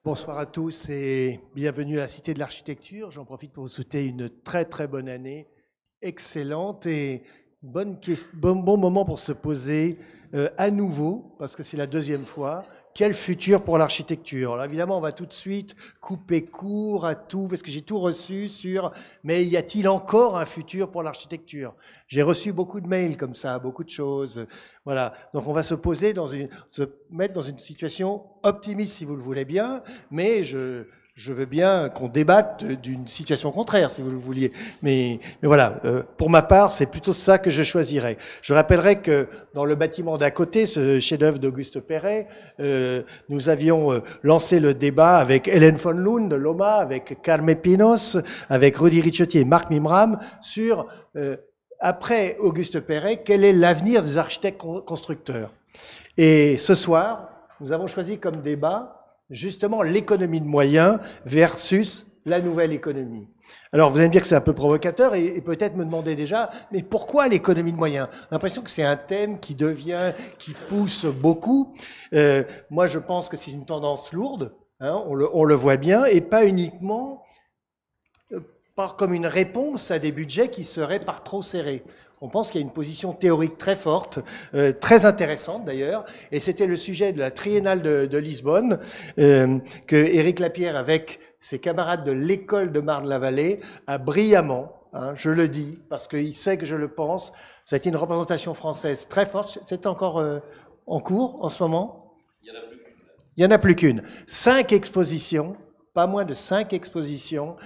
Bonsoir à tous et bienvenue à la Cité de l'Architecture. J'en profite pour vous souhaiter une très très bonne année, excellente et bon moment pour se poser à nouveau, parce que c'est la deuxième fois, quel futur pour l'architecture. Alors évidemment, on va tout de suite couper court à tout, parce que j'ai tout reçu sur « mais y a-t-il encore un futur pour l'architecture ?» J'ai reçu beaucoup de mails comme ça, beaucoup de choses. Voilà, donc on va se mettre dans une situation optimiste si vous le voulez bien, mais je veux bien qu'on débatte d'une situation contraire si vous le vouliez. Mais voilà, pour ma part, c'est plutôt ça que je choisirais. Je rappellerai que dans le bâtiment d'à côté, ce chef-d'œuvre d'Auguste Perret, nous avions lancé le débat avec Hélène von Loon de l'OMA, avec Carme Pinos, avec Rudy Ricciotti et Marc Mimram sur après Auguste Perret, quel est l'avenir des architectes constructeurs? Et ce soir, nous avons choisi comme débat justement l'économie de moyens versus la nouvelle économie. Alors vous allez me dire que c'est un peu provocateur et peut-être me demander déjà, mais pourquoi l'économie de moyens? J'ai l'impression que c'est un thème qui pousse beaucoup. Moi je pense que c'est une tendance lourde, hein, on le voit bien, et pas uniquement comme une réponse à des budgets qui seraient par trop serrés. On pense qu'il y a une position théorique très forte, très intéressante d'ailleurs, et c'était le sujet de la triennale de Lisbonne, que Éric Lapierre, avec ses camarades de l'école de Marne-la-Vallée, a brillamment, hein, je le dis, parce qu'il sait que je le pense, ça a été une représentation française très forte. C'est encore en cours en ce moment? Il n'y en a plus qu'une. Il n'y en a plus qu'une. 5 expositions. Pas moins de 5 expositions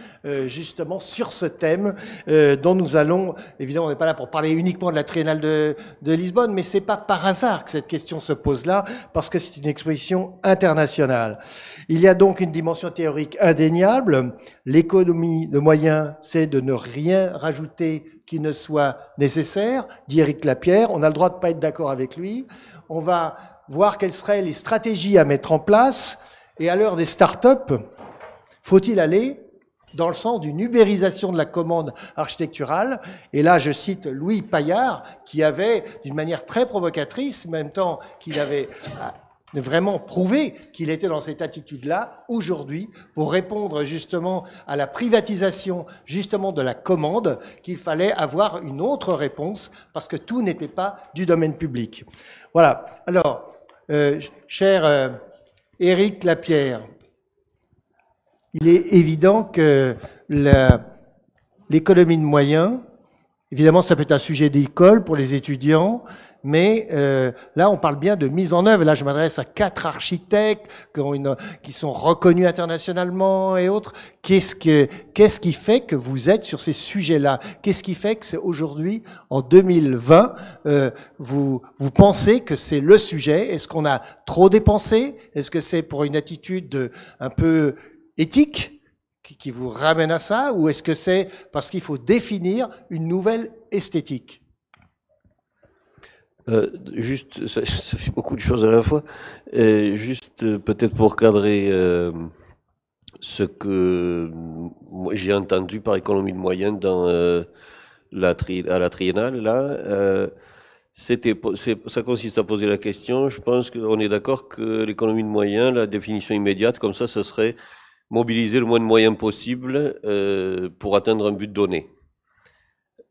justement sur ce thème dont nous allons, évidemment on n'est pas là pour parler uniquement de la triennale de Lisbonne, mais c'est pas par hasard que cette question se pose là, parce que c'est une exposition internationale. Il y a donc une dimension théorique indéniable. L'économie de moyens, c'est de ne rien rajouter qui ne soit nécessaire, dit Éric Lapierre. On a le droit de pas être d'accord avec lui. On va voir quelles seraient les stratégies à mettre en place, et à l'heure des start-up, faut-il aller dans le sens d'une ubérisation de la commande architecturale? Et là, je cite Louis Paillard, qui avait, d'une manière très provocatrice, en même temps qu'il avait vraiment prouvé qu'il était dans cette attitude-là, aujourd'hui, pour répondre justement à la privatisation justement de la commande, qu'il fallait avoir une autre réponse, parce que tout n'était pas du domaine public. Voilà. Alors, cher Éric Lapierre, il est évident que l'économie de moyens, évidemment, ça peut être un sujet d'école pour les étudiants, mais là, on parle bien de mise en œuvre. Là, je m'adresse à 4 architectes qui sont reconnus internationalement et autres. Qu'est-ce qui fait que vous êtes sur ces sujets-là? Qu'est-ce qui fait que c'est aujourd'hui, en 2020, vous pensez que c'est le sujet? Est-ce qu'on a trop dépensé? Est-ce que c'est pour une attitude un peu éthique qui vous ramène à ça, ou est-ce que c'est parce qu'il faut définir une nouvelle esthétique? Juste, ça fait beaucoup de choses à la fois. Juste peut-être pour cadrer ce que j'ai entendu par économie de moyens dans à la triennale, là, ça consiste à poser la question. Je pense qu'on est d'accord que l'économie de moyens, la définition immédiate, comme ça serait mobiliser le moins de moyens possible pour atteindre un but donné.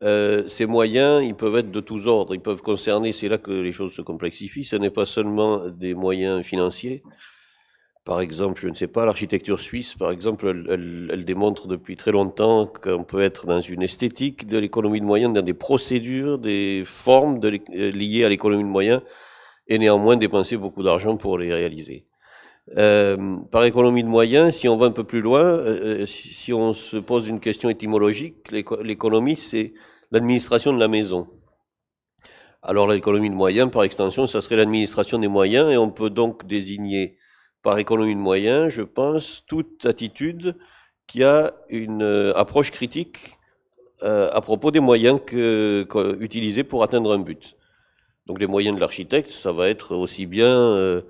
Ces moyens, ils peuvent être de tous ordres, ils peuvent concerner, c'est là que les choses se complexifient, ce n'est pas seulement des moyens financiers. Par exemple, je ne sais pas, l'architecture suisse, par exemple, elle démontre depuis très longtemps qu'on peut être dans une esthétique de l'économie de moyens, dans des procédures, des formes liées à l'économie de moyens, et néanmoins dépenser beaucoup d'argent pour les réaliser. Par économie de moyens, si on va un peu plus loin, si on se pose une question étymologique, l'économie, c'est l'administration de la maison. Alors l'économie de moyens, par extension, ça serait l'administration des moyens, et on peut donc désigner par économie de moyens, je pense, toute attitude qui a une approche critique à propos des moyens utilisés pour atteindre un but. Donc les moyens de l'architecte, ça va être aussi bien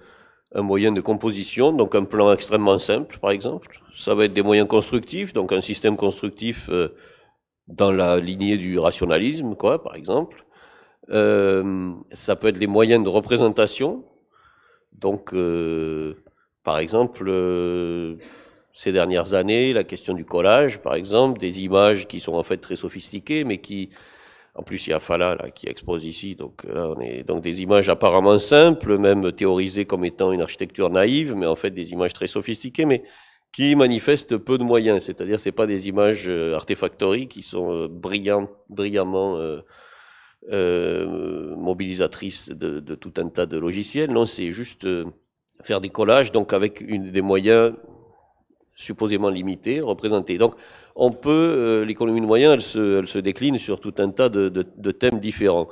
un moyen de composition, donc un plan extrêmement simple, par exemple. Ça va être des moyens constructifs, donc un système constructif dans la lignée du rationalisme, quoi, par exemple. Ça peut être les moyens de représentation, donc Par exemple, ces dernières années, la question du collage, par exemple, des images qui sont en fait très sophistiquées, mais qui, en plus, il y a Fala là, qui expose ici, donc là, on est donc des images apparemment simples, même théorisées comme étant une architecture naïve, mais en fait des images très sophistiquées, mais qui manifestent peu de moyens. C'est-à-dire, c'est pas des images artefactories qui sont brillamment mobilisatrices de tout un tas de logiciels. Non, c'est juste faire des collages, donc avec des moyens supposément limités, représentés. Donc, on peut, l'économie de moyens, elle se décline sur tout un tas de thèmes différents.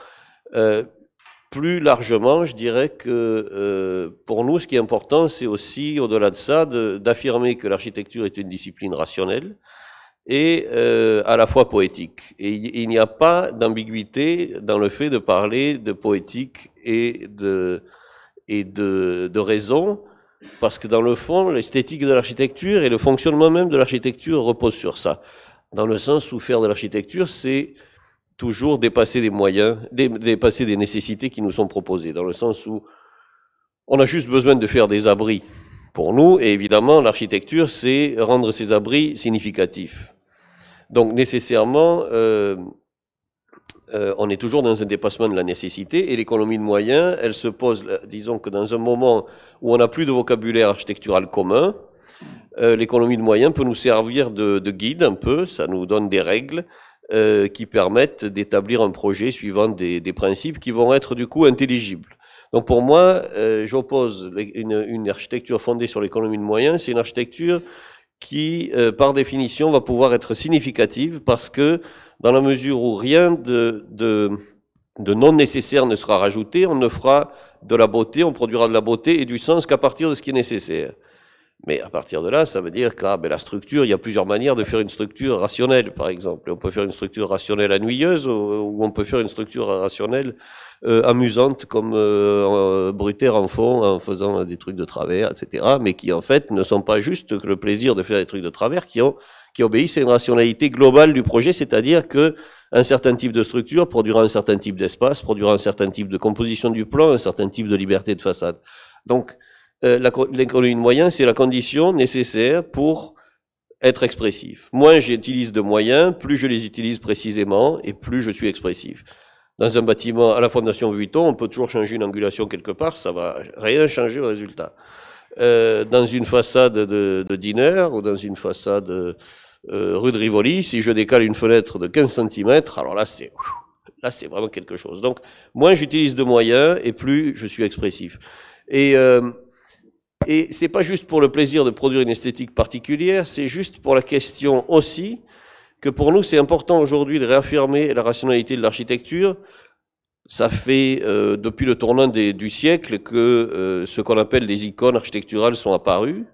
Plus largement, je dirais que pour nous, ce qui est important, c'est aussi, au-delà de ça, d'affirmer que l'architecture est une discipline rationnelle et à la fois poétique. Et il n'y a pas d'ambiguïté dans le fait de parler de poétique et de raison, parce que dans le fond, l'esthétique de l'architecture et le fonctionnement même de l'architecture reposent sur ça. Dans le sens où faire de l'architecture, c'est toujours dépasser des moyens, dépasser des nécessités qui nous sont proposées, dans le sens où on a juste besoin de faire des abris pour nous, et évidemment, l'architecture, c'est rendre ces abris significatifs. Donc, nécessairement, on est toujours dans un dépassement de la nécessité, et l'économie de moyens, elle se pose, disons que dans un moment où on n'a plus de vocabulaire architectural commun, l'économie de moyens peut nous servir de guide un peu, ça nous donne des règles qui permettent d'établir un projet suivant des principes qui vont être du coup intelligibles. Donc pour moi, j'oppose une architecture fondée sur l'économie de moyens, c'est une architecture qui, par définition, va pouvoir être significative parce que dans la mesure où rien de non nécessaire ne sera rajouté, on ne fera de la beauté, on produira de la beauté et du sens qu'à partir de ce qui est nécessaire. Mais à partir de là, ça veut dire que la structure, il y a plusieurs manières de faire une structure rationnelle, par exemple. On peut faire une structure rationnelle ennuyeuse ou on peut faire une structure rationnelle amusante comme Brutaire en fond, en faisant des trucs de travers, etc. Mais qui, en fait, ne sont pas juste que le plaisir de faire des trucs de travers, qui obéissent à une rationalité globale du projet, c'est-à-dire que un certain type de structure produira un certain type d'espace, produira un certain type de composition du plan, un certain type de liberté de façade. Donc, l'économie de moyens, c'est la condition nécessaire pour être expressif. Moins j'utilise de moyens, plus je les utilise précisément et plus je suis expressif. Dans un bâtiment, à la Fondation Vuitton, on peut toujours changer une angulation quelque part, ça va rien changer au résultat. Dans une façade de diner ou dans une façade rue de Rivoli, si je décale une fenêtre de 15 cm, alors là c'est vraiment quelque chose. Donc, moins j'utilise de moyens et plus je suis expressif. Et c'est pas juste pour le plaisir de produire une esthétique particulière, c'est juste pour la question aussi que pour nous c'est important aujourd'hui de réaffirmer la rationalité de l'architecture. Ça fait depuis le tournant du siècle que ce qu'on appelle les icônes architecturales sont apparues.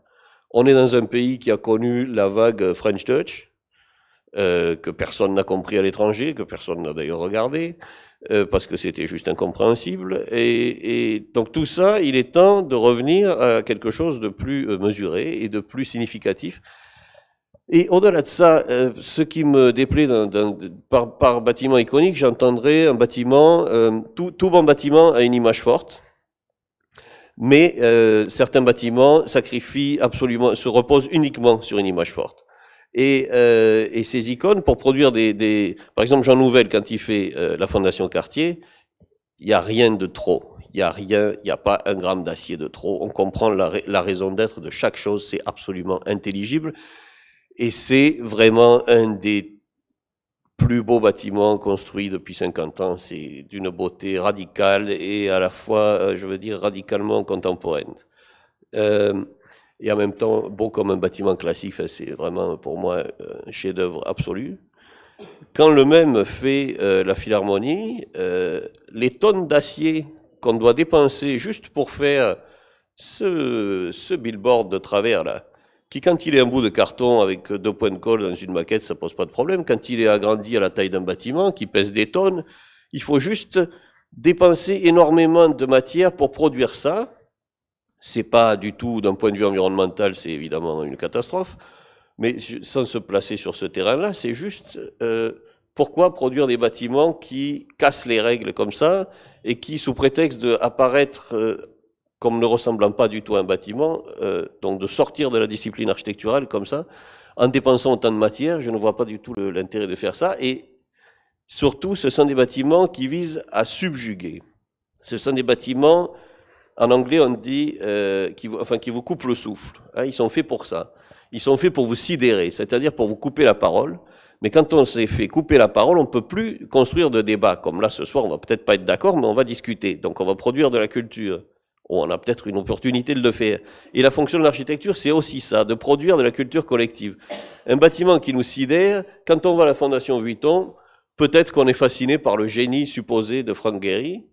On est dans un pays qui a connu la vague French Touch, que personne n'a compris à l'étranger, que personne n'a d'ailleurs regardé, parce que c'était juste incompréhensible. Et donc tout ça, il est temps de revenir à quelque chose de plus mesuré et de plus significatif. Et au-delà de ça, ce qui me déplaît par bâtiment iconique, j'entendrais un bâtiment, tout bon bâtiment a une image forte, mais certains bâtiments sacrifient absolument, se reposent uniquement sur une image forte. Et ces icônes, pour produire par exemple, Jean Nouvel, quand il fait la Fondation Cartier, il n'y a rien de trop. Il n'y a pas un gramme d'acier de trop. On comprend la raison d'être de chaque chose, c'est absolument intelligible. Et c'est vraiment un des plus beaux bâtiments construits depuis 50 ans. C'est d'une beauté radicale et à la fois, je veux dire, radicalement contemporaine. Et en même temps, beau comme un bâtiment classique, c'est vraiment pour moi un chef-d'œuvre absolu. Quand le même fait la Philharmonie, les tonnes d'acier qu'on doit dépenser juste pour faire ce billboard de travers là, qui quand il est un bout de carton avec 2 points de colle dans une maquette, ça pose pas de problème. Quand il est agrandi à la taille d'un bâtiment, qui pèse des tonnes, il faut juste dépenser énormément de matière pour produire ça. C'est pas du tout, d'un point de vue environnemental, c'est évidemment une catastrophe, mais sans se placer sur ce terrain-là, c'est juste pourquoi produire des bâtiments qui cassent les règles comme ça et qui, sous prétexte d'apparaître comme ne ressemblant pas du tout à un bâtiment, donc de sortir de la discipline architecturale comme ça, en dépensant autant de matière, je ne vois pas du tout l'intérêt de faire ça. Et surtout, ce sont des bâtiments qui visent à subjuguer. Ce sont des bâtiments, en anglais on dit, qui vous coupent le souffle. Hein, ils sont faits pour ça. Ils sont faits pour vous sidérer, c'est-à-dire pour vous couper la parole. Mais quand on s'est fait couper la parole, on ne peut plus construire de débat. Comme là, ce soir, on va peut-être pas être d'accord, mais on va discuter. Donc on va produire de la culture. On a peut-être une opportunité de le faire. Et la fonction de l'architecture, c'est aussi ça, de produire de la culture collective. Un bâtiment qui nous sidère, quand on va à la Fondation Vuitton, peut-être qu'on est fasciné par le génie supposé de Frank Gehry,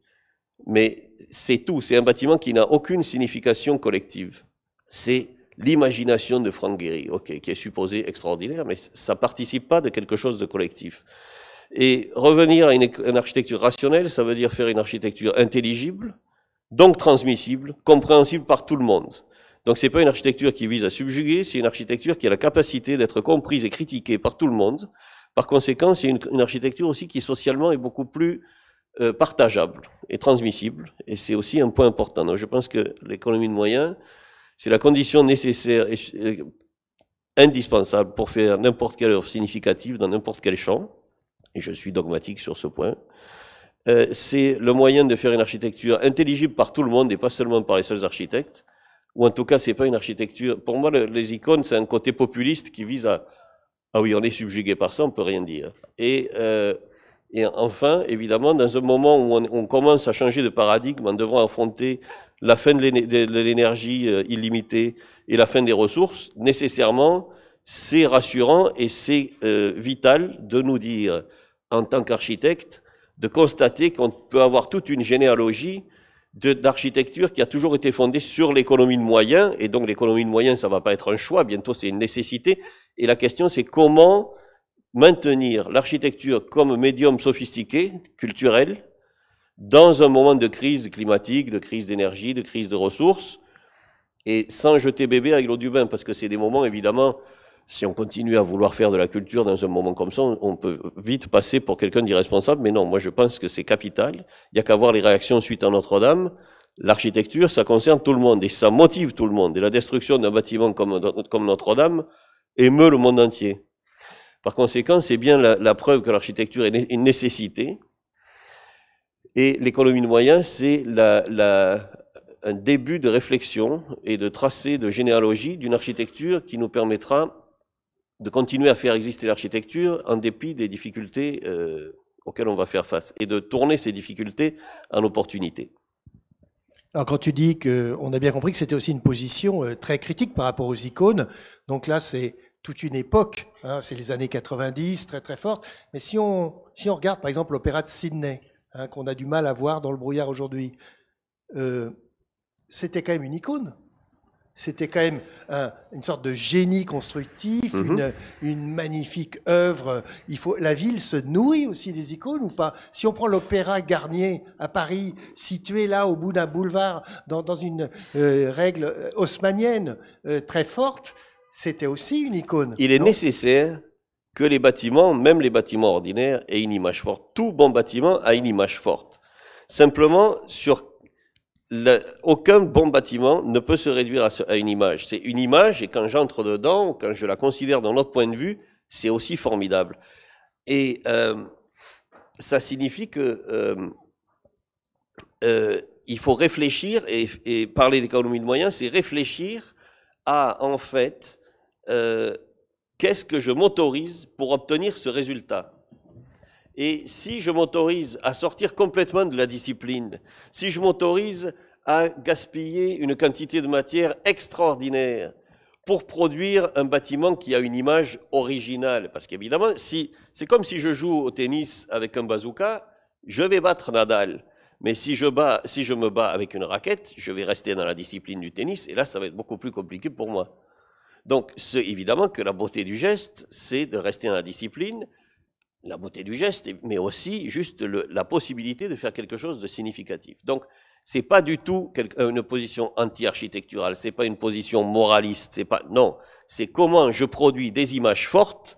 mais c'est tout. C'est un bâtiment qui n'a aucune signification collective. C'est l'imagination de Frank Gehry, ok, qui est supposée extraordinaire, mais ça participe pas de quelque chose de collectif. Et revenir à une architecture rationnelle, ça veut dire faire une architecture intelligible, donc transmissible, compréhensible par tout le monde. Donc c'est pas une architecture qui vise à subjuguer, c'est une architecture qui a la capacité d'être comprise et critiquée par tout le monde. Par conséquent, c'est une architecture aussi qui socialement est beaucoup plus partageable et transmissible, et c'est aussi un point important. Donc je pense que l'économie de moyens, c'est la condition nécessaire et indispensable pour faire n'importe quelle œuvre significative dans n'importe quel champ, et je suis dogmatique sur ce point. C'est le moyen de faire une architecture intelligible par tout le monde et pas seulement par les seuls architectes, ou en tout cas c'est pas une architecture, pour moi les icônes c'est un côté populiste qui vise à, ah oui on est subjugué par ça, on peut rien dire. Et enfin, évidemment, dans un moment où on commence à changer de paradigme en devant affronter la fin de l'énergie illimitée et la fin des ressources, nécessairement c'est rassurant et c'est vital de nous dire en tant qu'architecte, de constater qu'on peut avoir toute une généalogie d'architecture qui a toujours été fondée sur l'économie de moyens, et donc l'économie de moyens, ça va pas être un choix, bientôt c'est une nécessité, et la question c'est comment maintenir l'architecture comme médium sophistiqué, culturel, dans un moment de crise climatique, de crise d'énergie, de crise de ressources, et sans jeter bébé avec l'eau du bain, parce que c'est des moments, évidemment, si on continue à vouloir faire de la culture dans un moment comme ça, on peut vite passer pour quelqu'un d'irresponsable, mais non, moi je pense que c'est capital. Il n'y a qu'à voir les réactions suite à Notre-Dame. L'architecture, ça concerne tout le monde et ça motive tout le monde. Et la destruction d'un bâtiment comme Notre-Dame émeut le monde entier. Par conséquent, c'est bien la preuve que l'architecture est une nécessité. Et l'économie de moyens, c'est un début de réflexion et de tracé de généalogie d'une architecture qui nous permettra de continuer à faire exister l'architecture en dépit des difficultés auxquelles on va faire face et de tourner ces difficultés en opportunités. Alors quand tu dis qu'on a bien compris que c'était aussi une position très critique par rapport aux icônes, donc là c'est toute une époque, hein, c'est les années 90, très très forte, mais si on regarde par exemple l'opéra de Sydney, hein, qu'on a du mal à voir dans le brouillard aujourd'hui, c'était quand même une icône. C'était quand même une sorte de génie constructif, une magnifique œuvre. La ville se nourrit aussi des icônes ou pas? Si on prend l'Opéra Garnier à Paris, situé là au bout d'un boulevard, dans une règle haussmannienne très forte, c'était aussi une icône. Il est nécessaire que les bâtiments, même les bâtiments ordinaires, aient une image forte. Tout bon bâtiment a une image forte. Simplement, aucun bon bâtiment ne peut se réduire à une image. C'est une image, et quand j'entre dedans, quand je la considère d'un autre point de vue, c'est aussi formidable. Et ça signifie que il faut réfléchir, et parler d'économie de moyens, c'est réfléchir à, en fait, qu'est-ce que je m'autorise pour obtenir ce résultat. Et si je m'autorise à sortir complètement de la discipline, si je m'autorise à gaspiller une quantité de matière extraordinaire pour produire un bâtiment qui a une image originale, parce qu'évidemment, c'est comme si je joue au tennis avec un bazooka, je vais battre Nadal. Mais si je me bats avec une raquette, je vais rester dans la discipline du tennis, et là, ça va être beaucoup plus compliqué pour moi. Donc, c'est évidemment que la beauté du geste, c'est de rester dans la discipline, la beauté du geste, mais aussi juste la possibilité de faire quelque chose de significatif. Donc, c'est pas du tout une position anti-architecturale, c'est pas une position moraliste, non, c'est comment je produis des images fortes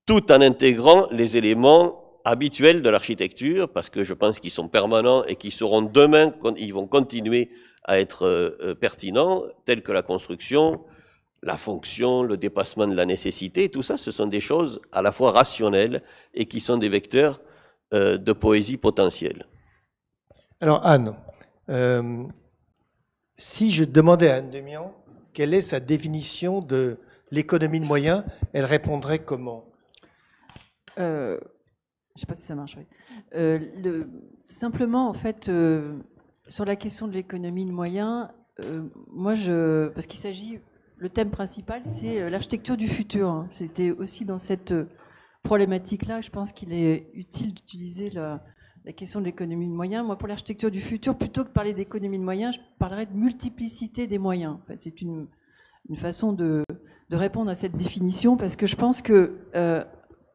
tout en intégrant les éléments habituels de l'architecture, parce que je pense qu'ils sont permanents et qu'ils seront demain, ils vont continuer à être pertinents, tels que la construction, la fonction, le dépassement de la nécessité, tout ça, ce sont des choses à la fois rationnelles et qui sont des vecteurs de poésie potentielle. Alors Anne, si je demandais à Anne Demian quelle est sa définition de l'économie de moyens, elle répondrait comment? Je ne sais pas si ça marche. Oui. Simplement, en fait, sur la question de l'économie de moyens, parce qu'il s'agit, le thème principal, c'est l'architecture du futur. Hein. C'était aussi dans cette problématique-là, je pense qu'il est utile d'utiliser la question de l'économie de moyens. Moi, pour l'architecture du futur, plutôt que de parler d'économie de moyens, je parlerais de multiplicité des moyens. En fait, c'est une façon de répondre à cette définition, parce que je pense que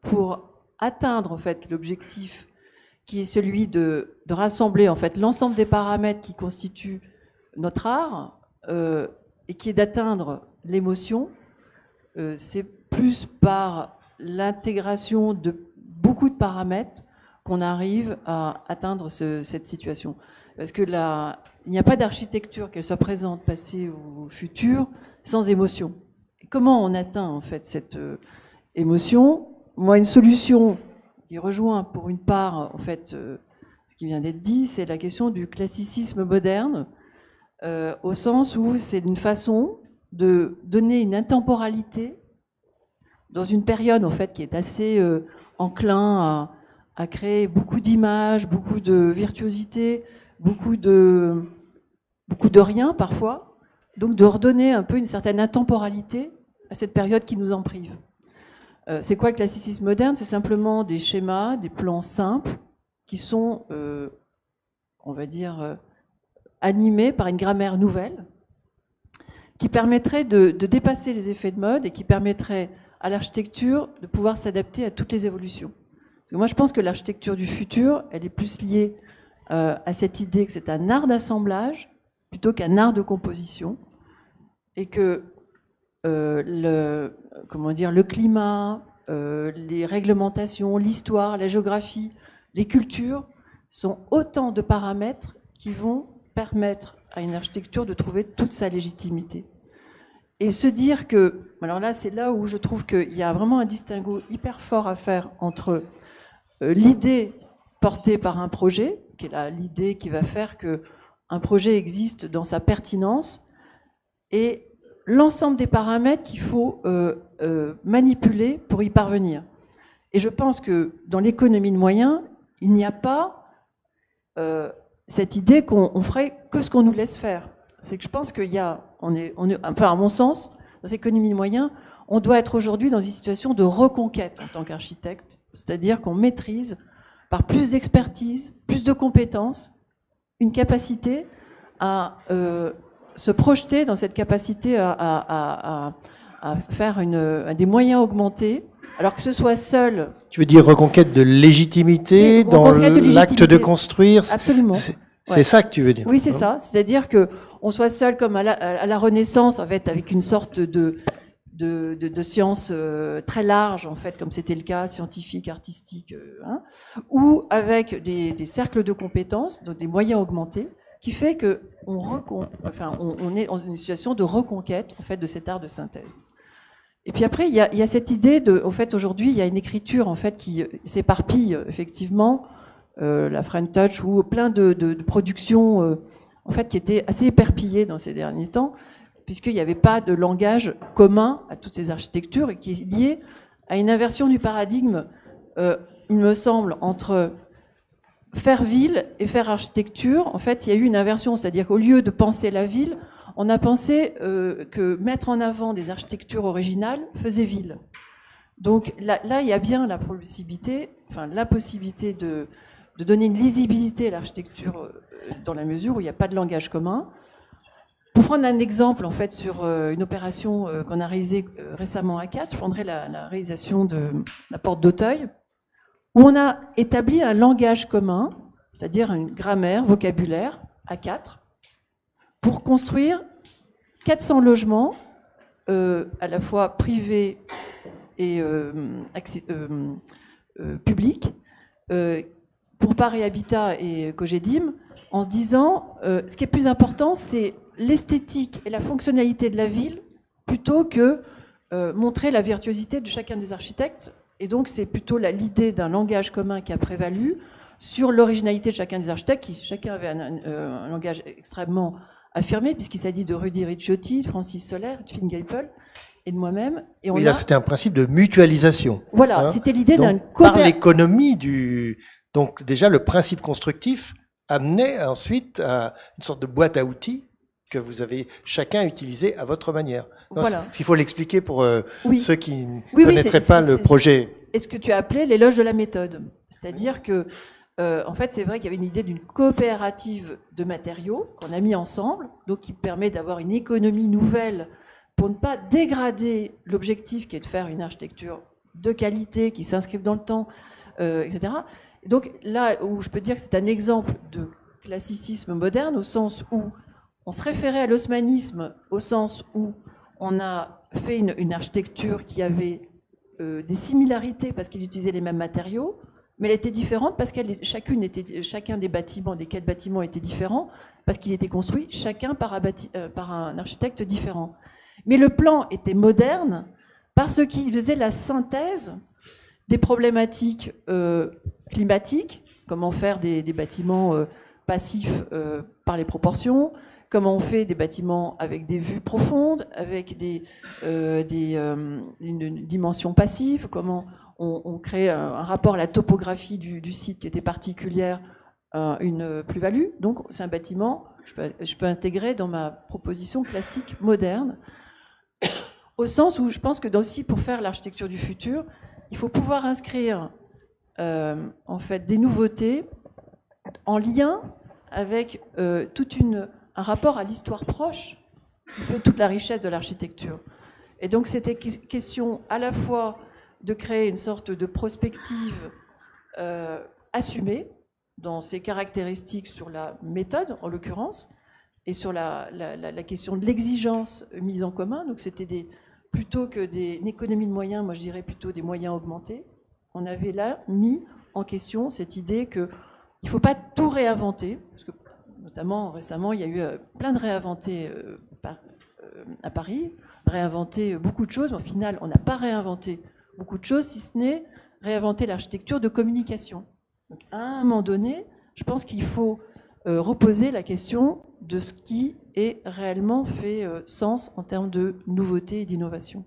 pour atteindre en fait l'objectif qui est celui de rassembler en fait l'ensemble des paramètres qui constituent notre art et qui est d'atteindre l'émotion, c'est plus par l'intégration de beaucoup de paramètres qu'on arrive à atteindre cette situation. Parce que il n'y a pas d'architecture, qu'elle soit présente, passée ou future, sans émotion. Et comment on atteint en fait cette émotion? Moi, une solution qui rejoint pour une part en fait ce qui vient d'être dit, c'est la question du classicisme moderne, au sens où c'est une façon de donner une intemporalité dans une période en fait qui est assez enclin à créer beaucoup d'images, beaucoup de virtuosité, beaucoup de rien parfois, donc de redonner un peu une certaine intemporalité à cette période qui nous en prive. C'est quoi le classicisme moderne? C'est simplement des schémas, des plans simples qui sont, on va dire, animés par une grammaire nouvelle qui permettrait de dépasser les effets de mode et qui permettrait à l'architecture de pouvoir s'adapter à toutes les évolutions. Parce que moi, je pense que l'architecture du futur, elle est plus liée à cette idée que c'est un art d'assemblage plutôt qu'un art de composition, et que le climat, les réglementations, l'histoire, la géographie, les cultures sont autant de paramètres qui vont permettre à une architecture de trouver toute sa légitimité. Et se dire que, alors là, c'est là où je trouve qu'il y a vraiment un distinguo hyper fort à faire entre l'idée portée par un projet, qui est l'idée qui va faire qu'un projet existe dans sa pertinence, et l'ensemble des paramètres qu'il faut manipuler pour y parvenir. Et je pense que dans l'économie de moyens, il n'y a pas cette idée qu'on ferait que ce qu'on nous laisse faire. C'est que je pense qu'il y a, enfin à mon sens, dans cette économie de moyens, on doit être aujourd'hui dans une situation de reconquête en tant qu'architecte, c'est-à-dire qu'on maîtrise par plus d'expertise, plus de compétences, une capacité à se projeter dans cette capacité à faire des moyens augmentés, alors que ce soit seul. Tu veux dire reconquête de légitimité dans l'acte de construire? Absolument. C'est ça que tu veux dire? Oui, c'est ça. C'est-à-dire qu'on soit seul comme à la Renaissance, en fait, avec une sorte de science très large, en fait, comme c'était le cas, scientifique, artistique, ou avec des cercles de compétences, donc des moyens augmentés, qui fait qu'on est dans une situation de reconquête, en fait, de cet art de synthèse. Et puis après, il y a cette idée au fait, aujourd'hui, il y a une écriture, en fait, qui s'éparpille, effectivement, la French Touch, ou plein de productions, en fait, qui étaient assez éparpillées dans ces derniers temps, puisqu'il n'y avait pas de langage commun à toutes ces architectures, et qui est lié à une inversion du paradigme, il me semble, entre faire ville et faire architecture. En fait, il y a eu une inversion, c'est-à-dire qu'au lieu de penser la ville, on a pensé que mettre en avant des architectures originales faisait ville. Donc là, il y a bien la possibilité de donner une lisibilité à l'architecture dans la mesure où il n'y a pas de langage commun. Pour prendre un exemple, en fait, sur une opération qu'on a réalisée récemment à 4, je prendrai la réalisation de la porte d'Auteuil, où on a établi un langage commun, c'est-à-dire une grammaire, vocabulaire, à 4, pour construire 400 logements, à la fois privés et publics, pour Paris Habitat et Cogedim, en se disant ce qui est plus important, c'est l'esthétique et la fonctionnalité de la ville, plutôt que montrer la virtuosité de chacun des architectes. Et donc, c'est plutôt l'idée d'un langage commun qui a prévalu sur l'originalité de chacun des architectes, qui chacun avait un langage extrêmement affirmé, puisqu'il s'agit de Rudy Ricciotti, de Francis Soler, de Finn Geipel et de moi-même. Et oui, là, c'était un principe de mutualisation. Voilà, hein. c'était l'idée d'un par l'économie du... Donc, déjà, le principe constructif amenait ensuite à une sorte de boîte à outils que vous avez chacun utilisé à votre manière. Voilà. Il faut l'expliquer pour ceux qui ne connaîtraient pas le projet. Et ce que tu as appelé l'éloge de la méthode. C'est-à-dire que, en fait, c'est vrai qu'il y avait une idée d'une coopérative de matériaux qu'on a mis ensemble, donc qui permet d'avoir une économie nouvelle pour ne pas dégrader l'objectif qui est de faire une architecture de qualité, qui s'inscrive dans le temps, etc. Et donc là où je peux dire que c'est un exemple de classicisme moderne, au sens où on se référait à l'haussmannisme, au sens où on a fait une architecture qui avait des similarités parce qu'il utilisait les mêmes matériaux, mais elle était différente parce que chacun des bâtiments, des quais de bâtiments était différent, parce qu'il était construit chacun par un architecte différent. Mais le plan était moderne parce qu'il faisait la synthèse des problématiques climatiques, comment faire des bâtiments passifs par les proportions, comment on fait des bâtiments avec des vues profondes, avec une dimension passive, comment on crée un rapport à la topographie du site qui était particulière, une plus-value. Donc c'est un bâtiment que je peux intégrer dans ma proposition classique moderne, au sens où je pense que aussi pour faire l'architecture du futur, il faut pouvoir inscrire en fait des nouveautés en lien avec un rapport à l'histoire proche qui fait toute la richesse de l'architecture. Et donc c'était question à la fois de créer une sorte de prospective assumée dans ses caractéristiques sur la méthode en l'occurrence, et sur la question de l'exigence mise en commun. Donc c'était plutôt que une économie de moyens, moi je dirais plutôt des moyens augmentés. On avait là mis en question cette idée qu'il ne faut pas tout réinventer, parce que notamment récemment il y a eu plein de réinventés à Paris, réinventer beaucoup de choses, mais au final on n'a pas réinventé beaucoup de choses, si ce n'est réinventer l'architecture de communication. Donc à un moment donné, je pense qu'il faut reposer la question de ce qui est réellement fait sens en termes de nouveauté et d'innovation.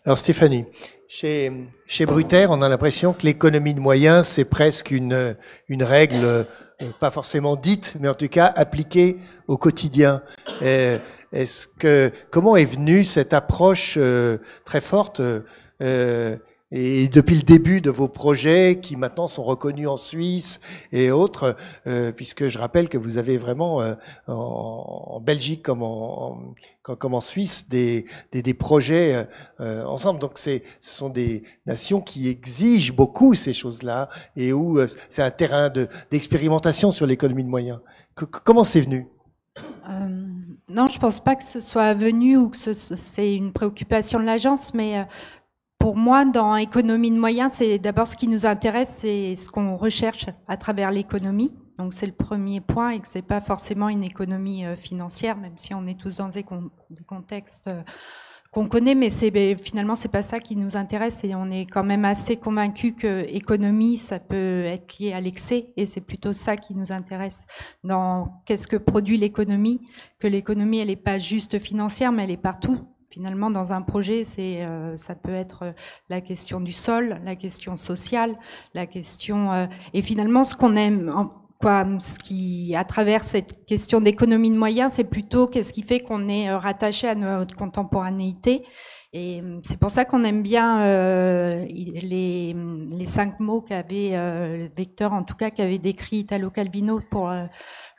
Alors Stéphanie, chez Brutaire, on a l'impression que l'économie de moyens, c'est presque une règle, pas forcément dite, mais en tout cas appliquée au quotidien. Comment est venue cette approche très forte et depuis le début de vos projets qui maintenant sont reconnus en Suisse et autres, puisque je rappelle que vous avez vraiment en Belgique comme en Suisse des projets ensemble. Donc ce sont des nations qui exigent beaucoup ces choses-là et où c'est un terrain d'expérimentation sur l'économie de moyens. Comment c'est venu ? Non, je pense pas que ce soit venu ou que c'est une préoccupation de l'agence, mais pour moi, dans économie de moyens, c'est d'abord ce qui nous intéresse, c'est ce qu'on recherche à travers l'économie. Donc c'est le premier point, et que c'est pas forcément une économie financière, même si on est tous dans des contextes qu'on connaît, mais finalement c'est pas ça qui nous intéresse, et on est quand même assez convaincus que économie, ça peut être lié à l'excès, et c'est plutôt ça qui nous intéresse dans qu'est-ce que produit l'économie, que l'économie elle est pas juste financière, mais elle est partout. Finalement, dans un projet, ça peut être la question du sol, la question sociale, la question et finalement ce qu'on aime, ce qui à travers cette question d'économie de moyens, c'est plutôt qu'est-ce qui fait qu'on est rattaché à notre contemporanéité. Et c'est pour ça qu'on aime bien les 5 mots qu'avait Victor, en tout cas, qu'avait décrit Italo Calvino pour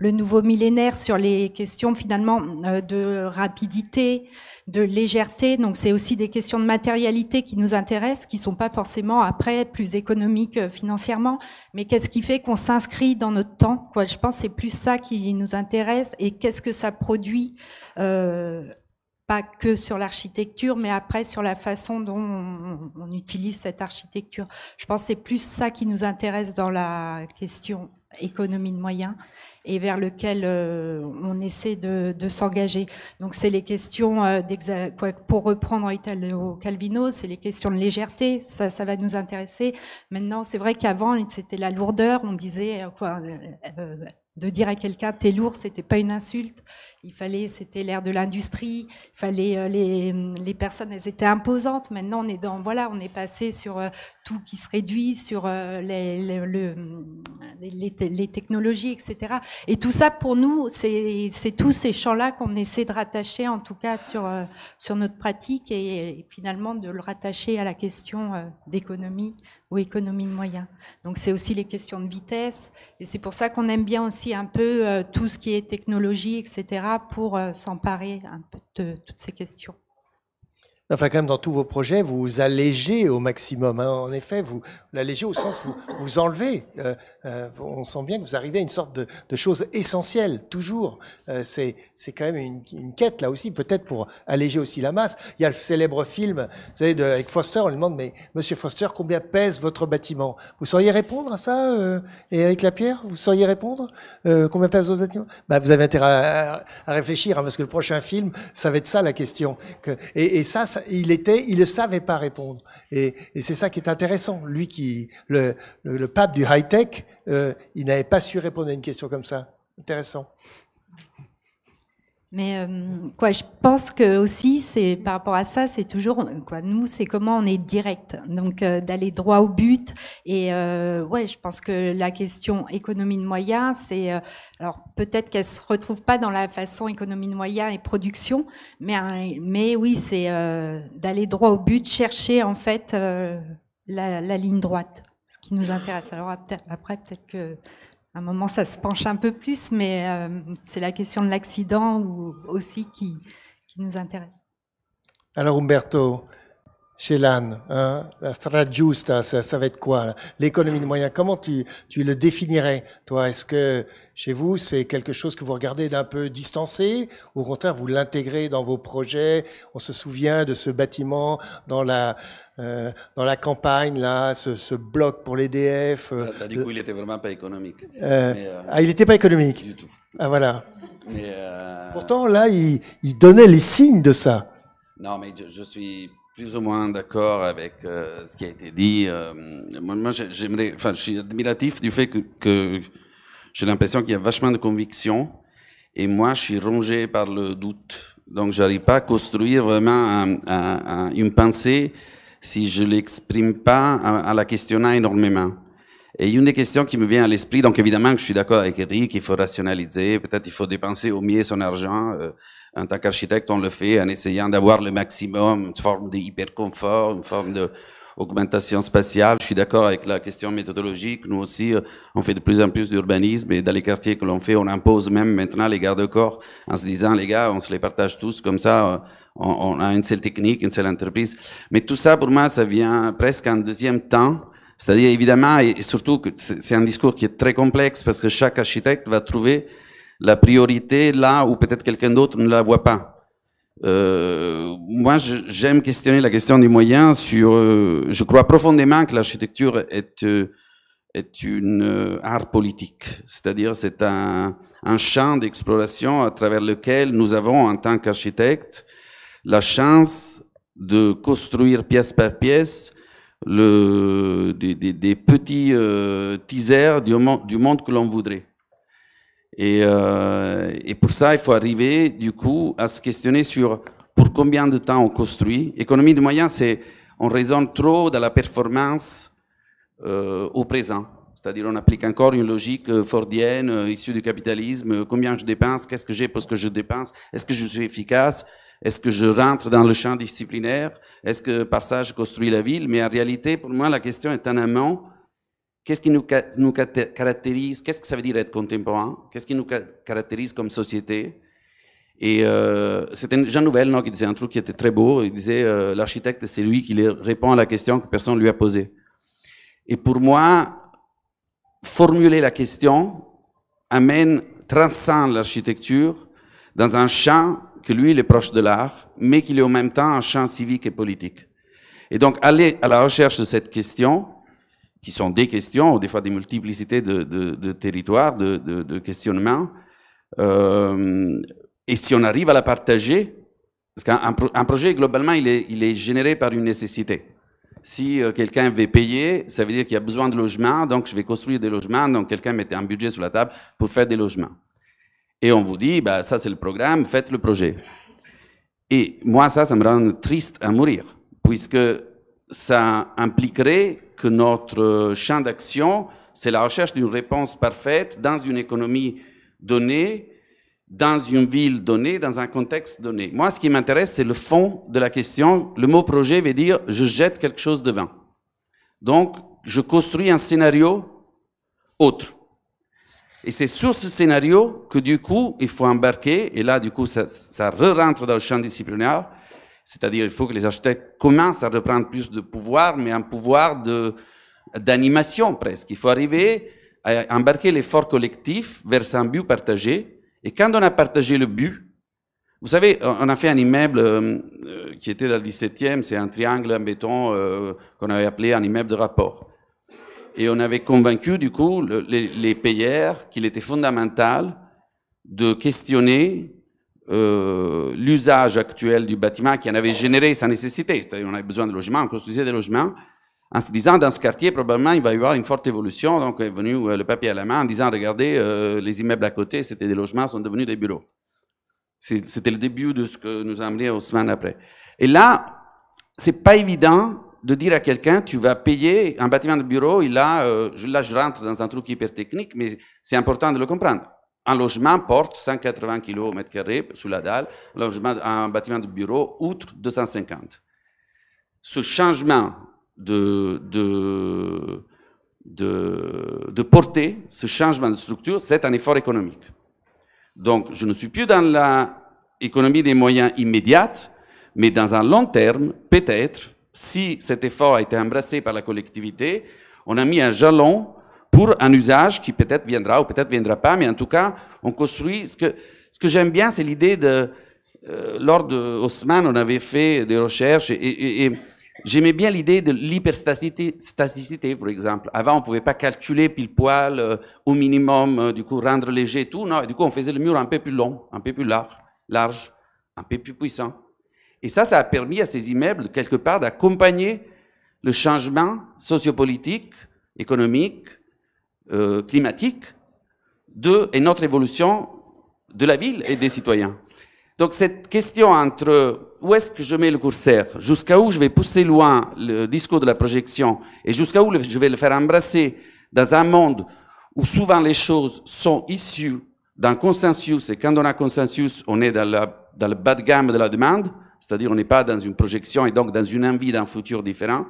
le nouveau millénaire sur les questions finalement de rapidité, de légèreté. Donc c'est aussi des questions de matérialité qui nous intéressent, qui sont pas forcément après plus économiques financièrement, mais qu'est-ce qui fait qu'on s'inscrit dans notre temps, quoi. Je pense que c'est plus ça qui nous intéresse, et qu'est-ce que ça produit, pas que sur l'architecture, mais après sur la façon dont on utilise cette architecture. Je pense que c'est plus ça qui nous intéresse dans la question économie de moyens et vers lequel on essaie de s'engager. Donc c'est les questions, pour reprendre Italo Calvino, c'est les questions de légèreté, ça va nous intéresser. Maintenant, c'est vrai qu'avant, c'était la lourdeur, on disait de dire à quelqu'un t'es lourd, c'était pas une insulte. C'était l'ère de l'industrie. Il fallait les personnes, elles étaient imposantes. Maintenant, on est passé sur tout qui se réduit, sur les technologies, etc. Et tout ça, pour nous, c'est tous ces champs-là qu'on essaie de rattacher, en tout cas sur notre pratique, et finalement de le rattacher à la question d'économie ou économie de moyens. Donc c'est aussi les questions de vitesse, et c'est pour ça qu'on aime bien aussi un peu tout ce qui est technologie, etc., pour s'emparer un peu de toutes ces questions. Enfin, quand même, dans tous vos projets, vous allégez au maximum. Hein. En effet, vous l'allégez au sens où vous enlevez. On sent bien que vous arrivez à une sorte de chose essentielle, toujours. C'est quand même une quête, là aussi, peut-être pour alléger aussi la masse. Il y a le célèbre film, vous savez, avec Foster, on lui demande, mais Monsieur Foster, combien pèse votre bâtiment? Vous sauriez répondre à ça, et avec Lapierre, vous sauriez répondre combien pèse votre bâtiment? Bah, vous avez intérêt à réfléchir, hein, parce que le prochain film, ça va être ça la question. Et ça, il ne savait pas répondre. Et c'est ça qui est intéressant. Lui le pape du high-tech, il n'avait pas su répondre à une question comme ça. Intéressant. Mais je pense que aussi, c'est par rapport à ça, c'est toujours nous, c'est comment on est direct, donc d'aller droit au but. Et je pense que la question économie de moyens, c'est alors peut-être qu'elle se retrouve pas dans la façon économie de moyens et production, mais oui, c'est d'aller droit au but, chercher en fait la ligne droite, ce qui nous intéresse. Alors après, peut-être que à un moment, ça se penche un peu plus, mais c'est la question de l'accident aussi qui nous intéresse. Alors Umberto, chez l'âne, hein, la strada giusta, ça va être quoi? L'économie de moyens, comment tu le définirais, toi? Est-ce que chez vous, c'est quelque chose que vous regardez d'un peu distancé, ou au contraire, vous l'intégrez dans vos projets? On se souvient de ce bâtiment dans la campagne, là, ce bloc pour l'EDF. Du coup, il n'était vraiment pas économique. Il n'était pas économique? Du tout. Ah, voilà. Mais, pourtant, là, il donnait les signes de ça. Non, mais je suis plus ou moins d'accord avec ce qui a été dit. Moi, je suis admiratif du fait que j'ai l'impression qu'il y a vachement de conviction, et moi, je suis rongé par le doute. Donc, j'arrive pas à construire vraiment une pensée si je l'exprime pas en la questionnant énormément. Et une des questions qui me vient à l'esprit, donc évidemment que je suis d'accord avec Eric, il faut rationaliser, peut-être il faut dépenser au mieux son argent. En tant qu'architecte, on le fait en essayant d'avoir le maximum, une forme de hyper-confort, une forme d'augmentation spatiale. Je suis d'accord avec la question méthodologique. Nous aussi, on fait de plus en plus d'urbanisme, et dans les quartiers que l'on fait, on impose même maintenant les garde-corps en se disant, les gars, on se les partage tous, comme ça, on a une seule technique, une seule entreprise. Mais tout ça, pour moi, ça vient presque en deuxième temps. C'est-à-dire, évidemment, et surtout que c'est un discours qui est très complexe, parce que chaque architecte va trouver la priorité là où peut-être quelqu'un d'autre ne la voit pas. Moi, j'aime questionner la question des moyens je crois profondément que l'architecture est une art politique. C'est-à-dire, c'est un champ d'exploration à travers lequel nous avons, en tant qu'architectes, la chance de construire pièce par pièce des petits teasers du monde que l'on voudrait. Et pour ça, il faut arriver, du coup, à se questionner sur pour combien de temps on construit. Économie de moyens, c'est on raisonne trop dans la performance au présent. C'est-à-dire, on applique encore une logique fordienne, issue du capitalisme. Combien je dépense? Qu'est-ce que j'ai pour ce que je dépense? Est-ce que je suis efficace? Est-ce que je rentre dans le champ disciplinaire? Est-ce que par ça, je construis la ville? Mais en réalité, pour moi, la question est en amont. Qu'est-ce qui nous caractérise? Qu'est-ce que ça veut dire être contemporain? Qu'est-ce qui nous caractérise comme société? Et c'était Jean Nouvel, non, qui disait un truc qui était très beau. Il disait l'architecte, c'est lui qui répond à la question que personne ne lui a posée. Et pour moi, formuler la question transcende l'architecture dans un champ que lui, il est proche de l'art, mais qu'il est en même temps un champ civique et politique. Et donc, aller à la recherche de cette question, qui sont des questions, ou des fois des multiplicités de territoires, de questionnements. Et si on arrive à la partager, parce qu'un projet, globalement, il est généré par une nécessité. Si quelqu'un veut payer, ça veut dire qu'il y a besoin de logements, donc je vais construire des logements, donc quelqu'un mettait un budget sur la table pour faire des logements. Et on vous dit, bah, ça c'est le programme, faites le projet. Et moi, ça me rend triste à mourir, puisque ça impliquerait que notre champ d'action, c'est la recherche d'une réponse parfaite dans une économie donnée, dans une ville donnée, dans un contexte donné. Moi, ce qui m'intéresse, c'est le fond de la question. Le mot projet veut dire je jette quelque chose devant. Donc, je construis un scénario autre. Et c'est sur ce scénario que, du coup, il faut embarquer, et là, du coup, ça re-rentre dans le champ disciplinaire, c'est-à-dire il faut que les architectes commencent à reprendre plus de pouvoir, mais un pouvoir d'animation presque. Il faut arriver à embarquer l'effort collectif vers un but partagé, et quand on a partagé le but, vous savez, on a fait un immeuble qui était dans le 17e, c'est un triangle en béton qu'on avait appelé un immeuble de rapport. Et on avait convaincu, du coup, les payeurs qu'il était fondamental de questionner l'usage actuel du bâtiment qui en avait généré sa nécessité. C'est-à-dire on avait besoin de logements, on construisait des logements, en se disant, dans ce quartier, probablement, il va y avoir une forte évolution. Donc, est venu le papier à la main en disant, regardez, les immeubles à côté, c'était des logements, sont devenus des bureaux. C'était le début de ce que nous a amené aux semaines après. Et là, c'est pas évident de dire à quelqu'un, tu vas payer un bâtiment de bureau, et là, je rentre dans un truc hyper technique, mais c'est important de le comprendre. Un logement porte 180 kg au mètre carré sous la dalle, un bâtiment de bureau, outre 250. Ce changement de portée, ce changement de structure, c'est un effort économique. Donc, je ne suis plus dans l'économie des moyens immédiats, mais dans un long terme, peut-être, si cet effort a été embrassé par la collectivité, on a mis un jalon pour un usage qui peut-être viendra ou peut-être viendra pas, mais en tout cas, on construit. Ce que j'aime bien, c'est l'idée de... lors de Haussmann, on avait fait des recherches et j'aimais bien l'idée de l'hyperstaticité, par exemple. Avant, on ne pouvait pas calculer pile poil, au minimum, du coup, rendre léger et tout. Non, et du coup, on faisait le mur un peu plus long, un peu plus large, un peu plus puissant. Et ça a permis à ces immeubles, quelque part, d'accompagner le changement sociopolitique, économique, climatique, et notre évolution de la ville et des citoyens. Donc cette question entre où est-ce que je mets le curseur, jusqu'à où je vais pousser loin le discours de la projection, et jusqu'à où je vais le faire embrasser dans un monde où souvent les choses sont issues d'un consensus, et quand on a consensus, on est dans le bas de gamme de la demande, c'est-à-dire on n'est pas dans une projection et donc dans une envie d'un futur différent,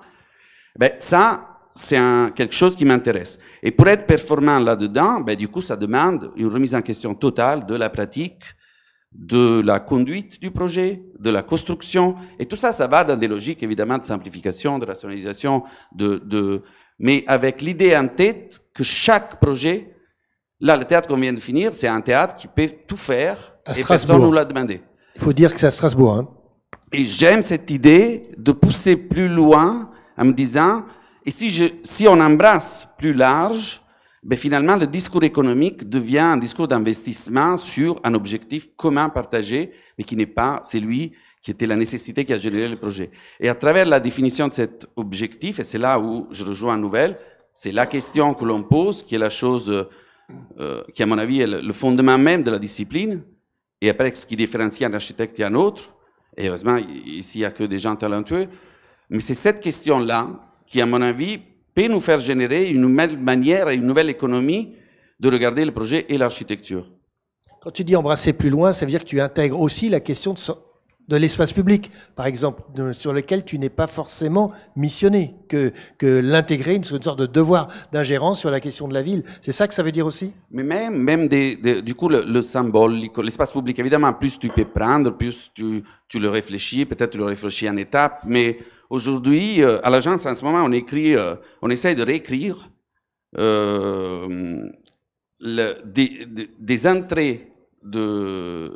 ben ça, c'est quelque chose qui m'intéresse. Et pour être performant là-dedans, ben du coup, ça demande une remise en question totale de la pratique, de la conduite du projet, de la construction, et tout ça, ça va dans des logiques évidemment de simplification, de rationalisation, mais avec l'idée en tête que chaque projet, là, le théâtre qu'on vient de finir, c'est un théâtre qui peut tout faire, et personne ne nous l'a demandé. Il faut dire que c'est à Strasbourg, hein. Et j'aime cette idée de pousser plus loin en me disant, et si on embrasse plus large, ben finalement le discours économique devient un discours d'investissement sur un objectif commun partagé, mais qui n'est pas celui qui était la nécessité qui a généré le projet. Et à travers la définition de cet objectif, et c'est là où je rejoins un nouvel, c'est la question que l'on pose, qui est la chose qui, à mon avis, est le fondement même de la discipline, et après ce qui différencie un architecte et un autre, et heureusement, ici, il n'y a que des gens talentueux. Mais c'est cette question-là qui, à mon avis, peut nous faire générer une nouvelle manière et une nouvelle économie de regarder le projet et l'architecture. Quand tu dis embrasser plus loin, ça veut dire que tu intègres aussi la question de l'espace public, par exemple, sur lequel tu n'es pas forcément missionné, que l'intégrer, une sorte de devoir d'ingérence sur la question de la ville. C'est ça que ça veut dire aussi? Mais même du coup, le symbole, l'espace public, évidemment, plus tu peux prendre, plus tu le réfléchis, peut-être tu le réfléchis en étapes, mais aujourd'hui, à l'agence, en ce moment, on essaye de réécrire des entrées dans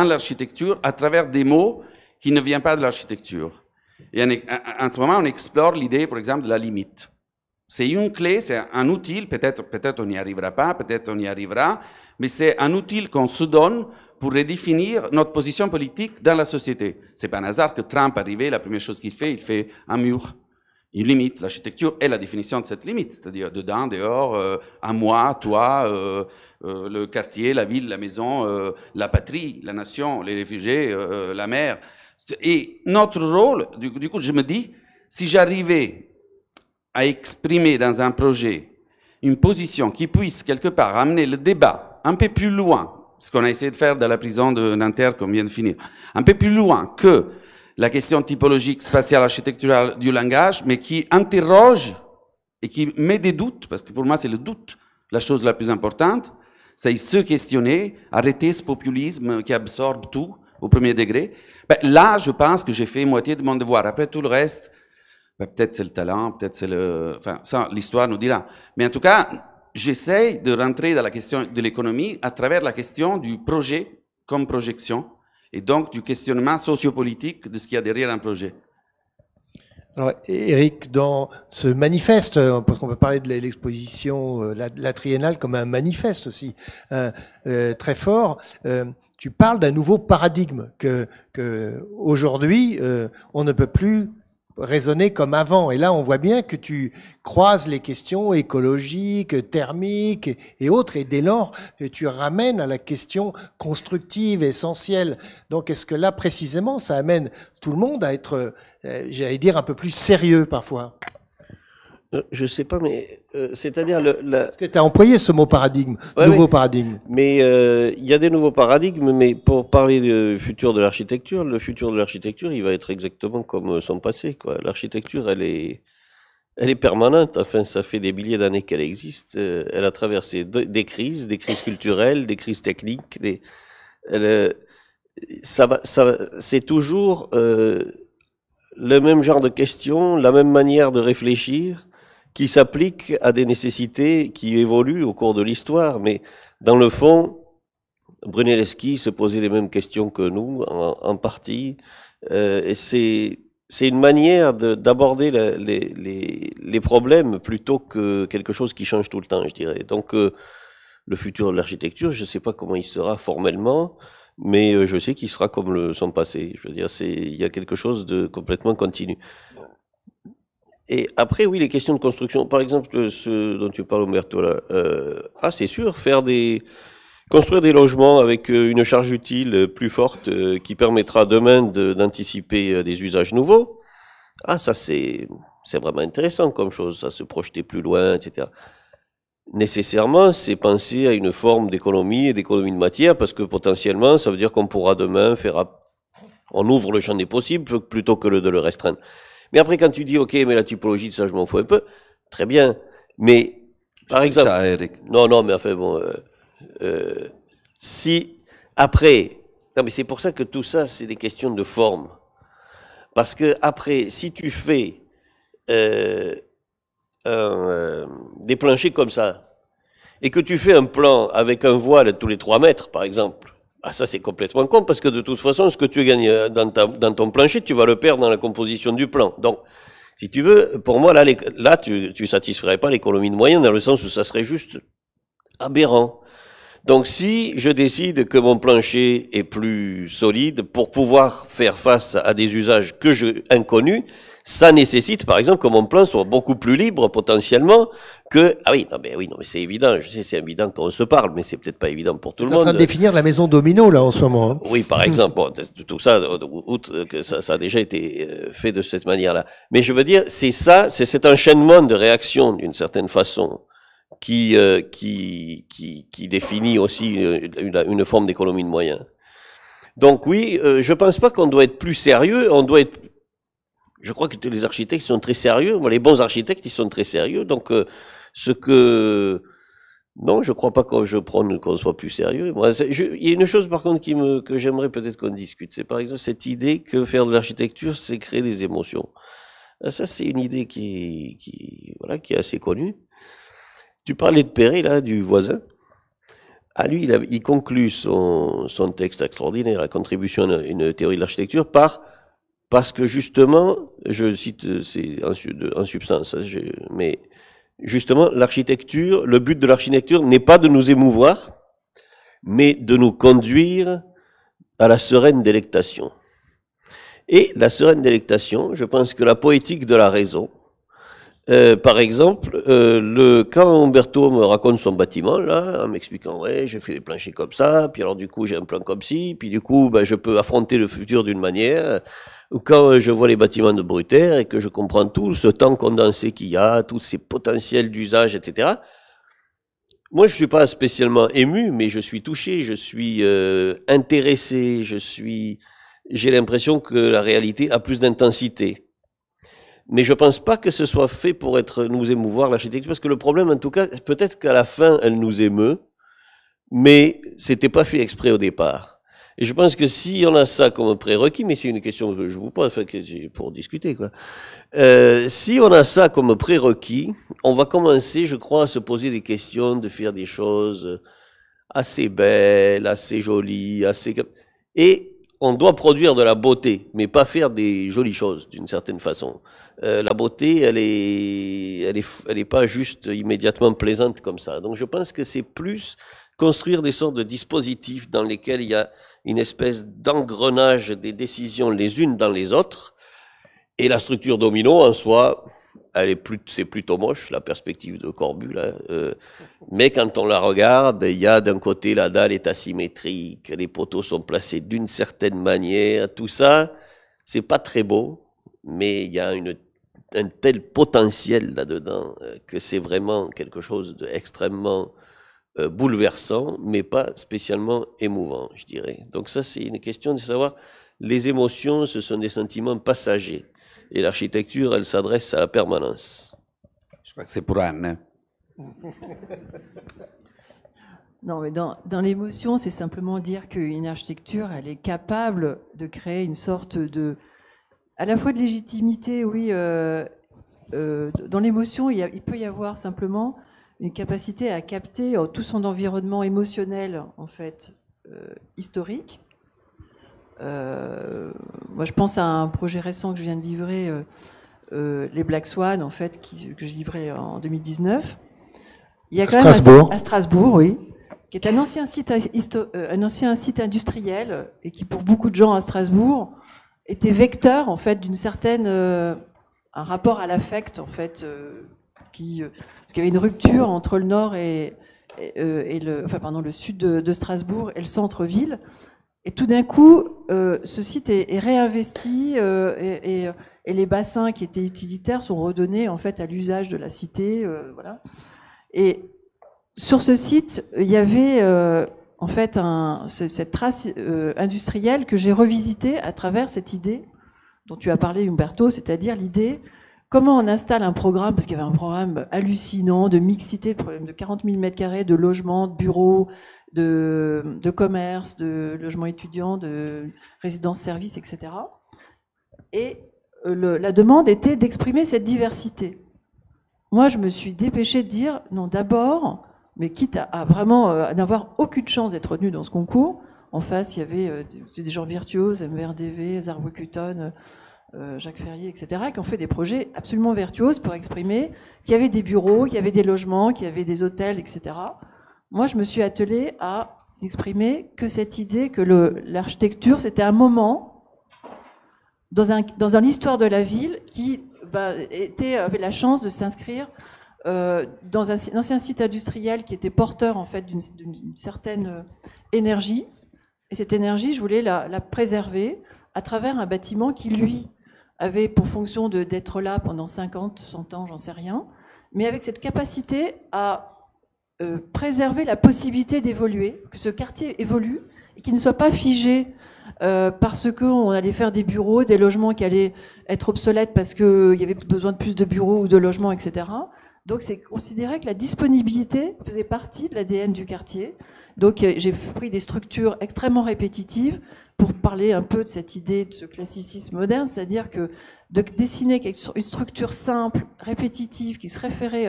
l'architecture à travers des mots qui ne viennent pas de l'architecture. Et en ce moment, on explore l'idée, par exemple, de la limite. C'est une clé, c'est un outil, peut-être on n'y arrivera pas, peut-être on y arrivera, mais c'est un outil qu'on se donne pour redéfinir notre position politique dans la société. C'est pas un hasard que Trump arrivé, la première chose qu'il fait, il fait un mur. Il limite l'architecture et la définition de cette limite, c'est-à-dire dedans, dehors, à moi, toi, le quartier, la ville, la maison, la patrie, la nation, les réfugiés, la mer. Et notre rôle, du coup, je me dis, si j'arrivais à exprimer dans un projet une position qui puisse quelque part amener le débat un peu plus loin, ce qu'on a essayé de faire dans la prison de Nanterre qu'on vient de finir, un peu plus loin que la question typologique, spatiale, architecturale du langage, mais qui interroge et qui met des doutes, parce que pour moi c'est le doute la chose la plus importante, c'est se questionner, arrêter ce populisme qui absorbe tout au premier degré. Ben, là, je pense que j'ai fait moitié de mon devoir. Après tout le reste, ben, peut-être c'est le talent, peut-être c'est le... Enfin, ça, l'histoire nous dira. Mais en tout cas, j'essaye de rentrer dans la question de l'économie à travers la question du projet comme projection, et donc du questionnement sociopolitique de ce qu'il y a derrière un projet. Alors, Éric, dans ce manifeste, parce qu'on peut parler de l'exposition, la triennale comme un manifeste aussi, très fort, tu parles d'un nouveau paradigme que aujourd'hui, on ne peut plus raisonner comme avant. Et là, on voit bien que tu croises les questions écologiques, thermiques et autres, et dès lors, tu ramènes à la question constructive, essentielle. Donc, est-ce que là, précisément, ça amène tout le monde à être, j'allais dire, un peu plus sérieux parfois? Je sais pas, mais c'est-à-dire Parce que tu as employé ce mot paradigme, ouais, nouveau ouais. paradigme. Mais il y a des nouveaux paradigmes, mais pour parler du futur de l'architecture, le futur de l'architecture, il va être exactement comme son passé, quoi. L'architecture, elle est permanente. Enfin, ça fait des milliers d'années qu'elle existe. Elle a traversé des crises culturelles, des crises techniques. C'est toujours le même genre de questions, la même manière de réfléchir, qui s'applique à des nécessités qui évoluent au cours de l'histoire. Mais dans le fond, Brunelleschi se posait les mêmes questions que nous, en partie. Et c'est une manière d'aborder les problèmes plutôt que quelque chose qui change tout le temps, je dirais. Donc, le futur de l'architecture, je ne sais pas comment il sera formellement, mais je sais qu'il sera comme son passé. Je veux dire, il y a quelque chose de complètement continu. Et après, oui, les questions de construction. Par exemple, ce dont tu parles, Umberto, là. C'est sûr, construire des logements avec une charge utile plus forte qui permettra demain d'anticiper des usages nouveaux. Ça, c'est vraiment intéressant comme chose, ça, se projeter plus loin, etc. Nécessairement, c'est penser à une forme d'économie et d'économie de matière, parce que potentiellement, ça veut dire qu'on pourra demain on ouvre le champ des possibles plutôt que de le restreindre. Mais après, quand tu dis, OK, mais la typologie de ça, je m'en fous un peu, très bien. Mais, par exemple... Ça, Eric. Non, mais enfin, bon... si, après... Non, mais c'est pour ça que tout ça, c'est des questions de forme. Parce que, après, si tu fais des planchers comme ça, et que tu fais un plan avec un voile tous les 3 mètres, par exemple, ça c'est complètement con, parce que de toute façon, ce que tu gagnes dans ton plancher, tu vas le perdre dans la composition du plan. Donc, si tu veux, pour moi, là tu satisferais pas l'économie de moyens, dans le sens où ça serait juste aberrant. Donc, si je décide que mon plancher est plus solide pour pouvoir faire face à des usages inconnus, ça nécessite, par exemple, que mon plan soit beaucoup plus libre, potentiellement, que... non, mais c'est évident, je sais, c'est évident qu'on se parle, mais c'est peut-être pas évident pour tout le monde. Tu es en train de définir la maison domino, là, en ce moment. Hein. Oui, par exemple, bon, tout ça, outre que ça a déjà été fait de cette manière-là. Mais je veux dire, c'est cet enchaînement de réactions, d'une certaine façon, qui définit aussi une forme d'économie de moyens. Donc oui, je pense pas qu'on doit être plus sérieux, je crois que les architectes sont très sérieux, les bons architectes, ils sont très sérieux, donc non, je crois pas que je prône qu'on soit plus sérieux. Moi, il y a une chose par contre que j'aimerais peut-être qu'on discute, c'est par exemple cette idée que faire de l'architecture, c'est créer des émotions. Ça, c'est une idée qui est assez connue. Tu parlais de Perret, là, du voisin. Lui, il conclut son texte extraordinaire, la contribution à une théorie de l'architecture, parce que justement, je cite, c'est en substance, mais justement, l'architecture, le but de l'architecture n'est pas de nous émouvoir, mais de nous conduire à la sereine délectation. Et la sereine délectation, je pense que la poétique de la raison, par exemple, quand Umberto me raconte son bâtiment, là, en m'expliquant, ouais, j'ai fait des planchers comme ça, puis alors du coup j'ai un plan comme ci, puis du coup ben, je peux affronter le futur d'une manière, ou quand je vois les bâtiments de Brutaire et que je comprends tout ce temps condensé qu'il y a, tous ces potentiels d'usage, etc. Moi je suis pas spécialement ému, mais je suis touché, je suis intéressé, j'ai l'impression que la réalité a plus d'intensité. Mais je pense pas que ce soit fait pour nous émouvoir, l'architecture, parce que le problème, en tout cas, peut-être qu'à la fin, elle nous émeut, mais c'était pas fait exprès au départ. Et je pense que si on a ça comme prérequis, mais c'est une question que je vous pose, enfin, pour discuter, quoi. Si on a ça comme prérequis, on va commencer, je crois, à se poser des questions, de faire des choses assez belles, assez jolies, et on doit produire de la beauté, mais pas faire des jolies choses, d'une certaine façon. La beauté, elle est pas juste immédiatement plaisante comme ça. Donc je pense que c'est plus construire des sortes de dispositifs dans lesquels il y a une espèce d'engrenage des décisions les unes dans les autres. Et la structure domino en soi, c'est plutôt moche, la perspective de Corbu, là. Mais quand on la regarde, il y a d'un côté la dalle est asymétrique, les poteaux sont placés d'une certaine manière, tout ça, c'est pas très beau, mais il y a un tel potentiel là-dedans que c'est vraiment quelque chose d'extrêmement bouleversant, mais pas spécialement émouvant, je dirais. Donc ça, c'est une question de savoir, les émotions, ce sont des sentiments passagers. Et l'architecture, elle s'adresse à la permanence. Je crois que c'est pour Anne. Non, mais dans l'émotion, c'est simplement dire qu'une architecture, elle est capable de créer une sorte de, à la fois de légitimité, oui. Dans l'émotion, il peut y avoir simplement une capacité à capter tout son environnement émotionnel, en fait, historique. Moi, je pense à un projet récent que je viens de livrer, les Black Swan, en fait, que j'ai livré en 2019. Il y a quand même à Strasbourg, oui, qui est un ancien site industriel et qui, pour beaucoup de gens à Strasbourg, était vecteur, en fait, d'une certaine un rapport à l'affect, en fait, parce qu'il y avait une rupture entre le nord et le sud de Strasbourg et le centre-ville. Et tout d'un coup, ce site est réinvesti et les bassins qui étaient utilitaires sont redonnés en fait à l'usage de la cité, voilà. Et sur ce site, il y avait en fait cette trace industrielle que j'ai revisitée à travers cette idée dont tu as parlé, Umberto, c'est-à-dire l'idée comment on installe un programme, parce qu'il y avait un programme hallucinant de mixité, de 40 000 m² de logements, de bureaux, de commerce, de logements étudiants, de résidences-services, etc. Et la demande était d'exprimer cette diversité. Moi, je me suis dépêchée de dire, non, d'abord, mais quitte à vraiment n'avoir aucune chance d'être retenue dans ce concours, en face, il y avait des gens virtuoses, MVRDV, Zarwekuton, Jacques Ferrier, etc., qui ont fait des projets absolument virtuoses pour exprimer qu'il y avait des bureaux, qu'il y avait des logements, qu'il y avait des hôtels, etc. Moi, je me suis attelée à exprimer que cette idée que l'architecture, c'était un moment dans l'histoire de la ville qui avait la chance de s'inscrire dans un ancien site industriel qui était porteur en fait d'une certaine énergie. Et cette énergie, je voulais la préserver à travers un bâtiment qui, lui, avait pour fonction d'être là pendant 50, 100 ans, j'en sais rien, mais avec cette capacité à préserver la possibilité d'évoluer, que ce quartier évolue et qu'il ne soit pas figé parce qu'on allait faire des bureaux, des logements qui allaient être obsolètes parce qu'il y avait besoin de plus de bureaux ou de logements, etc. Donc c'est considéré que la disponibilité faisait partie de l'ADN du quartier. Donc j'ai pris des structures extrêmement répétitives pour parler un peu de cette idée de ce classicisme moderne, c'est-à-dire que de dessiner une structure simple, répétitive, qui se référait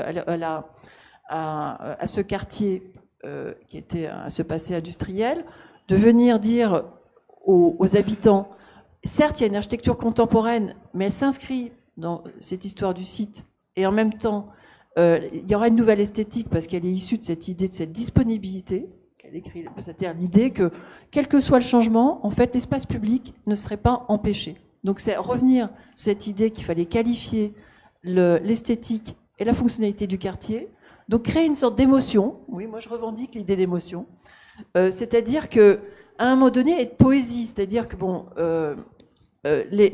à ce quartier qui était à ce passé industriel, de venir dire aux habitants, certes il y a une architecture contemporaine, mais elle s'inscrit dans cette histoire du site, et en même temps Il y aura une nouvelle esthétique parce qu'elle est issue de cette idée de cette disponibilité qu'elle écrit, c'est-à-dire l'idée que quel que soit le changement, en fait, l'espace public ne serait pas empêché. Donc c'est revenir sur cette idée qu'il fallait qualifier l'esthétique et la fonctionnalité du quartier, donc créer une sorte d'émotion. Oui, moi je revendique l'idée d'émotion, c'est-à-dire que à un moment donné, et de poésie, c'est-à-dire que bon,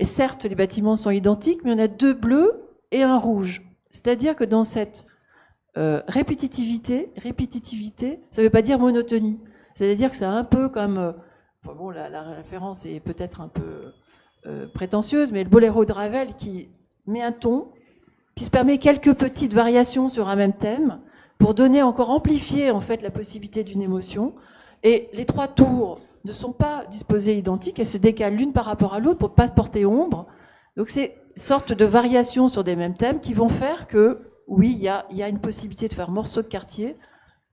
certes les bâtiments sont identiques, mais on a 2 bleus et un rouge. C'est-à-dire que dans cette répétitivité, ça ne veut pas dire monotonie. C'est-à-dire que c'est un peu comme, bon, la référence est peut-être un peu prétentieuse, mais le boléro de Ravel qui met un ton, qui se permet quelques petites variations sur un même thème pour donner encore amplifier en fait la possibilité d'une émotion. Et les 3 tours ne sont pas disposées identiques, elles se décalent l'une par rapport à l'autre pour ne pas se porter ombre. Donc c'est une sorte de variation sur des mêmes thèmes qui vont faire que, oui, il y a une possibilité de faire morceau de quartier,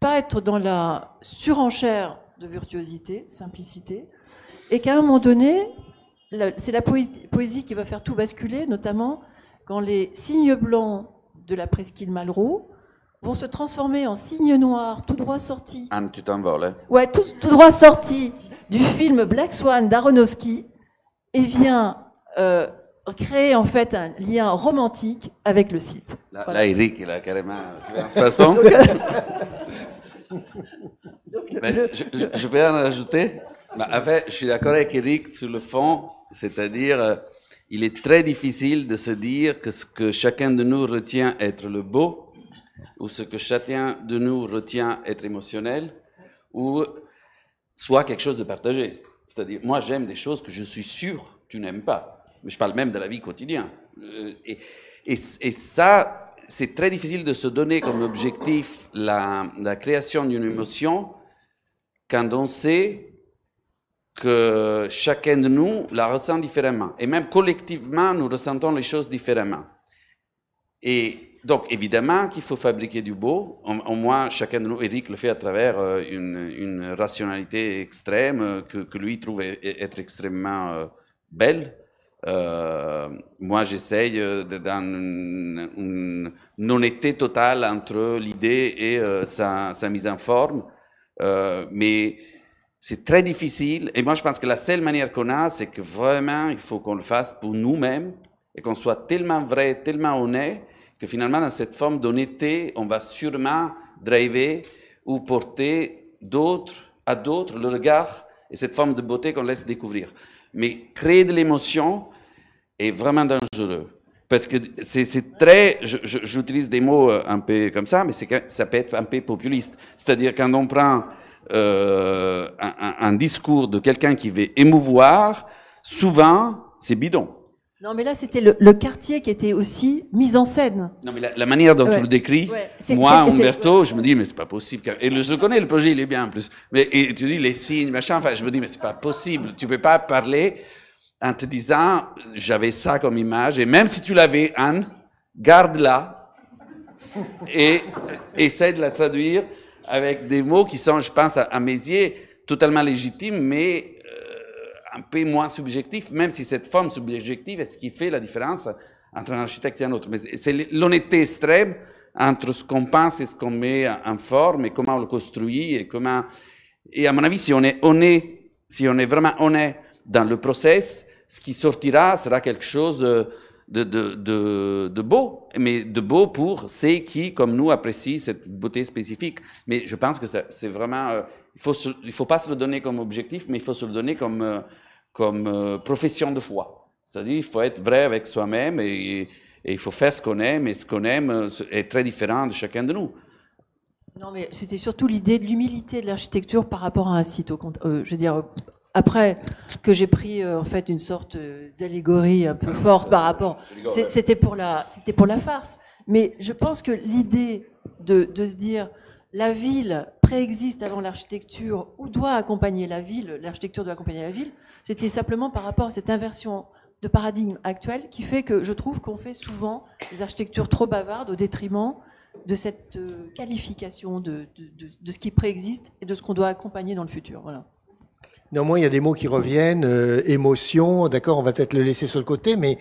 pas être dans la surenchère de virtuosité, simplicité, et qu'à un moment donné, c'est la poésie qui va faire tout basculer, notamment quand les signes blancs de la presqu'île Malraux vont se transformer en signes noirs, tout droit sortis. Anne, tu t'envoles. Hein? Ouais, tout droit sortis du film Black Swan d'Aronofsky, et vient créer en fait un lien romantique avec le site. Là, Eric, il a carrément... Tu veux un space-pont? Je peux en rajouter? En fait, je suis d'accord avec Eric sur le fond, c'est-à-dire, il est très difficile de se dire que ce que chacun de nous retient être le beau, ou ce que chacun de nous retient être émotionnel, ou soit quelque chose de partagé. C'est-à-dire, moi, j'aime des choses que je suis sûr tu n'aimes pas. Mais je parle même de la vie quotidienne. Et ça, c'est très difficile de se donner comme objectif la création d'une émotion quand on sait que chacun de nous la ressent différemment. Et même collectivement, nous ressentons les choses différemment. Et donc, évidemment qu'il faut fabriquer du beau. Au moins, chacun de nous, Eric le fait à travers une rationalité extrême que lui trouve être extrêmement belle. Moi, j'essaye dans une honnêteté totale entre l'idée et sa mise en forme. Mais c'est très difficile. Et moi, je pense que la seule manière qu'on a, c'est que vraiment, il faut qu'on le fasse pour nous-mêmes et qu'on soit tellement vrai, tellement honnête, que finalement, dans cette forme d'honnêteté, on va sûrement driver ou porter à d'autres le regard et cette forme de beauté qu'on laisse découvrir. Mais créer de l'émotion est vraiment dangereux. Parce que c'est très... J'utilise des mots un peu comme ça, mais ça peut être un peu populiste. C'est-à-dire quand on prend un discours de quelqu'un qui veut émouvoir, souvent, c'est bidon. Non, mais là, c'était le quartier qui était aussi mis en scène. Non, mais la manière dont tu le décris, moi, Umberto, je me dis, mais c'est pas possible. Et je le connais, le projet, il est bien en plus. Et tu dis les signes, machin, enfin, je me dis, mais c'est pas possible. Tu peux pas parler en te disant, j'avais ça comme image, et même si tu l'avais, Anne, garde-la et essaie de la traduire avec des mots qui sont, je pense, à mes yeux, totalement légitimes, mais un peu moins subjectif, même si cette forme subjective est ce qui fait la différence entre un architecte et un autre. Mais c'est l'honnêteté extrême entre ce qu'on pense et ce qu'on met en forme et comment on le construit et à mon avis, si on est vraiment honnête dans le process, ce qui sortira sera quelque chose de beau, mais de beau pour ceux qui, comme nous, apprécient cette beauté spécifique. Mais je pense que c'est vraiment, il faut pas se le donner comme objectif, mais il faut se le donner comme profession de foi. C'est-à-dire, il faut être vrai avec soi-même et il faut faire ce qu'on aime, et ce qu'on aime est très différent de chacun de nous. Non, mais c'était surtout l'idée de l'humilité de l'architecture par rapport à un site. Je veux dire, après que j'ai pris en fait une sorte d'allégorie un peu forte par rapport, c'était pour la farce. Mais je pense que l'idée de se dire la ville préexiste avant l'architecture ou doit accompagner la ville, l'architecture doit accompagner la ville, c'était simplement par rapport à cette inversion de paradigme actuel qui fait que je trouve qu'on fait souvent des architectures trop bavardes au détriment de cette qualification de ce qui préexiste et de ce qu'on doit accompagner dans le futur. Voilà. Néanmoins, il y a des mots qui reviennent, émotion, d'accord, on va peut-être le laisser sur le côté, mais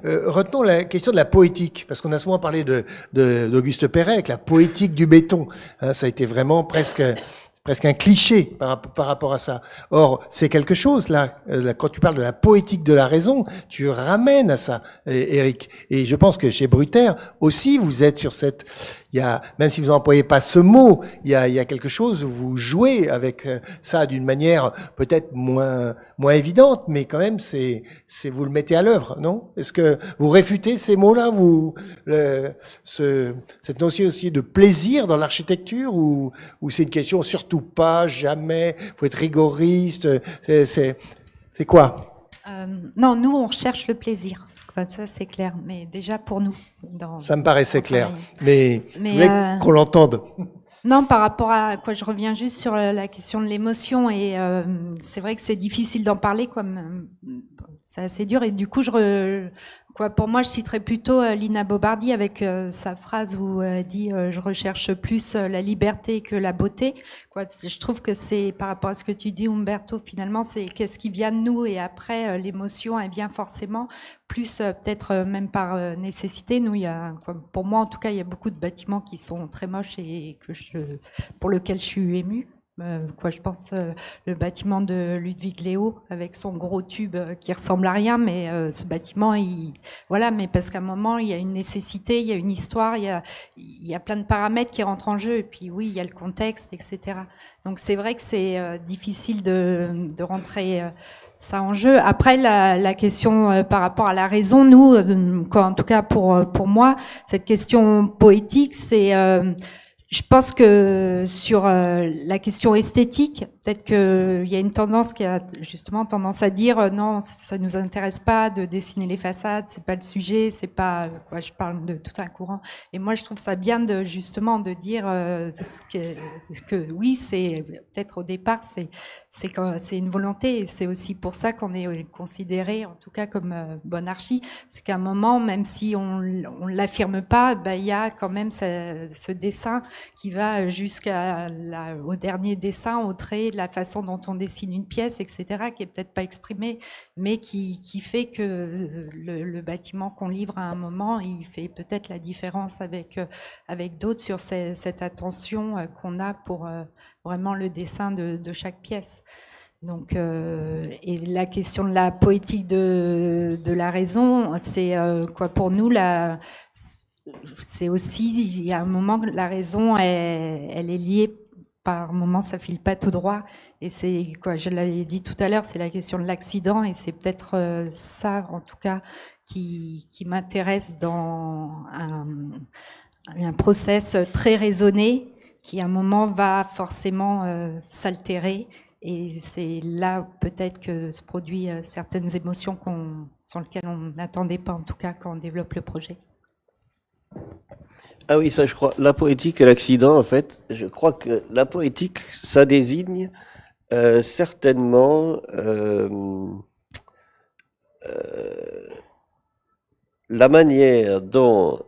retenons la question de la poétique, parce qu'on a souvent parlé d'Auguste Pérec, la poétique du béton. Hein, ça a été vraiment presque un cliché par rapport à ça. Or, c'est quelque chose, là, quand tu parles de la poétique de la raison, tu ramènes à ça, Éric. Et je pense que chez Bruter aussi, vous êtes sur cette... même si vous n'employez pas ce mot, il y a quelque chose où vous jouez avec ça d'une manière peut-être moins évidente, mais quand même, vous le mettez à l'œuvre, non? Est-ce que vous réfutez ces mots-là, cette notion aussi de plaisir dans l'architecture, ou c'est une question surtout pas, jamais, faut être rigoriste, c'est quoi? Non, nous, on recherche le plaisir. Enfin, ça, c'est clair. Mais déjà, pour nous. Ça me paraissait clair. Mais je voulais qu'on l'entende. Non, par rapport à quoi, je reviens juste sur la question de l'émotion. Et c'est vrai que c'est difficile d'en parler, comme c'est assez dur. Et du coup, pour moi, je citerais plutôt Lina Bobardi avec sa phrase où elle dit je recherche plus la liberté que la beauté. Je trouve que c'est, par rapport à ce que tu dis, Umberto, finalement, c'est qu'est-ce qui vient de nous, et après, l'émotion, elle vient forcément, plus peut-être même par nécessité. Nous, pour moi, en tout cas, il y a beaucoup de bâtiments qui sont très moches et pour lesquels je suis émue. Je pense le bâtiment de Ludwig Léo avec son gros tube qui ressemble à rien, mais ce bâtiment, mais parce qu'à un moment il y a une nécessité, il y a une histoire, il y a plein de paramètres qui rentrent en jeu, et puis oui, il y a le contexte, etc. Donc c'est vrai que c'est difficile de rentrer ça en jeu. Après, la question par rapport à la raison, nous, en tout cas pour moi, cette question poétique, c'est je pense que sur la question esthétique, peut-être qu'il y a une tendance qui a justement tendance à dire non, ça nous intéresse pas de dessiner les façades, c'est pas le sujet, c'est pas je parle de tout un courant. Et moi, je trouve ça bien justement de dire que oui, c'est peut-être au départ c'est une volonté, et c'est aussi pour ça qu'on est considéré, en tout cas comme bonne archi. C'est qu'à un moment, même si on l'affirme pas, il y a quand même ce dessin qui va au dernier dessin, au trait, la façon dont on dessine une pièce, etc., qui est peut-être pas exprimée, mais qui fait que le bâtiment qu'on livre à un moment, il fait peut-être la différence avec d'autres sur cette attention qu'on a pour vraiment le dessin de chaque pièce. Donc, et la question de la poétique de la raison, c'est pour nous c'est aussi, il y a un moment que la raison, elle est liée, par moment, ça file pas tout droit. Et c'est, je l'avais dit tout à l'heure, c'est la question de l'accident, et c'est peut-être ça, en tout cas, qui m'intéresse dans un process très raisonné, qui à un moment va forcément s'altérer. Et c'est là peut-être que se produisent certaines émotions sur lesquelles on n'attendait pas, en tout cas, quand on développe le projet. Ah oui, ça je crois. La poétique et l'accident, en fait, je crois que la poétique, ça désigne certainement la manière dont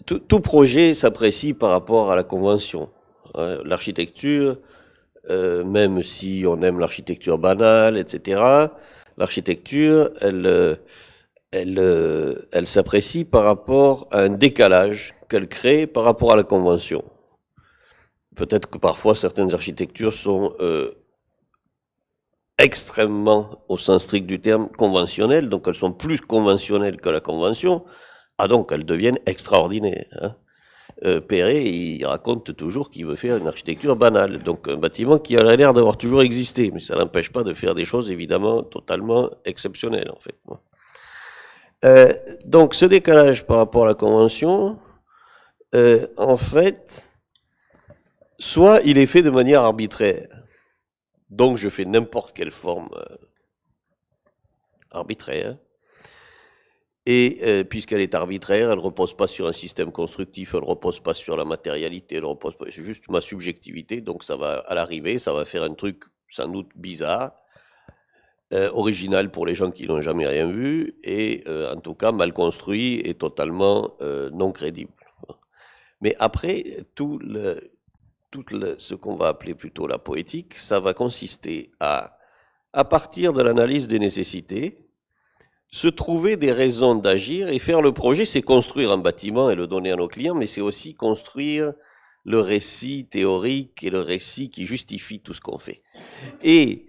tout projet s'apprécie par rapport à la convention. L'architecture, même si on aime l'architecture banale, etc., l'architecture, elle s'apprécie par rapport à un décalage qu'elle crée par rapport à la convention. Peut-être que parfois certaines architectures sont extrêmement, au sens strict du terme, conventionnelles, donc elles sont plus conventionnelles que la convention, donc elles deviennent extraordinaires. Hein. Perret, il raconte toujours qu'il veut faire une architecture banale, donc un bâtiment qui a l'air d'avoir toujours existé, mais ça n'empêche pas de faire des choses évidemment totalement exceptionnelles en fait. Donc ce décalage par rapport à la convention, en fait, soit il est fait de manière arbitraire, donc je fais n'importe quelle forme arbitraire, et puisqu'elle est arbitraire, elle ne repose pas sur un système constructif, elle ne repose pas sur la matérialité, elle repose pas, c'est juste ma subjectivité, donc ça va, à l'arrivée, ça va faire un truc sans doute bizarre, original pour les gens qui n'ont jamais rien vu, et en tout cas mal construit et totalement non crédible. Mais après, tout ce qu'on va appeler plutôt la poétique, ça va consister à partir de l'analyse des nécessités, se trouver des raisons d'agir et faire le projet, c'est construire un bâtiment et le donner à nos clients, mais c'est aussi construire le récit théorique et le récit qui justifie tout ce qu'on fait. Et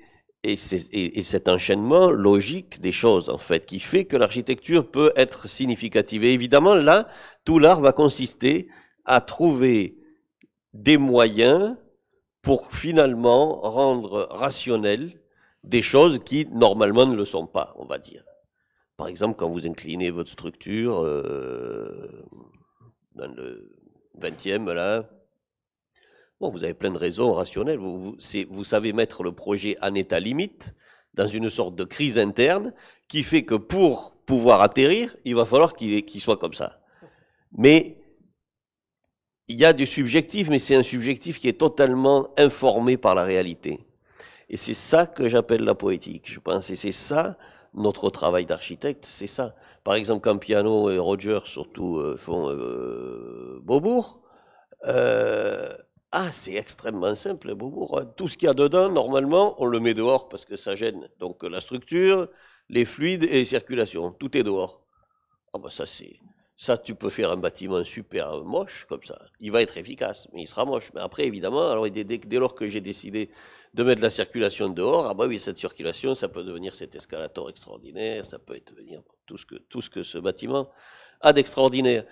cet enchaînement logique des choses, en fait, qui fait que l'architecture peut être significative. Et évidemment, là, tout l'art va consister à trouver des moyens pour finalement rendre rationnels des choses qui, normalement, ne le sont pas, on va dire. Par exemple, quand vous inclinez votre structure dans le 20e, là, bon, vous avez plein de raisons rationnelles. Vous savez mettre le projet en état limite, dans une sorte de crise interne, qui fait que pour pouvoir atterrir, il va falloir qu'il soit comme ça. Mais il y a du subjectif, mais c'est un subjectif qui est totalement informé par la réalité. Et c'est ça que j'appelle la poétique, je pense. Et c'est ça, notre travail d'architecte, c'est ça. Par exemple, quand Piano et Roger, surtout, font Beaubourg, c'est extrêmement simple, Beaubourg. Tout ce qu'il y a dedans, normalement, on le met dehors parce que ça gêne. Donc la structure, les fluides et les circulations, tout est dehors. Ah ben ça, tu peux faire un bâtiment super moche, comme ça. Il va être efficace, mais il sera moche. Mais après, évidemment, alors dès lors que j'ai décidé de mettre la circulation dehors, ah bah oui, cette circulation, ça peut devenir cet escalator extraordinaire, ça peut devenir tout ce que ce bâtiment a d'extraordinaire.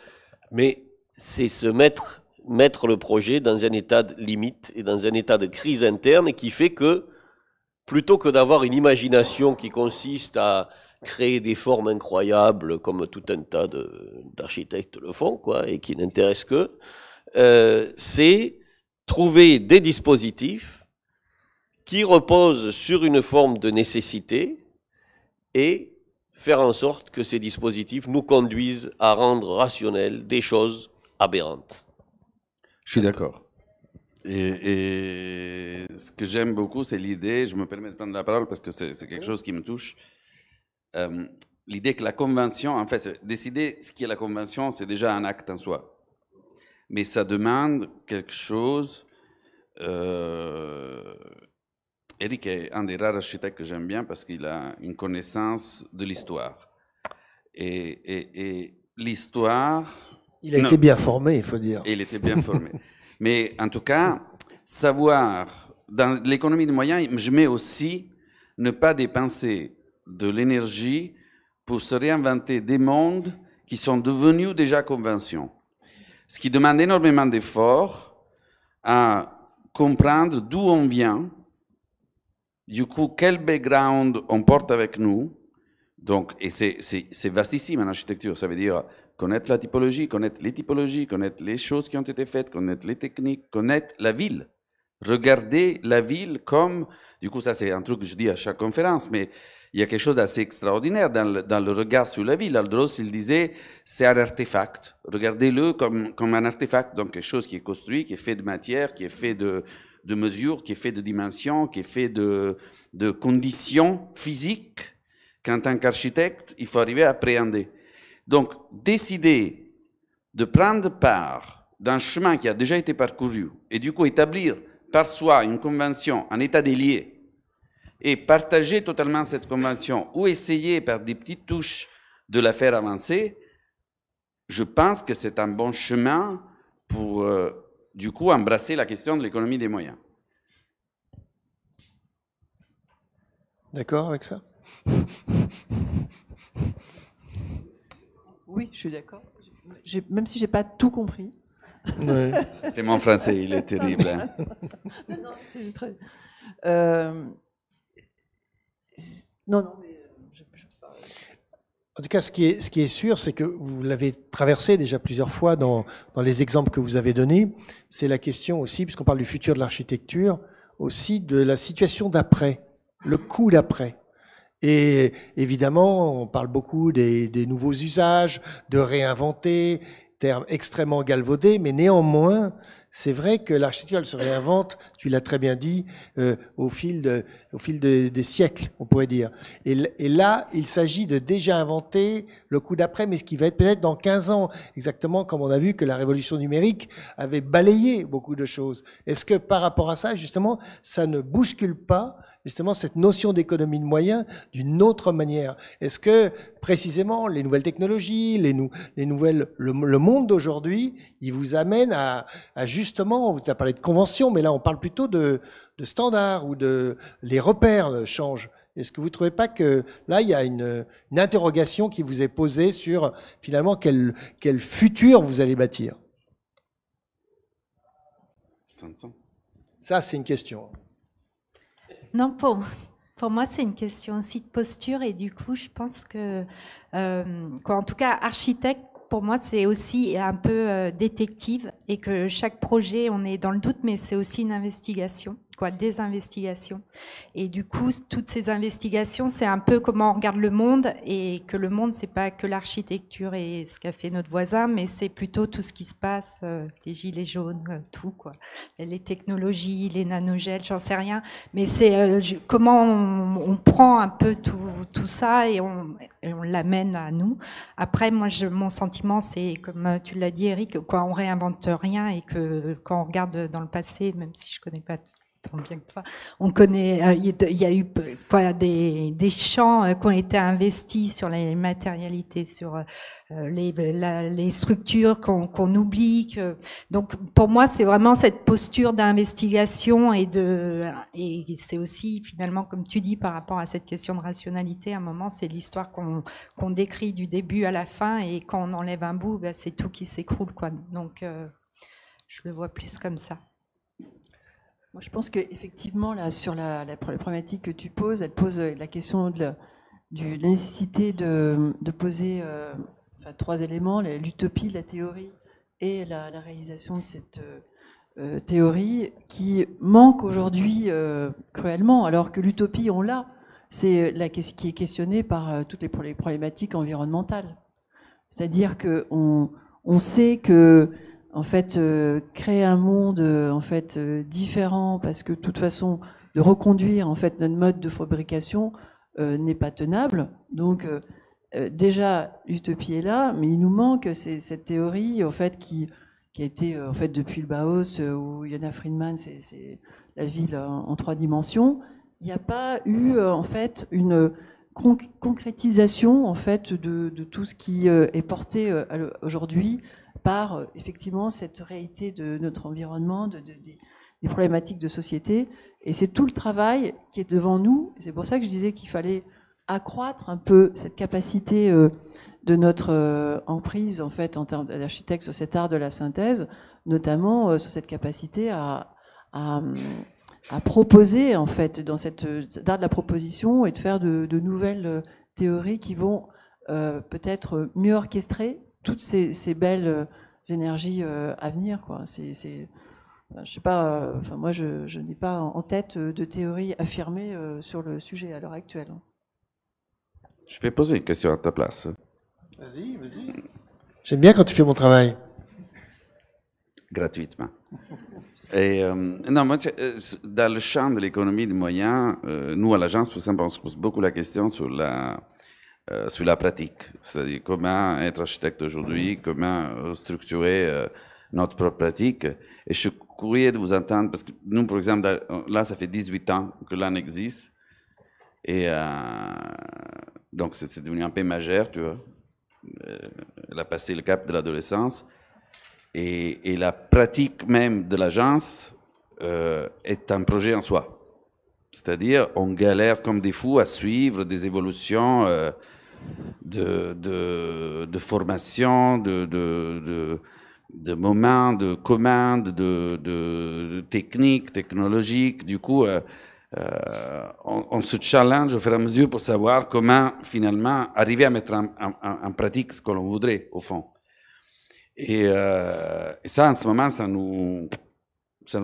Mais c'est se mettre le projet dans un état de limite et dans un état de crise interne qui fait que, plutôt que d'avoir une imagination qui consiste à créer des formes incroyables comme tout un tas d'architectes le font, quoi, et qui n'intéressent que, c'est trouver des dispositifs qui reposent sur une forme de nécessité et faire en sorte que ces dispositifs nous conduisent à rendre rationnelles des choses aberrantes. Je suis d'accord. Et ce que j'aime beaucoup, c'est l'idée, je me permets de prendre la parole parce que c'est quelque chose qui me touche, l'idée que la convention, en fait, décider ce qu'est la convention, c'est déjà un acte en soi. Mais ça demande quelque chose. Eric est un des rares architectes que j'aime bien parce qu'il a une connaissance de l'histoire. Et l'histoire... Il a été bien formé, il faut dire. Et il était bien formé. Mais en tout cas, savoir, dans l'économie de moyens, je mets aussi ne pas dépenser de l'énergie pour se réinventer des mondes qui sont devenus déjà conventions. Ce qui demande énormément d'efforts à comprendre d'où on vient, du coup, quel background on porte avec nous. Donc, et c'est vastissime en architecture, ça veut dire connaître la typologie, connaître les typologies, connaître les choses qui ont été faites, connaître les techniques, connaître la ville. Regarder la ville comme, du coup ça c'est un truc que je dis à chaque conférence, mais il y a quelque chose d'assez extraordinaire dans le regard sur la ville. Aldros, il disait, c'est un artefact. Regardez-le comme un artefact, donc quelque chose qui est construit, qui est fait de matière, qui est fait de mesures, qui est fait de dimensions, qui est fait de conditions physiques qu'en tant qu'architecte, il faut arriver à appréhender. Donc, décider de prendre part d'un chemin qui a déjà été parcouru et du coup établir par soi une convention en état des lieux et partager totalement cette convention ou essayer par des petites touches de la faire avancer, je pense que c'est un bon chemin pour du coup embrasser la question de l'économie des moyens. D'accord avec ça ? Oui, je suis d'accord. Même si j'ai pas tout compris. Ouais. C'est mon français, il est terrible. Hein. Non, c'est très. Non, mais En tout cas, ce qui est sûr, c'est que vous l'avez traversé déjà plusieurs fois dans les exemples que vous avez donnés. C'est la question aussi, puisqu'on parle du futur de l'architecture, aussi de la situation d'après, le coût d'après. Et évidemment, on parle beaucoup des nouveaux usages, de réinventer, terme extrêmement galvaudé, mais néanmoins, c'est vrai que l'architecture, elle se réinvente, tu l'as très bien dit, au fil des siècles, on pourrait dire. Et là, il s'agit de déjà inventer le coup d'après, mais ce qui va être peut-être dans 15 ans, exactement comme on a vu que la révolution numérique avait balayé beaucoup de choses. Est-ce que par rapport à ça, justement, ça ne bouscule pas justement cette notion d'économie de moyens d'une autre manière? Est-ce que précisément les nouvelles technologies, le monde d'aujourd'hui, il vous amène à justement, on vous a parlé de conventions, mais là on parle plutôt de standards, ou les repères changent. Est-ce que vous ne trouvez pas que là il y a une interrogation qui vous est posée sur finalement quel futur vous allez bâtir? Ça c'est une question. Non, pour moi, c'est une question aussi de posture, et du coup, je pense que, en tout cas, architecte, pour moi, c'est aussi un peu détective, et que chaque projet, on est dans le doute, mais c'est aussi une investigation, des investigations. Et du coup, toutes ces investigations, c'est un peu comment on regarde le monde, et que le monde, c'est pas que l'architecture et ce qu'a fait notre voisin, mais c'est plutôt tout ce qui se passe, les gilets jaunes, tout, les technologies, les nanogels, j'en sais rien. Mais c'est comment on prend un peu tout ça et on l'amène à nous. Après, moi, mon sentiment, c'est, comme tu l'as dit, Eric, on réinvente rien, et que quand on regarde dans le passé, même si je connais pas tant bien que toi, on connaît, il y a eu des champs qui ont été investis sur les matérialités, sur les structures qu'on oublie. Donc, pour moi, c'est vraiment cette posture d'investigation, et c'est aussi, finalement, comme tu dis, par rapport à cette question de rationalité, à un moment, c'est l'histoire qu'on décrit du début à la fin, et quand on enlève un bout, c'est tout qui s'écroule, Donc, je le vois plus comme ça. Moi, je pense qu'effectivement, là, sur la problématique que tu poses, elle pose la question de la nécessité de poser 3 éléments: l'utopie, la théorie et la réalisation de cette théorie, qui manque aujourd'hui cruellement, alors que l'utopie, on l'a. C'est ce qui est questionné par toutes les problématiques environnementales. C'est-à-dire qu'on sait que, en fait, créer un monde différent, parce que de toute façon, de reconduire en fait notre mode de fabrication n'est pas tenable. Donc déjà, l'utopie est là, mais il nous manque cette théorie en fait qui a été en fait depuis le Bauhaus, où Jona Friedman, c'est la ville en 3 dimensions. Il n'y a pas eu en fait une concrétisation en fait de tout ce qui est porté aujourd'hui par effectivement cette réalité de notre environnement, des problématiques de société. Et c'est tout le travail qui est devant nous. C'est pour ça que je disais qu'il fallait accroître un peu cette capacité de notre emprise en fait en termes d'architecte sur cet art de la synthèse, notamment sur cette capacité à proposer en fait dans cet art de la proposition, et de faire de nouvelles théories qui vont peut-être mieux orchestrer toutes ces belles énergies à venir, je sais pas, moi je n'ai pas en tête de théorie affirmée sur le sujet à l'heure actuelle. Je vais poser une question à ta place. Vas-y. J'aime bien quand tu fais mon travail. Gratuitement. Et non, moi, dans le champ de l'économie de moyens, nous à l'agence, par exemple, on se pose beaucoup la question sur la pratique, c'est-à-dire comment être architecte aujourd'hui, comment structurer notre propre pratique. Et je suis curieux de vous entendre, parce que nous, par exemple, là, ça fait 18 ans que l'AN existe, et donc c'est devenu un peu majeur, tu vois. Elle a passé le cap de l'adolescence, et la pratique même de l'agence est un projet en soi. C'est-à-dire, on galère comme des fous à suivre des évolutions de formation, de moments, de commandes, de techniques, technologiques. Du coup, on se challenge au fur et à mesure pour savoir comment, finalement, arriver à mettre en pratique ce que l'on voudrait, au fond. Et ça, en ce moment, ça nous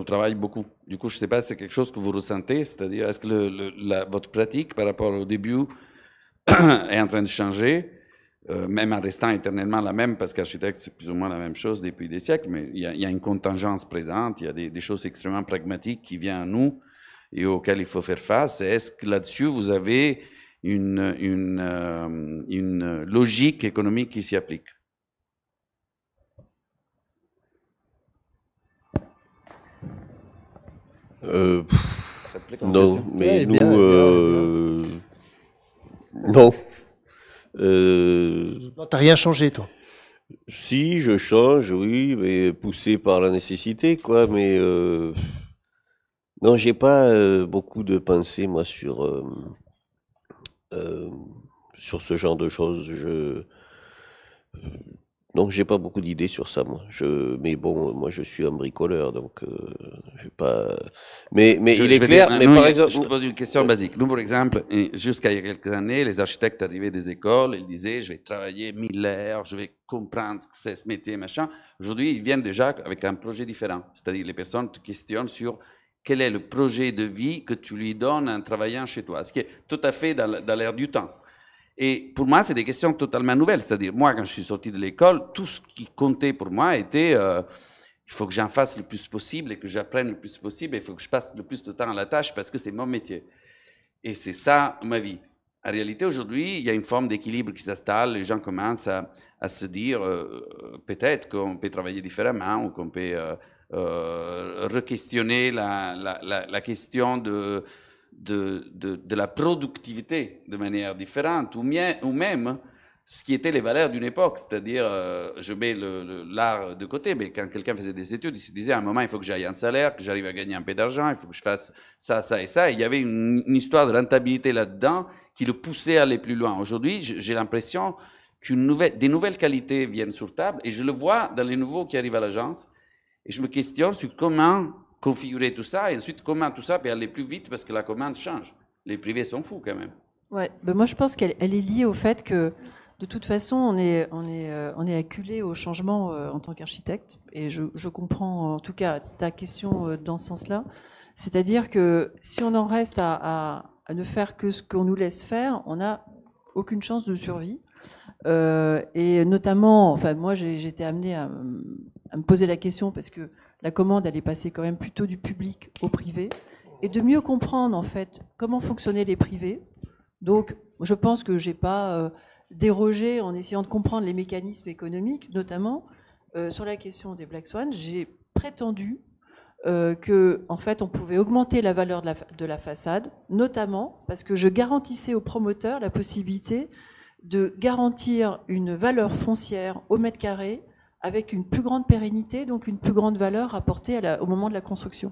travaille beaucoup. Du coup, je ne sais pas si c'est quelque chose que vous ressentez, c'est-à-dire, est-ce que votre pratique par rapport au début est en train de changer? même en restant éternellement la même, parce qu'architecte, c'est plus ou moins la même chose depuis des siècles, mais il y a une contingence présente, il y a des choses extrêmement pragmatiques qui viennent à nous et auxquelles il faut faire face. Est-ce que là-dessus, vous avez une logique économique qui s'y applique? Non, mais Ouais, nous, bien. non. Non, t'as rien changé, toi. Si, je change, oui, mais poussé par la nécessité, quoi. Mais non, j'ai pas beaucoup de pensées, moi, sur ce genre de choses. Non, j'ai pas beaucoup d'idées sur ça, moi. Mais bon, moi, je suis un bricoleur, donc j'ai pas. Mais il est clair. Mais par exemple, je te pose une question basique. Nous, par exemple, jusqu'à il y a quelques années, les architectes arrivaient des écoles, ils disaient, je vais travailler 1000 heures, je vais comprendre ce que c'est ce métier, machin. Aujourd'hui, ils viennent déjà avec un projet différent. C'est-à-dire, les personnes te questionnent sur quel est le projet de vie que tu lui donnes en travaillant chez toi, ce qui est tout à fait dans l'air du temps. Et pour moi, c'est des questions totalement nouvelles. C'est-à-dire, moi, quand je suis sorti de l'école, tout ce qui comptait pour moi était il faut que j'en fasse le plus possible et que j'apprenne le plus possible. Et il faut que je passe le plus de temps à la tâche parce que c'est mon métier. Et c'est ça, ma vie. En réalité, aujourd'hui, il y a une forme d'équilibre qui s'installe. Les gens commencent à se dire peut-être qu'on peut travailler différemment ou qu'on peut re-questionner la question de la productivité de manière différente, ou même ce qui était les valeurs d'une époque, c'est-à-dire, je mets l'art de côté, mais quand quelqu'un faisait des études, il se disait à un moment, il faut que j'aille un salaire, que j'arrive à gagner un peu d'argent, il faut que je fasse ça, ça et ça. Et il y avait une histoire de rentabilité là-dedans qui le poussait à aller plus loin. Aujourd'hui, j'ai l'impression des nouvelles qualités viennent sur table, et je le vois dans les nouveaux qui arrivent à l'agence, et je me questionne sur comment configurer tout ça, et ensuite comment tout ça peut aller plus vite parce que la commande change. Les privés sont fous quand même. Ouais, ben moi je pense qu'elle est liée au fait que de toute façon on est acculé au changement en tant qu'architecte, et je comprends en tout cas ta question dans ce sens-là. C'est-à-dire que si on en reste à ne faire que ce qu'on nous laisse faire, on n'a aucune chance de survie. Et notamment, enfin moi j'étais amenée à me poser la question parce que la commande, elle est passée quand même plutôt du public au privé, et de mieux comprendre en fait comment fonctionnaient les privés. Donc, je pense que j'ai pas dérogé en essayant de comprendre les mécanismes économiques, notamment sur la question des Black Swan. J'ai prétendu que en fait, on pouvait augmenter la valeur de la façade, notamment parce que je garantissais aux promoteurs la possibilité de garantir une valeur foncière au mètre carré avec une plus grande pérennité, donc une plus grande valeur apportée au moment de la construction.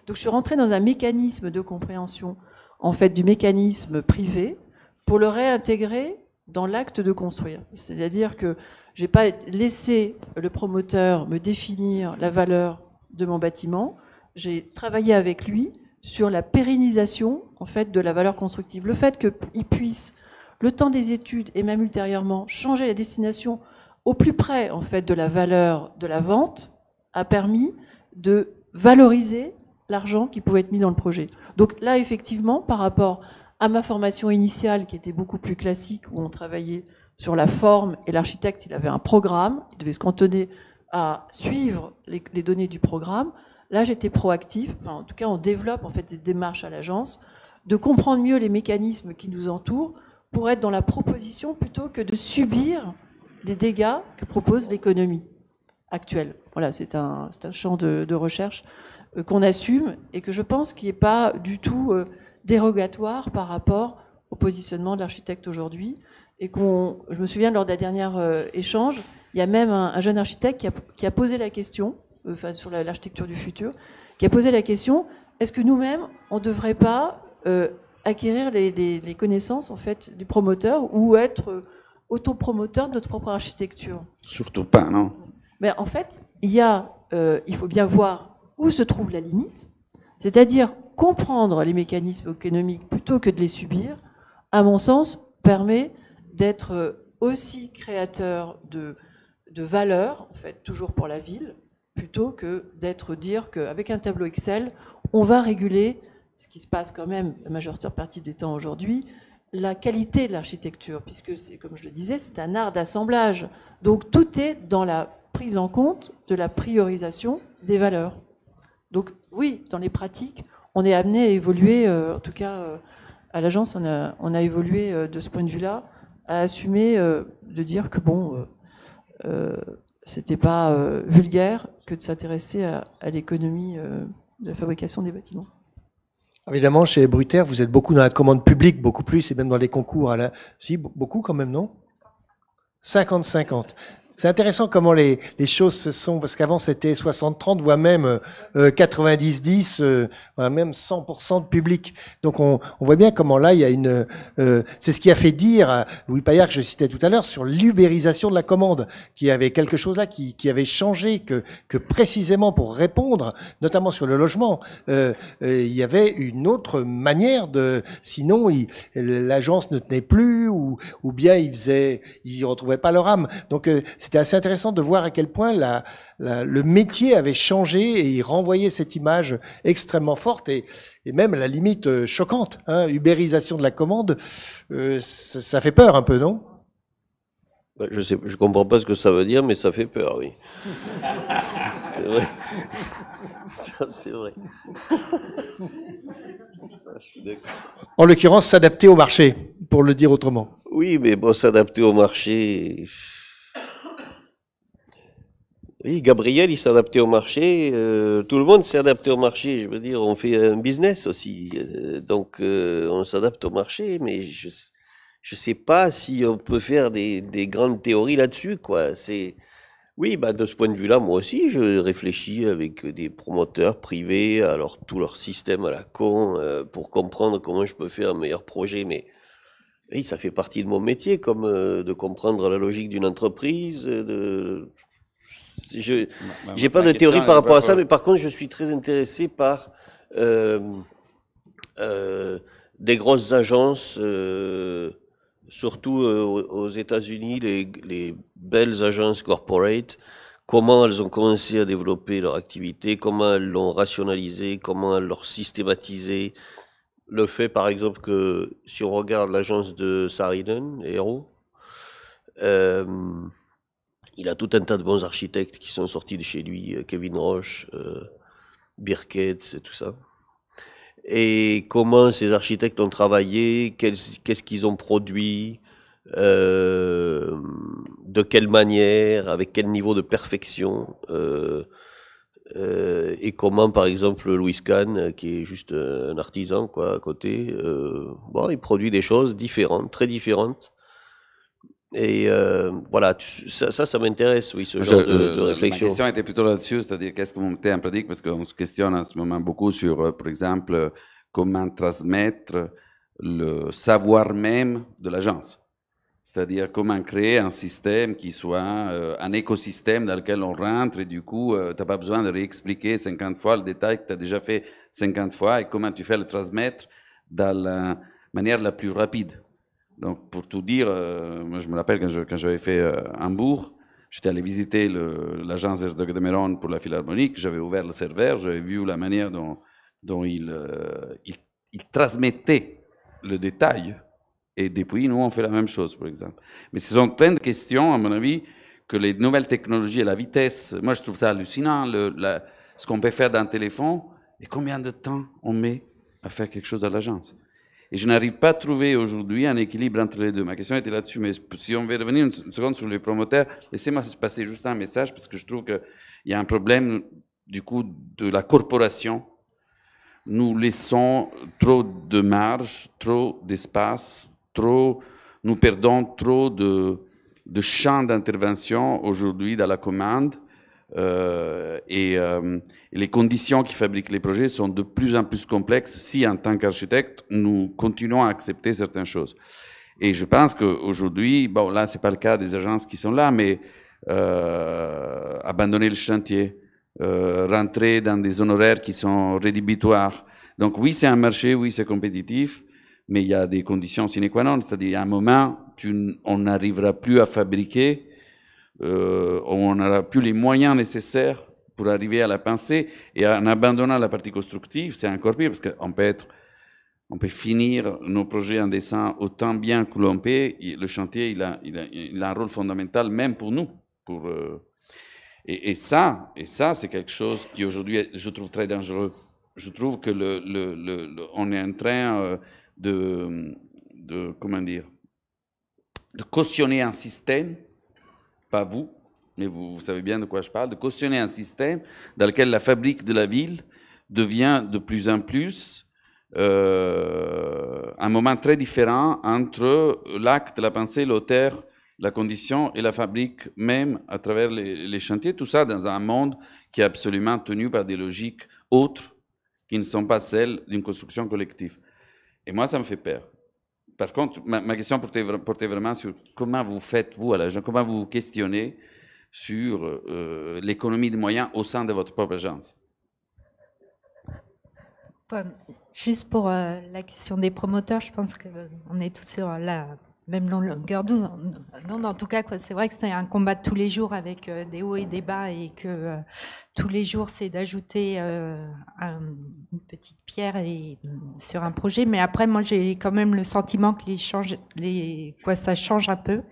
Donc je suis rentrée dans un mécanisme de compréhension en fait du mécanisme privé pour le réintégrer dans l'acte de construire. C'est-à-dire que j'ai pas laissé le promoteur me définir la valeur de mon bâtiment, j'ai travaillé avec lui sur la pérennisation en fait de la valeur constructive. Le fait qu'il puisse, le temps des études et même ultérieurement, changer la destination au plus près en fait de la valeur de la vente a permis de valoriser l'argent qui pouvait être mis dans le projet. Donc là, effectivement, par rapport à ma formation initiale qui était beaucoup plus classique, où on travaillait sur la forme et l'architecte, il avait un programme, il devait se cantonner à suivre les données du programme. Là, j'étais proactive. Enfin, en tout cas, on développe en fait des démarches à l'agence de comprendre mieux les mécanismes qui nous entourent pour être dans la proposition plutôt que de subir des dégâts que propose l'économie actuelle. Voilà, c'est un champ de recherche qu'on assume et que je pense qui n'est pas du tout dérogatoire par rapport au positionnement de l'architecte aujourd'hui. Et je me souviens lors d'un dernier échange, il y a même un jeune architecte qui a posé la question, sur l'architecture du futur, qui a posé la question, est-ce que nous-mêmes, on ne devrait pas acquérir les connaissances en fait, des promoteurs ou être autopromoteur de notre propre architecture? Surtout pas, non? Mais en fait, il faut bien voir où se trouve la limite, c'est-à-dire comprendre les mécanismes économiques plutôt que de les subir, à mon sens, permet d'être aussi créateur de valeur, en fait, toujours pour la ville, plutôt que dire qu'avec un tableau Excel, on va réguler ce qui se passe quand même la majeure partie des temps aujourd'hui, la qualité de l'architecture, puisque c'est, comme je le disais, c'est un art d'assemblage. Donc tout est dans la prise en compte de la priorisation des valeurs. Donc oui, dans les pratiques, on est amené à évoluer, en tout cas à l'agence, on a évolué de ce point de vue-là, à assumer de dire que bon, c'était pas vulgaire que de s'intéresser à l'économie de la fabrication des bâtiments. Évidemment, chez Brutaire, vous êtes beaucoup dans la commande publique, beaucoup plus, et même dans les concours. Si, beaucoup quand même, non? 50-50. C'est intéressant comment les choses se sont, parce qu'avant c'était 60-30, voire même 90-10, voire même 100% de public. Donc on voit bien comment là il y a une, c'est ce qui a fait dire à Louis Paillard que je citais tout à l'heure sur l'ubérisation de la commande, qui avait quelque chose là qui avait changé, que précisément pour répondre, notamment sur le logement, il y avait une autre manière de, sinon l'agence ne tenait plus ou bien ils retrouvaient pas leur âme. Donc c'était assez intéressant de voir à quel point le métier avait changé et il renvoyait cette image extrêmement forte et même à la limite choquante. Hein, ubérisation de la commande, ça fait peur un peu, non? Je comprends pas ce que ça veut dire, mais ça fait peur, oui. C'est vrai. Ça, c'est vrai. Je suis d'accord. En l'occurrence, s'adapter au marché, pour le dire autrement. Oui, mais bon, s'adapter au marché. Oui, Gabriel, il s'est adapté au marché. Tout le monde s'est adapté au marché. Je veux dire, on fait un business aussi. Donc, on s'adapte au marché, mais je sais pas si on peut faire des grandes théories là-dessus, quoi. Oui, bah, de ce point de vue-là, moi aussi, je réfléchis avec des promoteurs privés, alors tout leur système à la con, pour comprendre comment je peux faire un meilleur projet, mais oui, ça fait partie de mon métier, comme de comprendre la logique d'une entreprise, j'ai pas de théorie par rapport à ça, mais par contre, je suis très intéressé par des grosses agences, surtout aux États-Unis, les belles agences corporate, comment elles ont commencé à développer leur activité, comment elles l'ont rationalisé, comment elles l'ont systématisé. Le fait, par exemple, que si on regarde l'agence de Saarinen, Hero, il a tout un tas de bons architectes qui sont sortis de chez lui, Kevin Roche, Birkett, et tout ça. Et comment ces architectes ont travaillé, qu'est-ce qu'ils ont produit, de quelle manière, avec quel niveau de perfection, et comment, par exemple, Louis Kahn, qui est juste un artisan, quoi, à côté, bon, il produit des choses différentes, très différentes. Et voilà, ça m'intéresse, oui, ce genre de réflexion. Ma question était plutôt là-dessus, c'est-à-dire qu'est-ce que vous mettez en pratique, parce qu'on se questionne en ce moment beaucoup sur, par exemple, comment transmettre le savoir même de l'agence. C'est-à-dire comment créer un système qui soit un écosystème dans lequel on rentre et du coup, tu n'as pas besoin de réexpliquer 50 fois le détail que tu as déjà fait 50 fois et comment tu fais le transmettre dans la manière la plus rapide. Donc, pour tout dire, moi, je me rappelle quand j'avais fait Hambourg, j'étais allé visiter l'agence Herzog de Meuron pour la Philharmonique, j'avais ouvert le serveur, j'avais vu la manière dont il transmettait le détail. Et depuis, nous, on fait la même chose, par exemple. Mais ce sont plein de questions, à mon avis, que les nouvelles technologies et la vitesse, moi, je trouve ça hallucinant, ce qu'on peut faire d'un téléphone, et combien de temps on met à faire quelque chose à l'agence. Et je n'arrive pas à trouver aujourd'hui un équilibre entre les deux. Ma question était là-dessus, mais si on veut revenir une seconde sur les promoteurs, laissez-moi passer juste un message, parce que je trouve qu'il y a un problème, du coup, de la corporation. Nous laissons trop de marge, trop d'espace, nous perdons trop de champs d'intervention aujourd'hui dans la commande. Et les conditions qui fabriquent les projets sont de plus en plus complexes si, en tant qu'architecte, nous continuons à accepter certaines choses. Et je pense qu'aujourd'hui, bon, là, c'est pas le cas des agences qui sont là, mais abandonner le chantier, rentrer dans des honoraires qui sont rédhibitoires. Donc oui, c'est un marché, oui, c'est compétitif, mais il y a des conditions sine qua non, c'est-à-dire à un moment, on n'arrivera plus à fabriquer, on n'aura plus les moyens nécessaires pour arriver à la pensée, et en abandonnant la partie constructive, c'est encore pire, parce qu'on peut être On peut finir nos projets en dessin autant bien que l'on peut. Le chantier, il a un rôle fondamental, même pour nous. Et ça, c'est quelque chose qui aujourd'hui, je trouve très dangereux. Je trouve que on est en train comment dire, de cautionner un système, pas vous, mais vous savez bien de quoi je parle, de cautionner un système dans lequel la fabrique de la ville devient de plus en plus un moment très différent entre l'acte, la pensée, l'auteur, la condition et la fabrique même à travers les chantiers. Tout ça dans un monde qui est absolument tenu par des logiques autres qui ne sont pas celles d'une construction collective. Et moi, ça me fait peur. Par contre, ma question portait vraiment sur comment vous faites, vous, à l'agence, comment vous vous questionnez sur l'économie de moyens au sein de votre propre agence. Juste pour la question des promoteurs, je pense qu'on est tous sur la même longueur d'onde. Non, en tout cas, c'est vrai que c'est un combat de tous les jours avec des hauts et des bas, et que tous les jours, c'est d'ajouter une petite pierre sur un projet. Mais après, moi, j'ai quand même le sentiment que ça change un peu.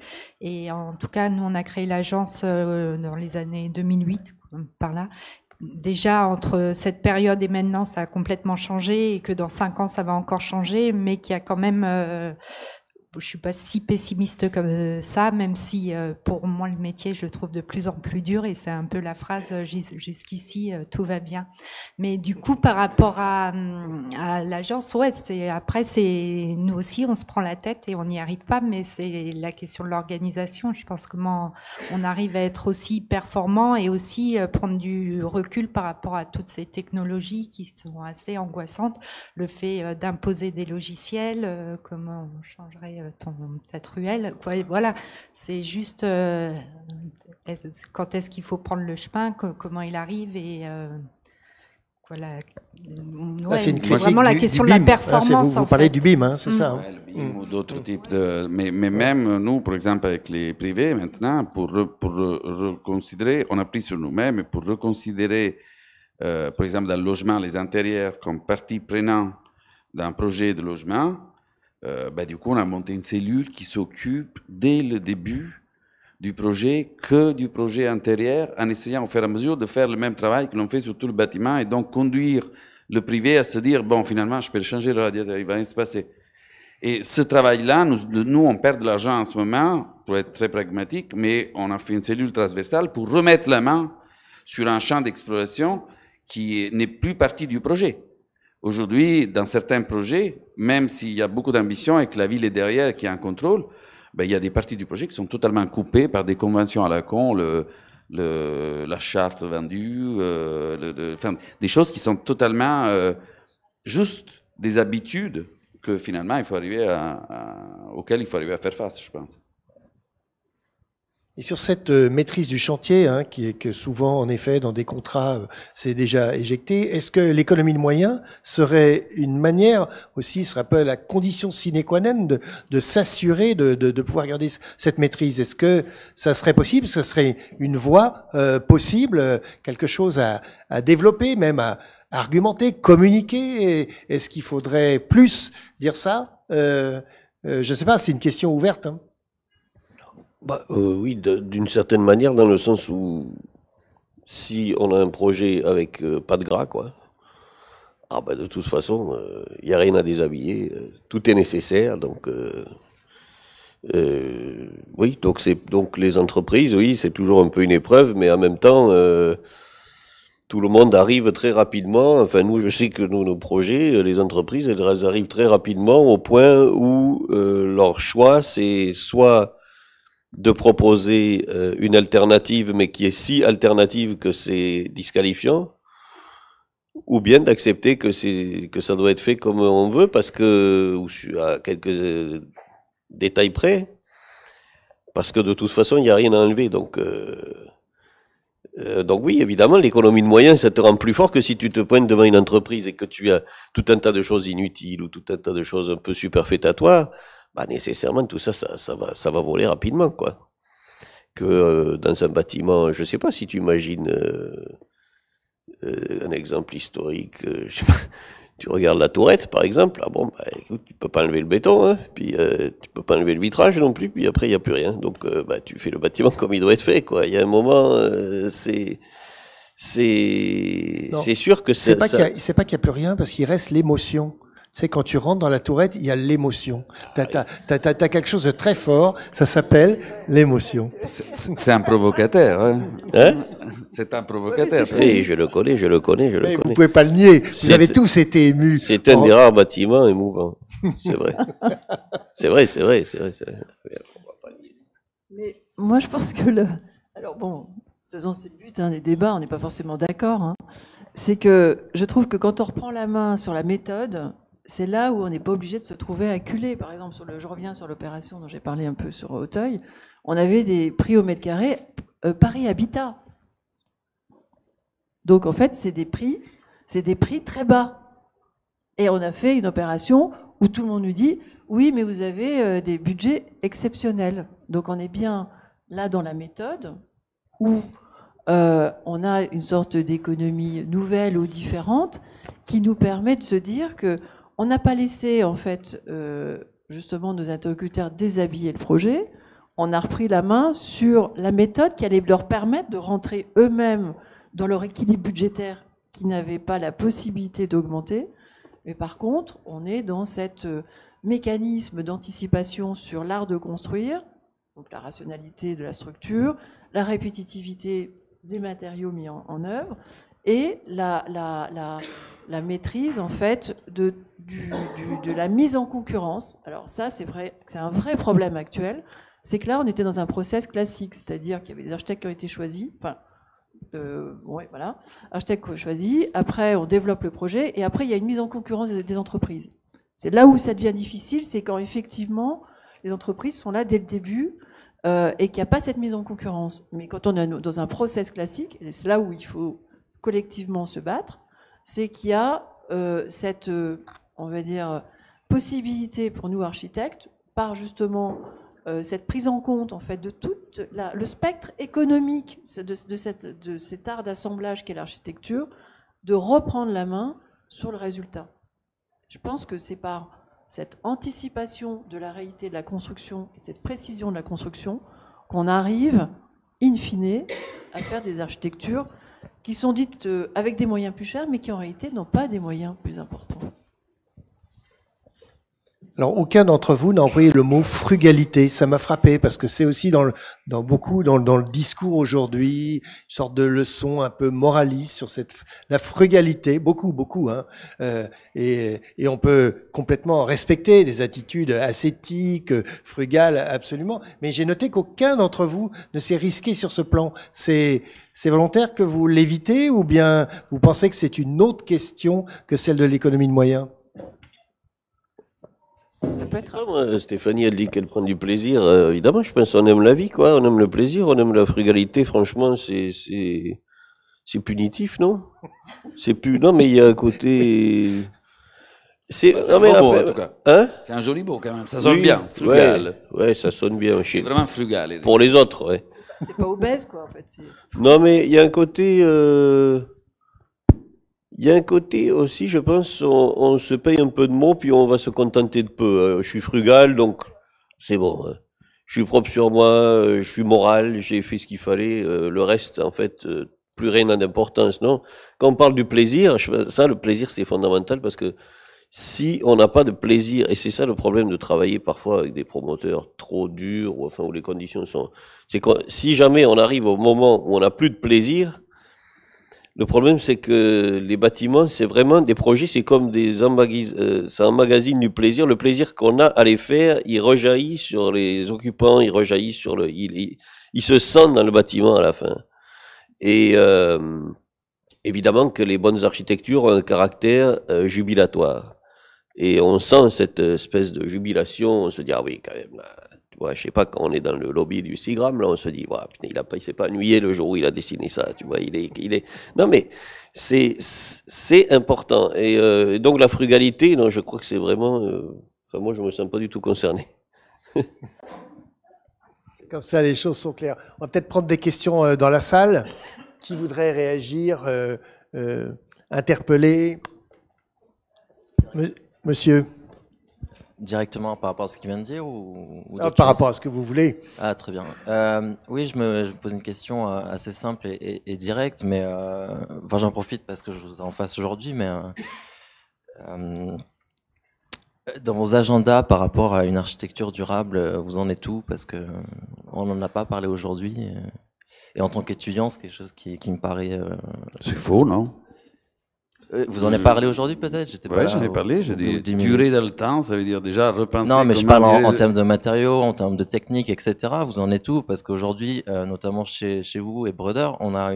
Et en tout cas, nous, on a créé l'agence dans les années 2008, par là. Déjà, entre cette période et maintenant, ça a complètement changé, et que dans 5 ans, ça va encore changer, mais qu'il y a quand même... je suis pas si pessimiste comme ça, même si pour moi, le métier, je le trouve de plus en plus dur, et c'est un peu la phrase jusqu'ici, tout va bien. Mais du coup, par rapport à l'agence, ouais, après, nous aussi, on se prend la tête et on n'y arrive pas, mais c'est la question de l'organisation. Je pense comment on arrive à être aussi performant et aussi prendre du recul par rapport à toutes ces technologies qui sont assez angoissantes. Le fait d'imposer des logiciels, comment on changerait ta truelle, quoi. Voilà, c'est juste quand est-ce qu'il faut prendre le chemin, comment il arrive, et voilà. Ouais, c'est vraiment la question de la performance. Vous parlez du BIM, hein, c'est ça. Ouais, le BIM ou d'autres types de. Mais même nous, par exemple, avec les privés, maintenant, pour reconsidérer, on a pris sur nous-mêmes, et pour reconsidérer, par exemple, dans le logement, les intérieurs comme partie prenante d'un projet de logement. Du coup, on a monté une cellule qui s'occupe dès le début du projet que du projet intérieur, en essayant au fur et à mesure de faire le même travail que l'on fait sur tout le bâtiment, et donc conduire le privé à se dire, bon, finalement, je peux changer le radiateur, il va rien se passer. Et ce travail-là, nous, on perd de l'argent en ce moment, pour être très pragmatique, mais on a fait une cellule transversale pour remettre la main sur un champ d'exploration qui n'est plus partie du projet. Aujourd'hui, dans certains projets, même s'il y a beaucoup d'ambition et que la ville est derrière, qui a un contrôle, il y a des parties du projet qui sont totalement coupées par des conventions à la con, la charte vendue, des choses qui sont totalement juste des habitudes que finalement il faut arriver auxquelles il faut arriver à faire face, je pense. Et sur cette maîtrise du chantier, hein, qui est que souvent, en effet, dans des contrats, c'est déjà éjecté, est-ce que l'économie de moyens serait une manière aussi, serait un peu la condition sine qua non de s'assurer de pouvoir garder cette maîtrise? Est-ce que ça serait possible? Ça serait une voie possible, quelque chose à développer, même à argumenter, communiquer? Est-ce qu'il faudrait plus dire ça? Je ne sais pas, c'est une question ouverte, hein. Oui, d'une certaine manière, dans le sens où si on a un projet avec pas de gras, quoi, de toute façon, il n'y a rien à déshabiller, tout est nécessaire, donc oui, donc les entreprises, oui, c'est toujours un peu une épreuve, mais en même temps, tout le monde arrive très rapidement. Enfin, nous, je sais que nos projets, les entreprises, elles arrivent très rapidement au point où leur choix, c'est soit de proposer une alternative, mais qui est si alternative que c'est disqualifiant, ou bien d'accepter que ça doit être fait comme on veut, parce que, ou à quelques détails près, parce que de toute façon, il n'y a rien à enlever. Donc oui, évidemment, l'économie de moyens, ça te rend plus fort que si tu te pointes devant une entreprise et que tu as tout un tas de choses inutiles ou tout un tas de choses un peu superfétatoires. Nécessairement, tout ça va voler rapidement, quoi. Que dans un bâtiment, je sais pas si tu imagines un exemple historique, je sais pas, Tu regardes la tourette, par exemple. Ah bon, bah, écoute, tu peux pas enlever le béton, hein, puis tu peux pas enlever le vitrage non plus, puis après il y a plus rien. Donc, bah, tu fais le bâtiment comme il doit être fait, quoi. Il y a un moment, c'est sûr que c'est pas qu'il y a plus rien, parce qu'il reste l'émotion. C'est quand tu rentres dans la tourette, il y a l'émotion. T'as quelque chose de très fort, ça s'appelle l'émotion. C'est un provocateur. Hein, c'est un provocateur. Oui, je le connais. Mais vous pouvez pas le nier. Vous avez tous été émus. C'est un des rares bâtiments émouvants. C'est vrai. C'est vrai. Mais moi, je pense que alors bon, c'est le but des débats, on n'est pas forcément d'accord. Hein. C'est que je trouve que quand on reprend la main sur la méthode, c'est là où on n'est pas obligé de se trouver acculé. Par exemple, je reviens sur l'opération dont j'ai parlé un peu sur Auteuil. On avait des prix au mètre carré Paris Habitat. Donc en fait, c'est des prix très bas. Et on a fait une opération où tout le monde nous dit oui, mais vous avez des budgets exceptionnels. Donc on est bien là dans la méthode où on a une sorte d'économie nouvelle ou différente qui nous permet de se dire que on n'a pas laissé, en fait, justement, nos interlocuteurs déshabiller le projet. On a repris la main sur la méthode qui allait leur permettre de rentrer eux-mêmes dans leur équilibre budgétaire qui n'avait pas la possibilité d'augmenter. Mais par contre, on est dans cet mécanisme d'anticipation sur l'art de construire, donc la rationalité de la structure, la répétitivité des matériaux mis en œuvre, et la maîtrise, en fait, de la mise en concurrence. Alors ça, c'est vrai, c'est un vrai problème actuel. C'est que là, on était dans un process classique, c'est-à-dire qu'il y avait des architectes qui ont été choisis, architectes choisis, après on développe le projet, et après il y a une mise en concurrence des entreprises. C'est là où ça devient difficile, c'est quand effectivement les entreprises sont là dès le début, et qu'il n'y a pas cette mise en concurrence. Mais quand on est dans un process classique, et c'est là où il faut collectivement se battre, c'est qu'il y a cette, on va dire, possibilité pour nous architectes, par justement cette prise en compte en fait de tout le spectre économique de cet art d'assemblage qu'est l'architecture, de reprendre la main sur le résultat. Je pense que c'est par cette anticipation de la réalité de la construction et de cette précision de la construction qu'on arrive, in fine, à faire des architectures qui sont dites avec des moyens plus chers, mais qui en réalité n'ont pas des moyens plus importants. Alors, aucun d'entre vous n'a employé le mot frugalité. Ça m'a frappé parce que c'est aussi dans le discours aujourd'hui, une sorte de leçon un peu moraliste sur la frugalité. Beaucoup, hein. Et on peut complètement respecter des attitudes ascétiques, frugales, absolument. Mais j'ai noté qu'aucun d'entre vous ne s'est risqué sur ce plan. C'est volontaire que vous l'évitez ou bien vous pensez que c'est une autre question que celle de l'économie de moyens? Ça peut être... moi, Stéphanie, elle dit qu'elle prend du plaisir. Évidemment, je pense qu'on aime la vie, quoi. On aime le plaisir, on aime la frugalité. Franchement, c'est punitif, non? C'est plus. Non, mais il y a un côté. C'est un beau mot, en tout cas. Hein? C'est un joli mot, quand même. Ça sonne bien. Frugal. Ouais, ça sonne bien. C'est vraiment frugal. Pour les autres, ouais. C'est pas obèse, quoi, en fait. Non, mais il y a un côté. Il y a un côté aussi, je pense, on se paye un peu de mots, puis on va se contenter de peu. Je suis frugal, donc c'est bon. Hein. Je suis propre sur moi, je suis moral, j'ai fait ce qu'il fallait. Le reste, en fait, plus rien n'a d'importance, non? Quand on parle du plaisir, ça, le plaisir, c'est fondamental, parce que si on n'a pas de plaisir, et c'est ça le problème de travailler parfois avec des promoteurs trop durs, ou enfin où les conditions sont... C'est que si jamais on arrive au moment où on n'a plus de plaisir, le problème, c'est que les bâtiments, c'est vraiment des projets, c'est comme ça emmagasine du plaisir. Le plaisir qu'on a à les faire, il rejaillit sur les occupants, il rejaillit sur il se sent dans le bâtiment à la fin. Et évidemment que les bonnes architectures ont un caractère jubilatoire. Et on sent cette espèce de jubilation, on se dit, ah oui, quand même, là. Ouais, je sais pas, quand on est dans le lobby du SIGRAM, là, on se dit, ouais, putain, il s'est pas ennuyé le jour où il a dessiné ça, tu vois, il est, non, mais c'est important. Et donc, la frugalité, non, je crois que c'est vraiment, enfin, moi, je me sens pas du tout concerné. Comme ça, les choses sont claires. On va peut-être prendre des questions dans la salle. Qui voudrait réagir, interpeller? Monsieur, Directement par rapport à ce qu'il vient de dire ou d'autres par choses rapport à ce que vous voulez. Ah, très bien. Oui, je me pose une question assez simple et directe, mais enfin, j'en profite parce que je vous en face aujourd'hui, mais dans vos agendas par rapport à une architecture durable, vous en êtes où? Parce que on n'en a pas parlé aujourd'hui. Et en tant qu'étudiant, c'est quelque chose qui me paraît... C'est faux, non? Vous en avez parlé aujourd'hui peut-être? Oui, j'en ai parlé. J'ai dit durer dans le temps, ça veut dire déjà repenser. Non, mais je parle en termes de matériaux, en termes de technique, etc. Vous en êtes où? Parce qu'aujourd'hui, notamment chez vous et Brøtter, on a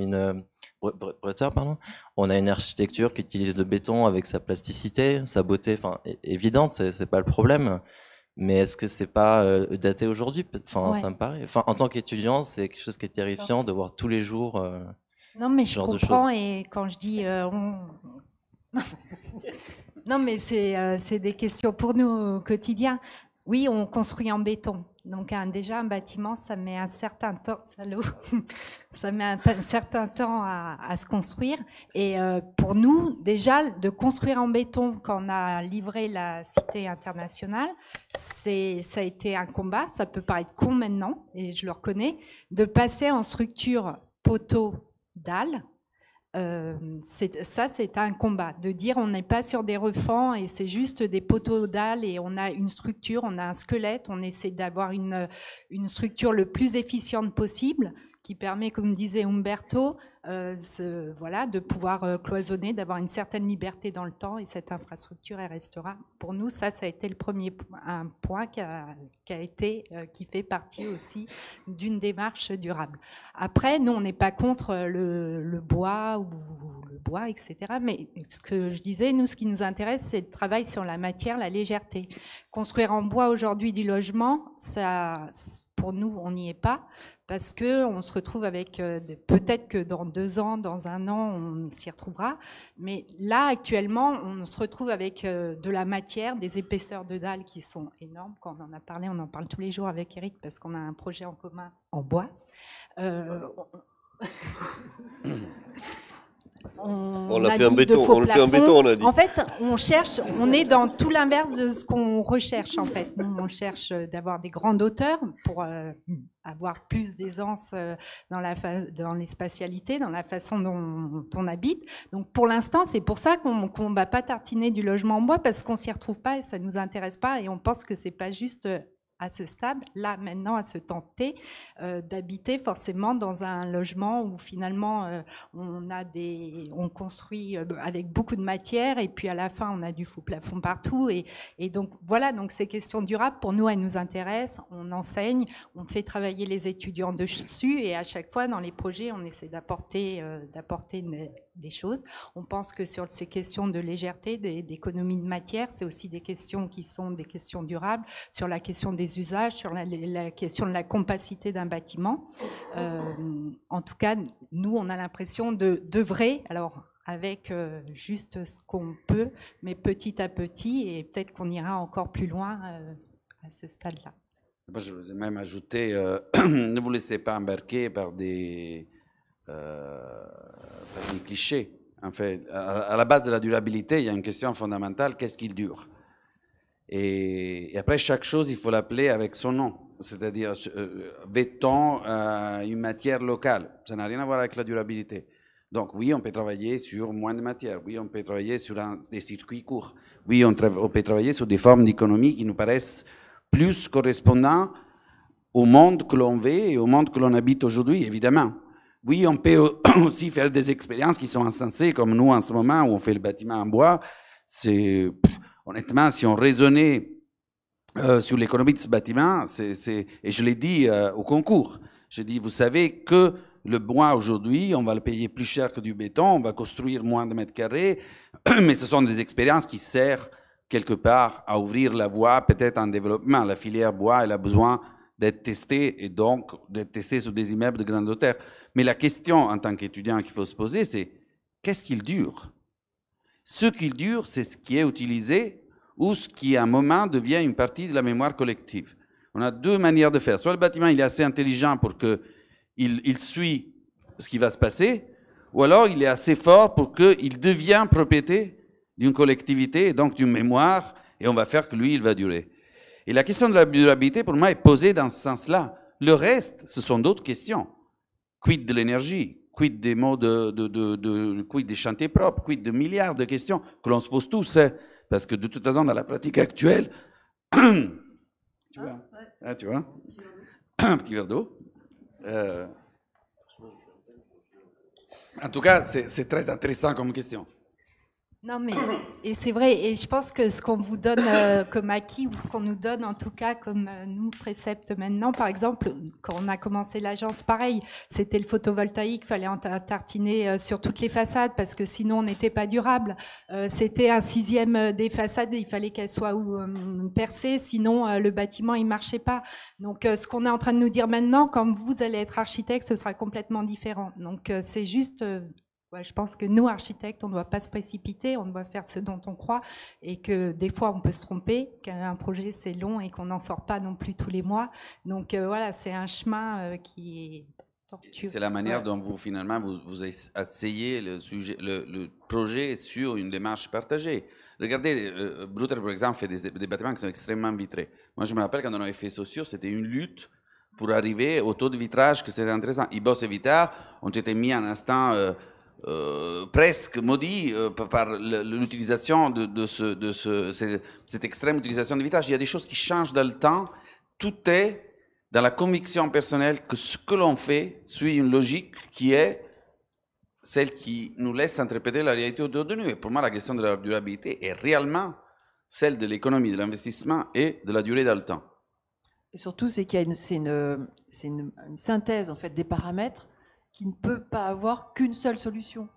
on a une architecture qui utilise le béton avec sa plasticité, sa beauté, enfin évidente, c'est pas le problème. Mais est-ce que c'est pas daté aujourd'hui? Enfin, ça me paraît. Enfin, en tant qu'étudiant, c'est quelque chose qui est terrifiant de voir tous les jours. Non, mais je comprends. Et quand je dis non, mais c'est des questions pour nous au quotidien. Oui, on construit en béton. Donc déjà, un bâtiment, ça met un certain temps, ça met un certain temps à se construire. Et pour nous, déjà, de construire en béton, quand on a livré la Cité internationale, ça a été un combat. Ça peut paraître con maintenant, et je le reconnais, de passer en structure poteau-dalle. C'est un combat, de dire on n'est pas sur des refends et c'est juste des poteaux dalles et on a une structure, on a un squelette, on essaie d'avoir une structure le plus efficiente possible qui permet, comme disait Umberto, de pouvoir cloisonner, d'avoir une certaine liberté dans le temps, et cette infrastructure, elle restera. Pour nous, ça a été le premier point qui fait partie aussi d'une démarche durable. Après, nous, on n'est pas contre le bois etc. Mais ce que je disais, nous, ce qui nous intéresse, c'est le travail sur la matière, la légèreté. Construire en bois aujourd'hui du logement, ça, pour nous, on n'y est pas, parce qu'on se retrouve avec, peut-être que dans 2 ans, dans 1 an, on s'y retrouvera, mais là, actuellement, on se retrouve avec de la matière, des épaisseurs de dalles qui sont énormes. Quand on en a parlé, on en parle tous les jours avec Eric, parce qu'on a un projet en commun en bois. On l'a fait en béton, on a dit. En fait, on est dans tout l'inverse de ce qu'on recherche, en fait. Nous, on cherche d'avoir des grandes hauteurs pour avoir plus d'aisance dans les spatialités, dans la façon dont on habite. Donc, pour l'instant, c'est pour ça qu'on ne va pas tartiner du logement en bois, parce qu'on s'y retrouve pas et ça nous intéresse pas, et on pense que c'est pas juste à ce stade, là maintenant, à se tenter d'habiter forcément dans un logement où finalement on construit avec beaucoup de matière, et puis à la fin on a du faux plafond partout, et donc voilà, donc ces questions durables pour nous elles nous intéressent, on enseigne, on fait travailler les étudiants dessus, et à chaque fois dans les projets on essaie d'apporter des choses. On pense que sur ces questions de légèreté, d'économie de matière, c'est aussi des questions qui sont des questions durables, sur la question des usages, sur la question de la compacité d'un bâtiment. En tout cas, nous, on a l'impression d'œuvrer, alors avec juste ce qu'on peut, mais petit à petit, et peut-être qu'on ira encore plus loin à ce stade-là. Moi, je vous ai même ajouté, ne vous laissez pas embarquer par des clichés. En fait, à la base de la durabilité, il y a une question fondamentale, qu'est-ce qu'il dure? Et après, chaque chose, il faut l'appeler avec son nom. C'est-à-dire, béton, une matière locale. Ça n'a rien à voir avec la durabilité. Donc oui, on peut travailler sur moins de matière. Oui, on peut travailler sur des circuits courts. Oui, on peut travailler sur des formes d'économie qui nous paraissent plus correspondant au monde que l'on vit et au monde que l'on habite aujourd'hui, évidemment. Oui, on peut aussi faire des expériences qui sont insensées, comme nous en ce moment, où on fait le bâtiment en bois. Honnêtement, si on raisonnait sur l'économie de ce bâtiment, et je l'ai dit au concours, je dis, vous savez que le bois aujourd'hui, on va le payer plus cher que du béton, on va construire moins de mètres carrés, mais ce sont des expériences qui servent quelque part à ouvrir la voie, peut-être en développement. La filière bois, elle a besoin d'être testée, et donc d'être testée sur des immeubles de grande hauteur. Mais la question en tant qu'étudiant qu'il faut se poser, c'est qu'est-ce qu'il dure? Ce qu'il dure, c'est ce qui est utilisé ou ce qui, à un moment, devient une partie de la mémoire collective. On a 2 manières de faire. Soit le bâtiment il est assez intelligent pour qu'il suit ce qui va se passer, ou alors il est assez fort pour qu'il devienne propriété d'une collectivité et donc d'une mémoire, et on va faire que lui, il va durer. Et la question de la durabilité, pour moi, est posée dans ce sens-là. Le reste, ce sont d'autres questions. Quid de l'énergie? Quid des modes quid des chantiers propres? Quid de milliards de questions que l'on se pose tous, hein, parce que de toute façon, dans la pratique actuelle, tu vois, ah, tu vois, un petit verre d'eau. En tout cas, c'est très intéressant comme question. Non, mais et c'est vrai, et je pense que ce qu'on vous donne comme acquis, ou ce qu'on nous donne en tout cas comme nous préceptes maintenant, par exemple, quand on a commencé l'agence, pareil, c'était le photovoltaïque, fallait en tartiner sur toutes les façades parce que sinon on n'était pas durable. C'était un 6e des façades, il fallait qu'elles soient percées, sinon le bâtiment il marchait pas. Donc ce qu'on est en train de nous dire maintenant, quand vous allez être architecte, ce sera complètement différent. Donc c'est juste... Ouais, je pense que nous, architectes, on ne doit pas se précipiter, on doit faire ce dont on croit et que des fois, on peut se tromper, qu'un projet, c'est long et qu'on n'en sort pas non plus tous les mois. Donc voilà, c'est un chemin qui est tortueux. C'est la manière dont vous, finalement, vous asseyez le projet sur une démarche partagée. Regardez, Bruder, par exemple, fait des bâtiments qui sont extrêmement vitrés. Moi, je me rappelle quand on avait fait Saussure, c'était une lutte pour arriver au taux de vitrage que c'était intéressant. Ibos et Vitar ont été mis un instant... presque maudit par l'utilisation de cette extrême utilisation du vitrage. Il y a des choses qui changent dans le temps. Tout est dans la conviction personnelle que ce que l'on fait suit une logique qui est celle qui nous laisse interpréter la réalité autour de nous. Et pour moi, la question de la durabilité est réellement celle de l'économie, de l'investissement et de la durée dans le temps. Et surtout, c'est qu'il y a une synthèse en fait des paramètres qui ne peut pas avoir qu'une seule solution.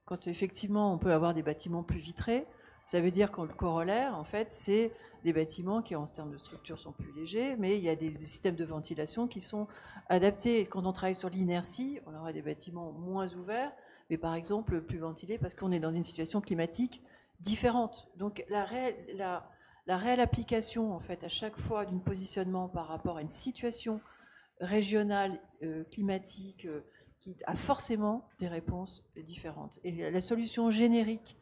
Quand effectivement on peut avoir des bâtiments plus vitrés, ça veut dire que le corollaire, en fait, c'est des bâtiments qui en termes de structure sont plus légers, mais il y a des systèmes de ventilation qui sont adaptés. Et quand on travaille sur l'inertie, on aura des bâtiments moins ouverts, mais par exemple plus ventilés parce qu'on est dans une situation climatique différente. Donc la réelle application, en fait, à chaque fois d'un positionnement par rapport à une situation régionale, climatique, qui a forcément des réponses différentes. Et la solution générique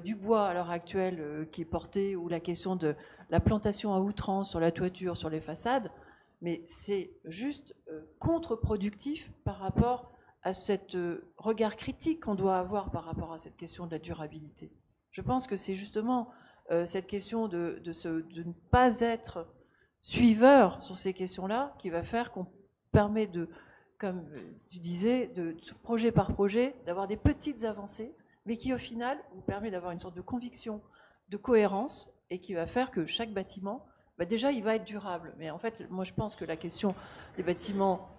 du bois à l'heure actuelle qui est portée, ou la question de la plantation à outrance sur la toiture, sur les façades, mais c'est juste contre-productif par rapport à ce regard critique qu'on doit avoir par rapport à cette question de la durabilité. Je pense que c'est justement cette question de ne pas être suiveur sur ces questions-là qui va faire qu'on permet de, comme tu disais, de projet par projet, d'avoir des petites avancées, mais qui au final vous permet d'avoir une sorte de conviction, de cohérence, et qui va faire que chaque bâtiment, déjà il va être durable. Mais en fait, moi je pense que la question des bâtiments,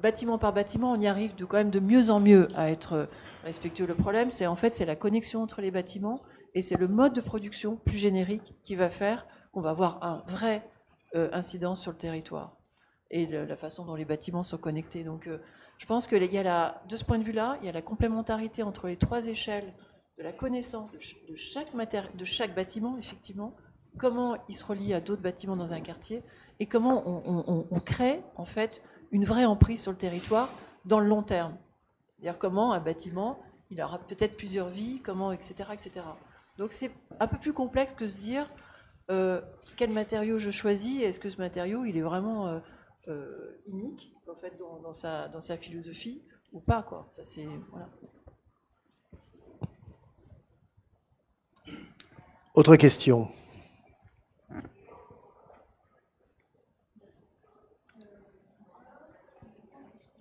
bâtiment par bâtiment, on y arrive quand même de mieux en mieux à être respectueux. Le problème, c'est en fait la connexion entre les bâtiments, et c'est le mode de production plus générique qui va faire qu'on va avoir un vrai incidence sur le territoire et la façon dont les bâtiments sont connectés. Donc je pense que de ce point de vue-là, il y a la complémentarité entre les trois échelles de la connaissance de chaque bâtiment, effectivement, comment il se relie à d'autres bâtiments dans un quartier, et comment on crée en fait une vraie emprise sur le territoire dans le long terme. C'est-à-dire comment un bâtiment, il aura peut-être plusieurs vies, comment, etc., etc. Donc c'est un peu plus complexe que se dire quel matériau je choisis, est-ce que ce matériau il est vraiment unique en fait dans sa philosophie ou pas, quoi. Enfin, voilà. Autre question.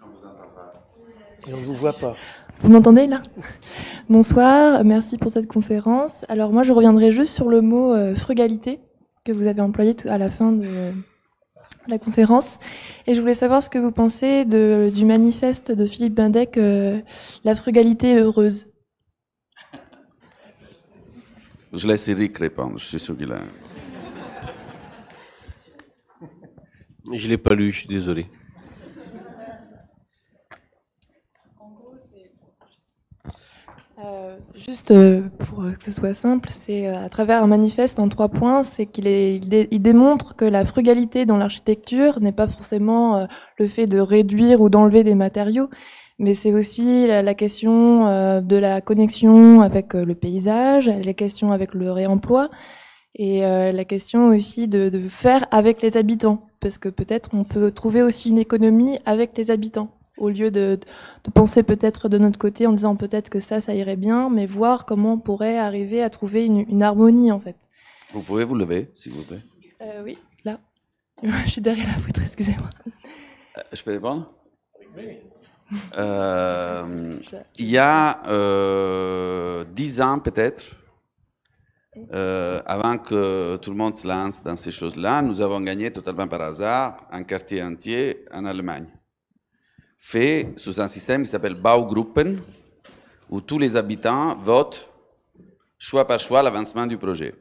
On vous entend pas. Et on ne vous voit pas. Vous m'entendez là? Bonsoir, merci pour cette conférence. Alors moi je reviendrai juste sur le mot frugalité que vous avez employé à la fin de la conférence. Et je voulais savoir ce que vous pensez du manifeste de Philippe Bindec, La frugalité heureuse. Je laisse Eric répondre, je suis sûr qu'il a... Je ne l'ai pas lu, je suis désolé. Juste pour que ce soit simple, c'est à travers un manifeste en 3 points, c'est il démontre que la frugalité dans l'architecture n'est pas forcément le fait de réduire ou d'enlever des matériaux, mais c'est aussi la question de la connexion avec le paysage, la question avec le réemploi, et la question aussi de faire avec les habitants, parce que peut-être on peut trouver aussi une économie avec les habitants, au lieu de penser peut-être de notre côté en disant peut-être que ça irait bien, mais voir comment on pourrait arriver à trouver une harmonie en fait. Vous pouvez vous lever, s'il vous plaît. Oui, là. Je suis derrière la poutre, excusez-moi. Je peux répondre? Il y a 10 ans peut-être, avant que tout le monde se lance dans ces choses-là, nous avons gagné totalement par hasard un quartier entier en Allemagne, fait sous un système qui s'appelle Baugruppen, où tous les habitants votent choix par choix l'avancement du projet.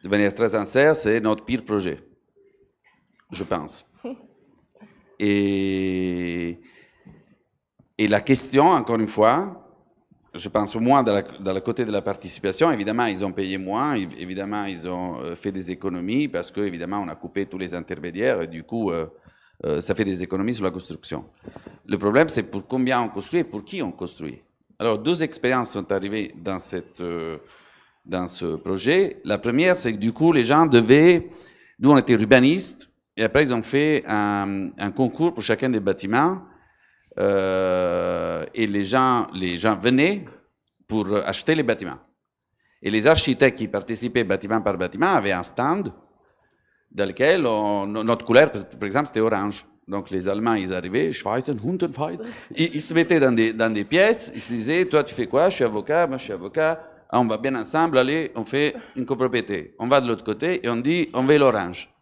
De manière très sincère, c'est notre pire projet, je pense. Et la question, encore une fois, je pense au moins dans le côté de la participation, évidemment, ils ont payé moins, évidemment, ils ont fait des économies, parce qu'évidemment, on a coupé tous les intermédiaires, et du coup, ça fait des économies sur la construction. Le problème, c'est pour combien on construit et pour qui on construit. Alors, 2 expériences sont arrivées dans ce projet. La première, c'est que du coup, les gens devaient... Nous, on était urbanistes, et après, ils ont fait un concours pour chacun des bâtiments, et les gens venaient pour acheter les bâtiments. Et les architectes qui participaient bâtiment par bâtiment avaient un stand dans lequel notre couleur, par exemple, c'était orange. Donc les Allemands, ils arrivaient, Schweizer, Hundenfeld, ils se mettaient dans des pièces, ils se disaient, toi tu fais quoi? Je suis avocat, moi je suis avocat, on va bien ensemble, allez, on fait une copropriété. On va de l'autre côté et on dit, on veut l'orange.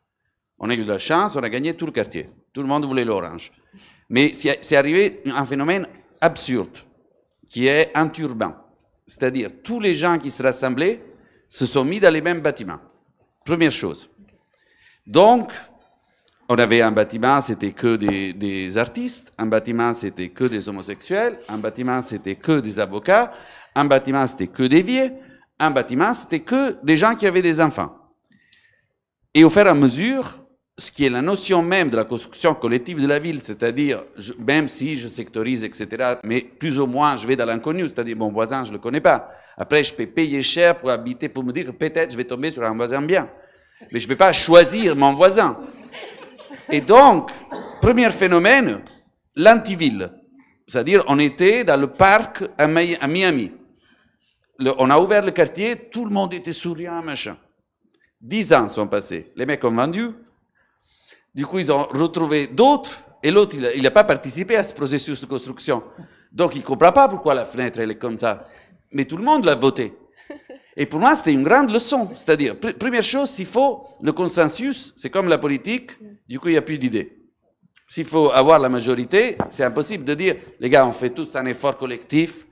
On a eu de la chance, on a gagné tout le quartier. Tout le monde voulait l'orange. Mais c'est arrivé un phénomène absurde, qui est anti-urbain. C'est-à-dire, tous les gens qui se rassemblaient se sont mis dans les mêmes bâtiments. Première chose. Donc, on avait un bâtiment, c'était que des artistes. Un bâtiment, c'était que des homosexuels. Un bâtiment, c'était que des avocats. Un bâtiment, c'était que des vieux. Un bâtiment, c'était que des gens qui avaient des enfants. Et au fur et à mesure, ce qui est la notion même de la construction collective de la ville, c'est-à-dire, même si je sectorise, etc., mais plus ou moins, je vais dans l'inconnu, c'est-à-dire, mon voisin, je ne le connais pas. Après, je peux payer cher pour habiter, pour me dire que peut-être je vais tomber sur un voisin bien. Mais je ne peux pas choisir mon voisin. Et donc, premier phénomène, l'antiville. C'est-à-dire, on était dans le parc à Miami. On a ouvert le quartier, tout le monde était souriant, machin. 10 ans sont passés. Les mecs ont vendu. Du coup, ils ont retrouvé d'autres. Et l'autre, il n'a pas participé à ce processus de construction. Donc, il ne comprend pas pourquoi la fenêtre, elle est comme ça. Mais tout le monde l'a voté. Et pour moi, c'était une grande leçon. C'est-à-dire, première chose, s'il faut le consensus, c'est comme la politique, du coup, il n'y a plus d'idées. S'il faut avoir la majorité, c'est impossible de dire, les gars, on fait tous un effort collectif,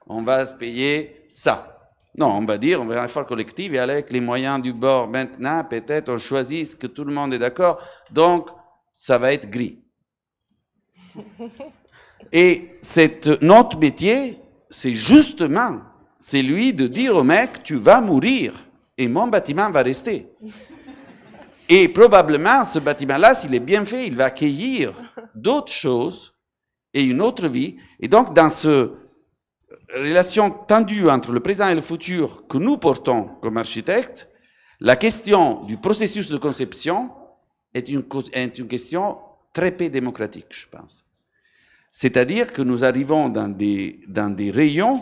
on va se payer ça. Non, on va dire, on va faire un effort collectif et avec les moyens du bord maintenant, peut-être on choisit ce que tout le monde est d'accord, donc ça va être gris. Et notre métier, c'est justement celui de dire au mec, tu vas mourir et mon bâtiment va rester. Et probablement, ce bâtiment-là, s'il est bien fait, il va accueillir d'autres choses et une autre vie. Et donc, dans cette relation tendue entre le présent et le futur que nous portons comme architectes, la question du processus de conception est une question très peu démocratique, je pense. C'est-à-dire que nous arrivons dans des rayons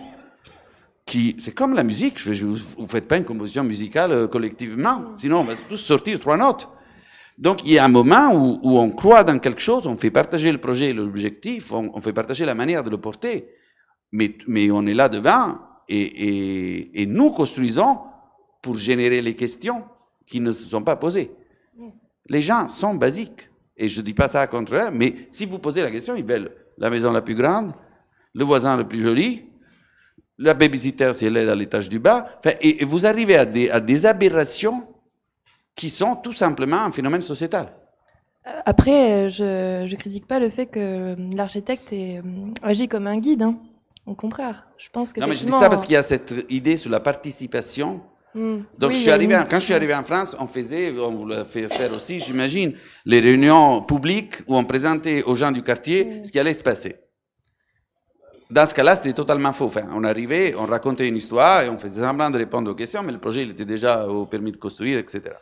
c'est comme la musique, vous ne faites pas une composition musicale collectivement, sinon on va tous sortir 3 notes. Donc il y a un moment où on croit dans quelque chose, on fait partager le projet et l'objectif, on fait partager la manière de le porter, mais on est là devant et nous construisons pour générer les questions qui ne se sont pas posées. Les gens sont basiques, et je ne dis pas ça contre eux, mais si vous posez la question, ils veulent la maison la plus grande, le voisin le plus joli, la babysitter si elle est à l'étage du bas, enfin, et vous arrivez à des aberrations qui sont tout simplement un phénomène sociétal. Après, je critique pas le fait que l'architecte agit comme un guide, hein. Au contraire, je pense que. Non, mais je dis ça parce qu'il y a cette idée sur la participation. Donc, oui, quand je suis arrivé en France, on vous l'a fait faire aussi, j'imagine, les réunions publiques où on présentait aux gens du quartier ce qui allait se passer. dans ce cas-là, c'était totalement faux. Enfin, on arrivait, on racontait une histoire et on faisait semblant de répondre aux questions, mais le projet, il était déjà au permis de construire, etc.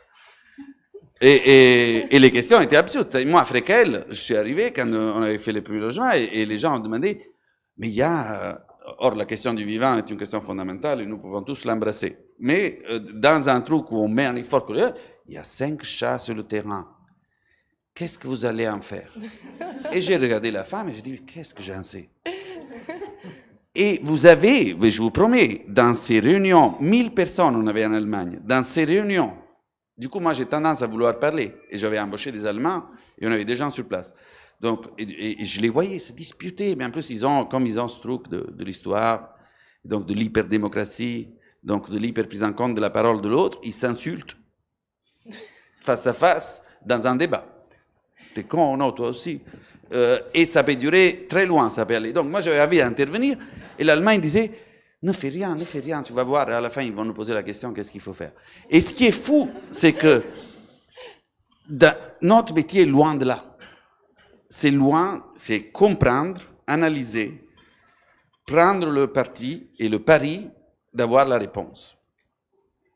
Et les questions étaient absurdes. Moi, à Frekel, je suis arrivé quand on avait fait les premiers logements et les gens ont demandé, mais il y a... Or, la question du vivant est une question fondamentale et nous pouvons tous l'embrasser. Mais dans un truc où on met un effort, il y a 5 chats sur le terrain. Qu'est-ce que vous allez en faire? Et j'ai regardé la femme et j'ai dit, mais qu'est-ce que j'en sais? Et vous avez, je vous promets, dans ces réunions, 1000 personnes on avait en Allemagne, dans ces réunions, du coup, moi j'ai tendance à vouloir parler, et j'avais embauché des Allemands, et on avait des gens sur place. Donc, et je les voyais se disputer, mais en plus, comme ils ont ce truc de l'histoire, donc de l'hyperdémocratie, donc de l'hyper prise en compte de la parole de l'autre, ils s'insultent face à face dans un débat. T'es con, non, toi aussi. Et ça peut durer très loin, ça peut aller. Donc moi j'avais envie d'intervenir, et l'Allemagne disait, ne fais rien, tu vas voir, et à la fin ils vont nous poser la question, qu'est-ce qu'il faut faire? Et ce qui est fou, c'est que notre métier est loin de là. C'est loin, c'est comprendre, analyser, prendre le parti et le pari d'avoir la réponse.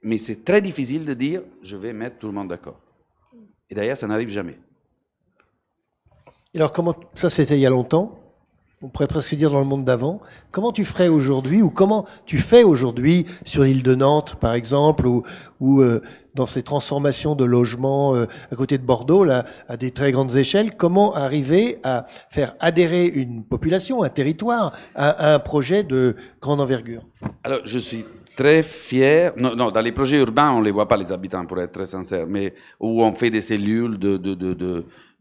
Mais c'est très difficile de dire, je vais mettre tout le monde d'accord. Et d'ailleurs, ça n'arrive jamais. Alors, ça c'était il y a longtemps, on pourrait presque dire dans le monde d'avant. Comment tu ferais aujourd'hui, ou comment tu fais aujourd'hui sur l'île de Nantes, par exemple, ou dans ces transformations de logements à côté de Bordeaux, là, à des très grandes échelles, comment arriver à faire adhérer une population, un territoire, à un projet de grande envergure? Alors, je suis très fier. Non, dans les projets urbains, on ne les voit pas, les habitants, pour être très sincère, mais où on fait des cellules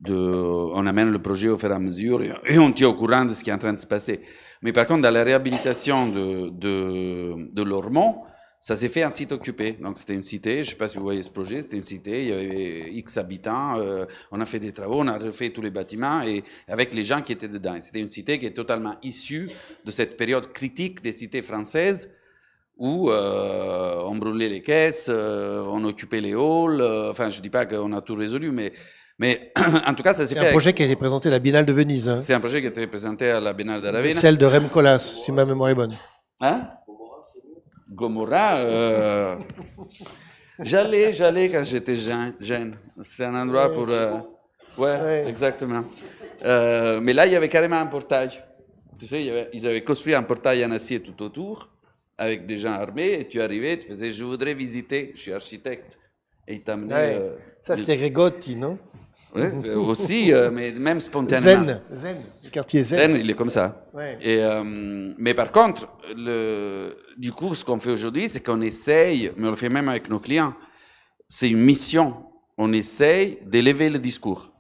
on amène le projet au fur et à mesure et on tient au courant de ce qui est en train de se passer. Mais par contre, dans la réhabilitation de Lormont, ça s'est fait en site occupé. Donc c'était une cité, je ne sais pas si vous voyez ce projet, c'était une cité, il y avait X habitants, on a fait des travaux, on a refait tous les bâtiments et avec les gens qui étaient dedans. Et c'était une cité qui est totalement issue de cette période critique des cités françaises où on brûlait les caisses, on occupait les halls, enfin je ne dis pas qu'on a tout résolu, mais en tout cas, ça s'est fait. C'est un projet qui a été présenté à la Biennale de Venise. Hein. C'est un projet qui a été présenté à la Biennale de Ravenna. Celle de Rem Koolhaas, si ma mémoire est bonne. Hein? Gomorrah, j'allais quand j'étais jeune. C'était un endroit pour... ouais, exactement. Mais là, il y avait carrément un portail. Tu sais, ils avaient construit un portail en acier tout autour, avec des gens armés, et tu arrivais, tu faisais « je voudrais visiter, je suis architecte ». Et ils t'amenaient... Ça, c'était Rigotti, non? Oui, aussi, mais même spontanément. Zen, le quartier Zen. Il est comme ça. Ouais. Et, mais par contre, du coup, ce qu'on fait aujourd'hui, c'est qu'on essaye, mais on le fait même avec nos clients, c'est une mission. On essaye d'élever le discours.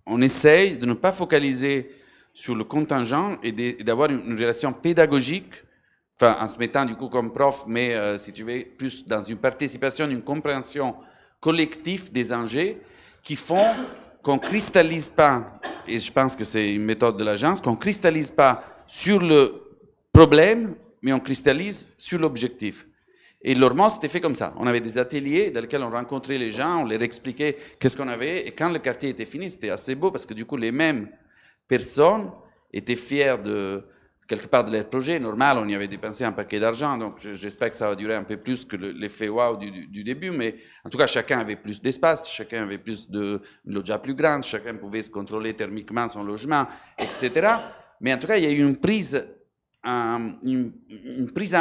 On essaye de ne pas focaliser sur le contingent et d'avoir une relation pédagogique, enfin, en se mettant du coup comme prof, mais si tu veux, plus dans une participation, une compréhension collective des enjeux qui font qu'on ne cristallise pas, et je pense que c'est une méthode de l'agence, qu'on ne cristallise pas sur le problème, mais on cristallise sur l'objectif. Et Lormont, c'était fait comme ça. On avait des ateliers dans lesquels on rencontrait les gens, on leur expliquait qu'est-ce qu'on avait, et quand le quartier était fini, c'était assez beau, parce que du coup, les mêmes personnes étaient fières de quelque part de leur projet. Normal, on y avait dépensé un paquet d'argent, donc j'espère que ça va durer un peu plus que l'effet wow du début, mais en tout cas, chacun avait plus d'espace, chacun avait une loggia plus grande, chacun pouvait se contrôler thermiquement son logement, etc. Mais en tout cas, il y a eu une prise en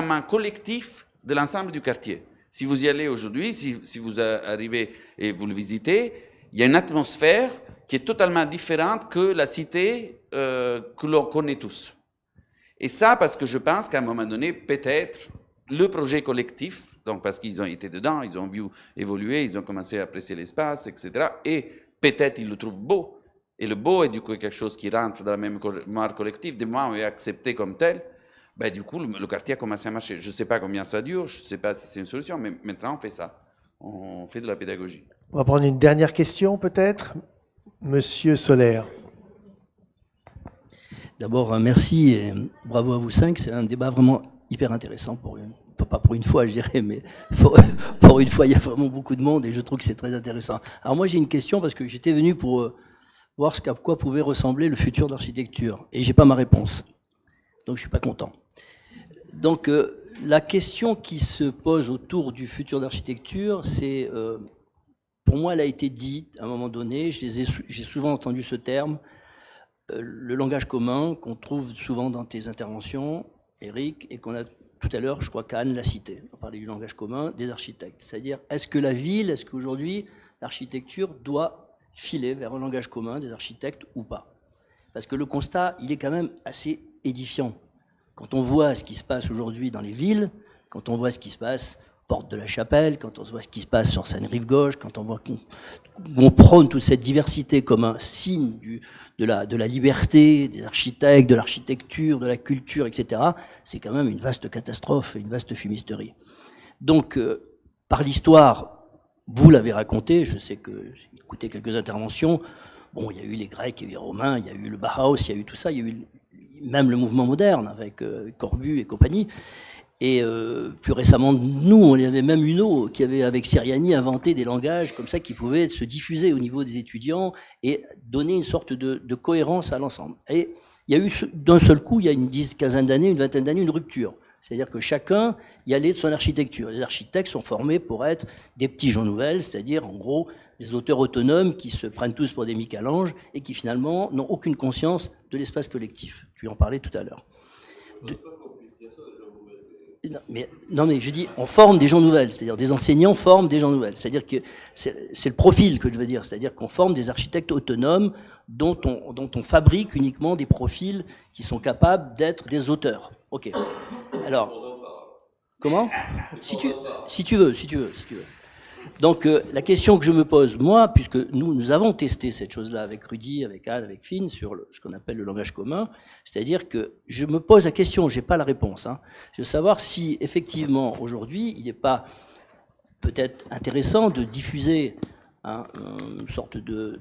main collective de l'ensemble du quartier. Si vous y allez aujourd'hui, si vous arrivez et vous le visitez, il y a une atmosphère qui est totalement différente que la cité que l'on connaît tous. Et ça, parce que je pense qu'à un moment donné, peut-être, le projet collectif, donc parce qu'ils ont été dedans, ils ont vu évoluer, ils ont commencé à apprécier l'espace, etc. Et peut-être ils le trouvent beau. Et le beau est du coup quelque chose qui rentre dans la même mémoire collective. Des moments où il est accepté comme tel, ben, du coup, le quartier a commencé à marcher. Je ne sais pas combien ça dure, je ne sais pas si c'est une solution, mais maintenant on fait ça. On fait de la pédagogie. On va prendre une dernière question, peut-être. Monsieur Solaire. D'abord, merci et bravo à vous 5. C'est un débat vraiment hyper intéressant pas pour une fois, je dirais, mais pour une fois, il y a vraiment beaucoup de monde et je trouve que c'est très intéressant. Alors moi, j'ai une question parce que j'étais venu pour voir à quoi pouvait ressembler le futur de l'architecture et j'ai pas ma réponse. Donc je suis pas content. Donc la question qui se pose autour du futur d'architecture, c'est, pour moi, elle a été dite à un moment donné, j'ai souvent entendu ce terme, le langage commun qu'on trouve souvent dans tes interventions, Eric, et qu'on a tout à l'heure, je crois qu'Anne l'a cité, on parlait du langage commun des architectes. C'est-à-dire, est-ce que la ville, est-ce qu'aujourd'hui, l'architecture doit filer vers un langage commun des architectes ou pas? Parce que le constat, il est quand même assez édifiant. Quand on voit ce qui se passe aujourd'hui dans les villes, quand on voit ce qui se passe Porte de la Chapelle, quand on voit ce qui se passe sur Seine-Rive-Gauche, quand on voit qu'on prône toute cette diversité comme un signe de la liberté des architectes, de l'architecture, de la culture, etc., c'est quand même une vaste catastrophe, une vaste fumisterie. Donc, par l'histoire, vous l'avez raconté, je sais que j'ai écouté quelques interventions, bon, il y a eu les Grecs, il y a eu les Romains, il y a eu le Bauhaus, il y a eu tout ça, il y a eu même le mouvement moderne avec Corbu et compagnie. Et plus récemment, nous, on avait même Uno qui avait, avec Siriani, inventé des langages comme ça qui pouvaient se diffuser au niveau des étudiants et donner une sorte de cohérence à l'ensemble. Et il y a eu d'un seul coup, il y a une quinzaine d'années, une vingtaine d'années, une rupture. C'est-à-dire que chacun y allait de son architecture. Les architectes sont formés pour être des petits gens nouvelles, c'est-à-dire en gros des auteurs autonomes qui se prennent tous pour des Michel-Ange et qui finalement n'ont aucune conscience de l'espace collectif. Tu en parlais tout à l'heure. Non, mais je dis, on forme des gens nouvelles, c'est-à-dire des enseignants forment des gens nouvelles. C'est-à-dire que c'est le profil que je veux dire, c'est-à-dire qu'on forme des architectes autonomes dont on fabrique uniquement des profils qui sont capables d'être des auteurs. Ok. Alors, comment ? Si tu veux. Donc la question que je me pose, moi, puisque nous avons testé cette chose-là avec Rudy, avec Anne, avec Finn, sur ce qu'on appelle le langage commun, c'est-à-dire que je me pose la question, j'ai pas la réponse, hein. Je veux savoir si effectivement aujourd'hui il n'est pas peut-être intéressant de diffuser une sorte de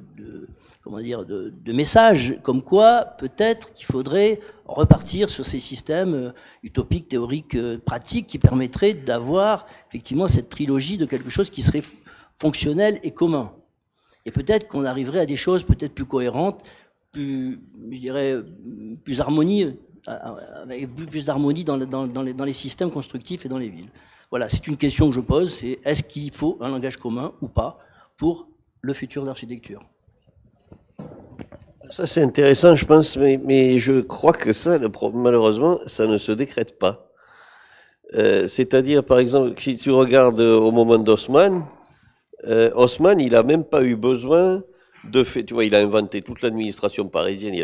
message comme quoi peut-être qu'il faudrait repartir sur ces systèmes utopiques, théoriques, pratiques qui permettraient d'avoir effectivement cette trilogie de quelque chose qui serait fonctionnel et commun. Et peut-être qu'on arriverait à des choses peut-être plus cohérentes, plus, je dirais, plus harmonie, avec plus d'harmonie dans les systèmes constructifs et dans les villes. Voilà, c'est une question que je pose, c'est est-ce qu'il faut un langage commun ou pas pour le futur d'architecture ? Ça, c'est intéressant, je pense, mais je crois que ça, malheureusement, ça ne se décrète pas. C'est-à-dire, par exemple, si tu regardes au moment d'Haussmann, Haussmann, il a même pas eu besoin de faire, tu vois, il a inventé toute l'administration parisienne, il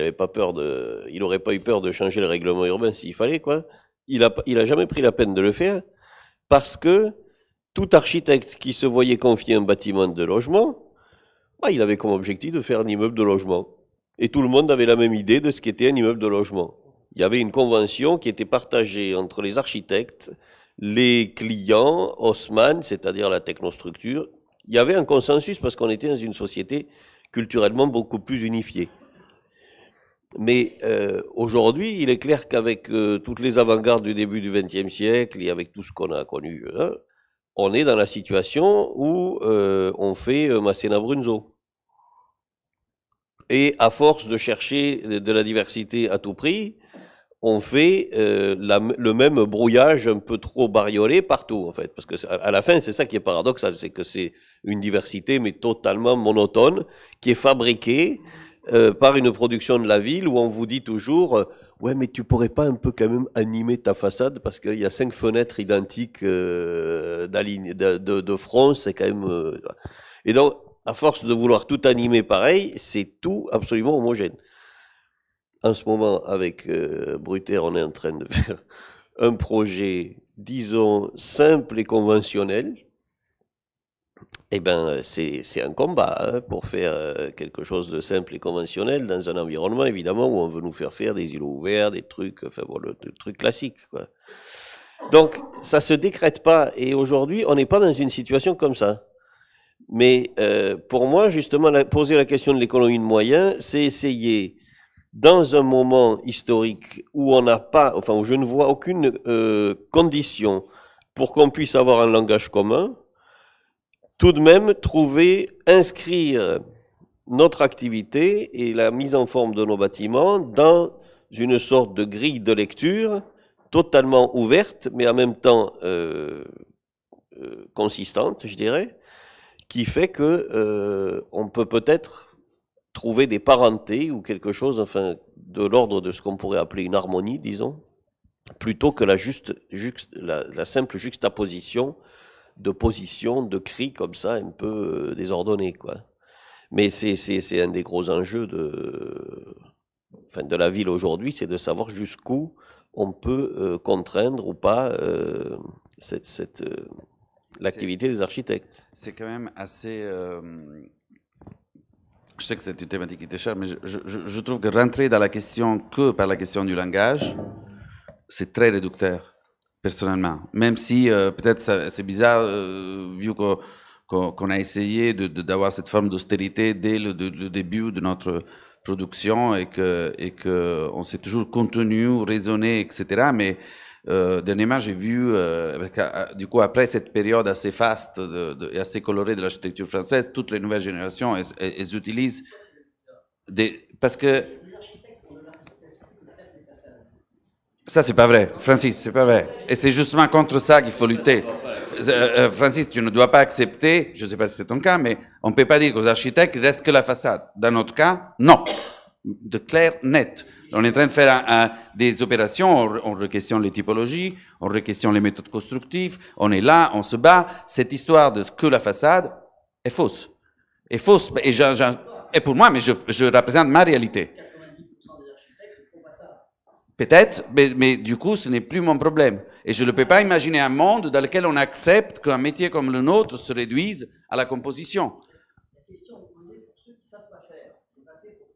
aurait pas eu peur de changer le règlement urbain s'il fallait, quoi. Il a jamais pris la peine de le faire parce que tout architecte qui se voyait confier un bâtiment de logement, il avait comme objectif de faire un immeuble de logement. Et tout le monde avait la même idée de ce qu'était un immeuble de logement. Il y avait une convention qui était partagée entre les architectes, les clients, Haussmann, c'est-à-dire la technostructure. Il y avait un consensus parce qu'on était dans une société culturellement beaucoup plus unifiée. Mais aujourd'hui, il est clair qu'avec toutes les avant-gardes du début du XXe siècle et avec tout ce qu'on a connu, on est dans la situation où on fait Masséna Brunzo. Et à force de chercher de la diversité à tout prix, on fait le même brouillage un peu trop bariolé partout, en fait. Parce que à la fin, c'est ça qui est paradoxal, c'est que c'est une diversité, mais totalement monotone, qui est fabriquée par une production de la ville où on vous dit toujours ouais, mais tu pourrais pas un peu quand même animer ta façade parce qu'il y a 5 fenêtres identiques de front, c'est quand même... Et donc, à force de vouloir tout animer pareil, c'est tout absolument homogène. En ce moment, avec Bruter, on est en train de faire un projet, disons, simple et conventionnel. Eh ben, c'est un combat pour faire quelque chose de simple et conventionnel dans un environnement, évidemment, où on veut nous faire des îlots ouverts, des trucs, enfin, bon, le truc classique, quoi. Donc, ça se décrète pas. Et aujourd'hui, on n'est pas dans une situation comme ça. Mais pour moi, justement, poser la question de l'économie de moyens, c'est essayer, dans un moment historique où on n'a pas, enfin, où je ne vois aucune condition pour qu'on puisse avoir un langage commun, tout de même inscrire notre activité et la mise en forme de nos bâtiments dans une sorte de grille de lecture totalement ouverte, mais en même temps consistante, je dirais, qui fait que on peut peut-être trouver des parentés ou quelque chose, enfin, de l'ordre de ce qu'on pourrait appeler une harmonie, disons, plutôt que la simple juxtaposition de positions, de cris comme ça, un peu désordonnés, quoi. Mais c'est un des gros enjeux de la ville aujourd'hui, c'est de savoir jusqu'où on peut contraindre ou pas l'activité des architectes. C'est quand même assez... je sais que c'est une thématique qui était chère, mais je trouve que rentrer dans la question que par la question du langage, c'est très réducteur, personnellement. Même si peut-être c'est bizarre, vu qu'on a essayé d'avoir cette forme d'austérité dès le début de notre production et que on s'est toujours contenu, raisonné, etc. Mais dernièrement, j'ai vu, du coup, après cette période assez faste et assez colorée de l'architecture française, toutes les nouvelles générations, elles utilisent parce que ça, c'est pas vrai, Francis, c'est pas vrai. Et c'est justement contre ça qu'il faut lutter. Francis, tu ne dois pas accepter, je ne sais pas si c'est ton cas, mais on ne peut pas dire qu'aux architectes, il reste que la façade. Dans notre cas, non. De clair, net. On est en train de faire des opérations, on re-questionne les typologies, on re-questionne les méthodes constructives, on est là, on se bat. Cette histoire de que la façade est fausse. Est fausse, et pour moi, mais je représente ma réalité. Peut-être, mais du coup, ce n'est plus mon problème. Et je ne peux pas imaginer un monde dans lequel on accepte qu'un métier comme le nôtre se réduise à la composition. La question est posée pour ceux qui ne savent pas faire. Elle n'est pas faite pour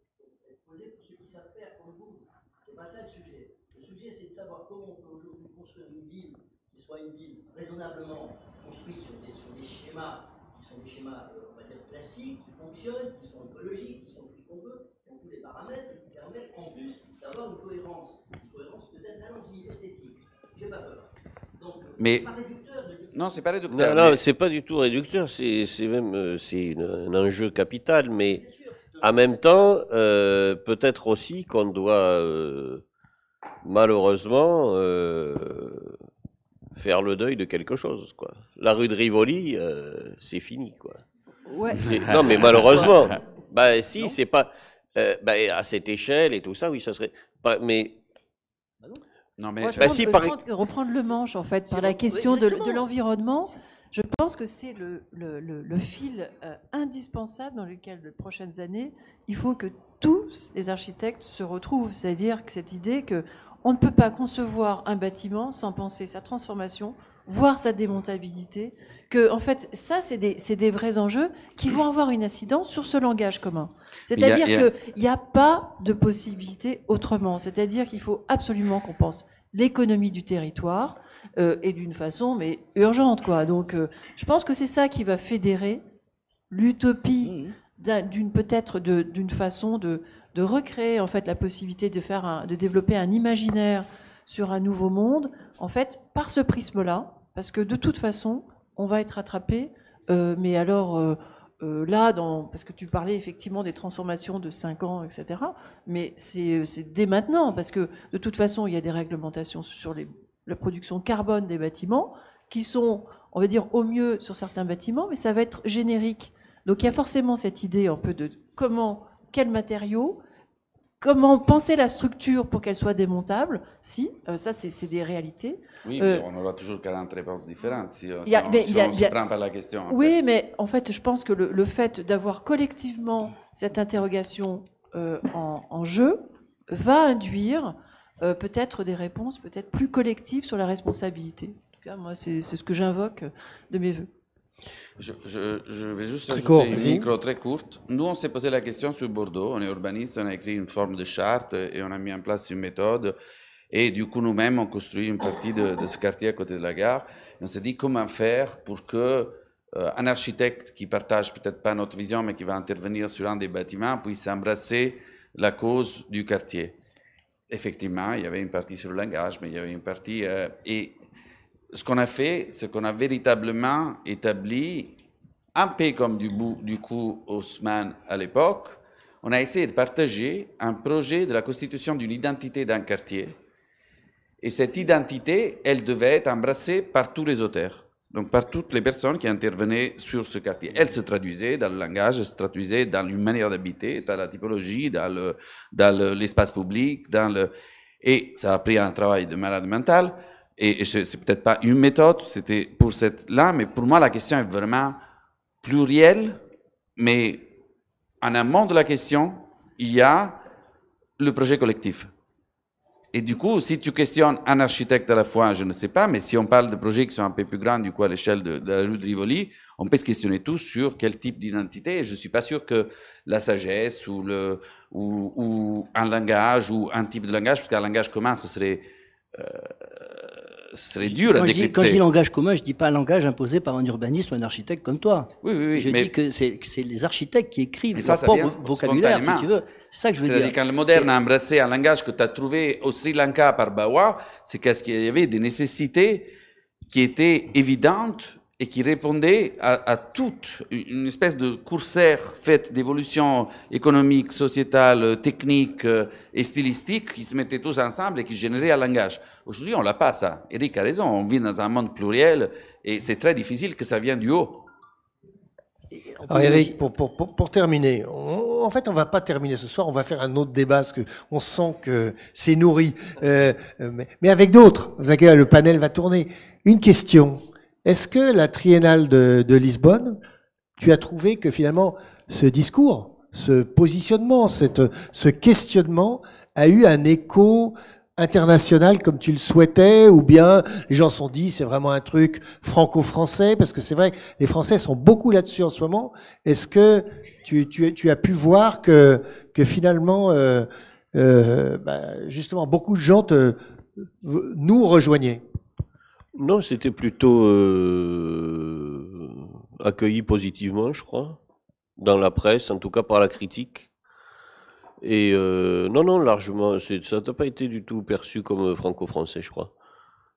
être posée pour ceux qui savent faire comme vous. Ce n'est pas ça le sujet. Le sujet, c'est de savoir comment on peut aujourd'hui construire une ville qui soit une ville raisonnablement construite sur des schémas qui sont des schémas, on va dire, classiques, qui fonctionnent, qui sont écologiques, qui sont tout ce qu'on veut, qui ont tous les paramètres et qui permettent en plus d'avoir une cohérence peut-être, allons-y, esthétique. J'ai pas peur. Donc, mais c'est pas réducteur de dire ça. non, c'est pas réducteur. Non, c'est pas du tout réducteur, c'est même un enjeu capital, mais en même temps, peut-être aussi qu'on doit malheureusement faire le deuil de quelque chose, quoi. La rue de Rivoli, c'est fini, quoi. Ouais. Non, mais malheureusement, bah si, c'est pas à cette échelle et tout ça, oui, ça serait. Mais non, mais moi, je pense que reprendre le manche, en fait, par la question de l'environnement, je pense que c'est le fil indispensable dans lequel, les prochaines années, il faut que tous les architectes se retrouvent. C'est-à-dire que cette idée qu'on ne peut pas concevoir un bâtiment sans penser sa transformation, voire sa démontabilité, que, en fait, ça, c'est des vrais enjeux qui vont avoir une incidence sur ce langage commun. C'est-à-dire qu'il n'y a pas de possibilité autrement. C'est-à-dire qu'il faut absolument qu'on pense l'économie du territoire et d'une façon, mais urgente, quoi. Donc, je pense que c'est ça qui va fédérer l'utopie d'une façon de recréer, en fait, la possibilité de développer un imaginaire sur un nouveau monde, en fait, par ce prisme-là, parce que de toute façon, on va être rattrapé, mais alors là, parce que tu parlais effectivement des transformations de 5 ans, etc., mais c'est dès maintenant, parce que de toute façon, il y a des réglementations sur la production carbone des bâtiments, qui sont, on va dire, au mieux sur certains bâtiments, mais ça va être générique. Donc il y a forcément cette idée un peu de quels matériaux, comment penser la structure pour qu'elle soit démontable, ça c'est des réalités. Oui, mais on aura toujours 40 réponses différentes si on se prend par la question. Oui, mais en fait, je pense que le fait d'avoir collectivement cette interrogation en jeu va induire peut-être des réponses peut-être plus collectives sur la responsabilité. En tout cas, moi, c'est ce que j'invoque de mes voeux. Je vais juste ajouter une micro très courte. Nous, on s'est posé la question sur Bordeaux. On est urbaniste, on a écrit une forme de charte et on a mis en place une méthode. Et du coup, nous-mêmes, on construit une partie de ce quartier à côté de la gare. Et on s'est dit comment faire pour que un architecte qui partage peut-être pas notre vision, mais qui va intervenir sur un des bâtiments, puisse embrasser la cause du quartier. Effectivement, il y avait une partie sur le langage, mais il y avait une partie... et ce qu'on a fait, c'est qu'on a véritablement établi, un peu comme du coup Haussmann à l'époque, on a essayé de partager un projet de la constitution d'une identité d'un quartier. Et cette identité, elle devait être embrassée par tous les auteurs, donc par toutes les personnes qui intervenaient sur ce quartier. Elle se traduisait dans le langage, elle se traduisait dans une manière d'habiter, dans la typologie, dans l'espace public, et ça a pris un travail de malade mental. Et c'est peut-être pas une méthode, c'était pour cette-là, mais pour moi, la question est vraiment plurielle, mais en amont de la question, il y a le projet collectif. Et du coup, si tu questionnes un architecte à la fois, je ne sais pas, mais si on parle de projets qui sont un peu plus grands, du coup, à l'échelle de la rue de Rivoli, on peut se questionner tous sur quel type d'identité. Et je ne suis pas sûr que la sagesse ou un langage ou un type de langage, parce qu'un langage commun, ce serait dur à décrypter. Quand je dis langage commun, je ne dis pas un langage imposé par un urbaniste ou un architecte comme toi. Oui, je dis que c'est les architectes qui écrivent leur propre vocabulaire, si tu veux. C'est ça que je veux dire. Quand le moderne a embrassé un langage que tu as trouvé au Sri Lanka par Bawa, c'est parce qu'il y avait des nécessités qui étaient évidentes et qui répondaient à toute une espèce de coursière faite d'évolution économique, sociétale, technique et stylistique qui se mettaient tous ensemble et qui généraient un langage. Aujourd'hui, on l'a pas, ça. Eric a raison, on vit dans un monde pluriel et c'est très difficile que ça vienne du haut. Alors Eric, pour terminer, en fait, on va pas terminer ce soir, on va faire un autre débat parce que on sent que c'est nourri, mais avec d'autres. Vous inquiétez, le panel va tourner. Une question. Est-ce que la triennale de Lisbonne, tu as trouvé que finalement ce discours, ce positionnement, ce questionnement a eu un écho international comme tu le souhaitais, ou bien les gens se sont dit c'est vraiment un truc franco-français, parce que c'est vrai que les Français sont beaucoup là-dessus en ce moment. Est-ce que tu as pu voir que finalement, justement, beaucoup de gens nous rejoignaient? Non, c'était plutôt accueilli positivement, je crois, dans la presse, en tout cas par la critique. Et non, largement, ça n'a pas été du tout perçu comme franco-français, je crois.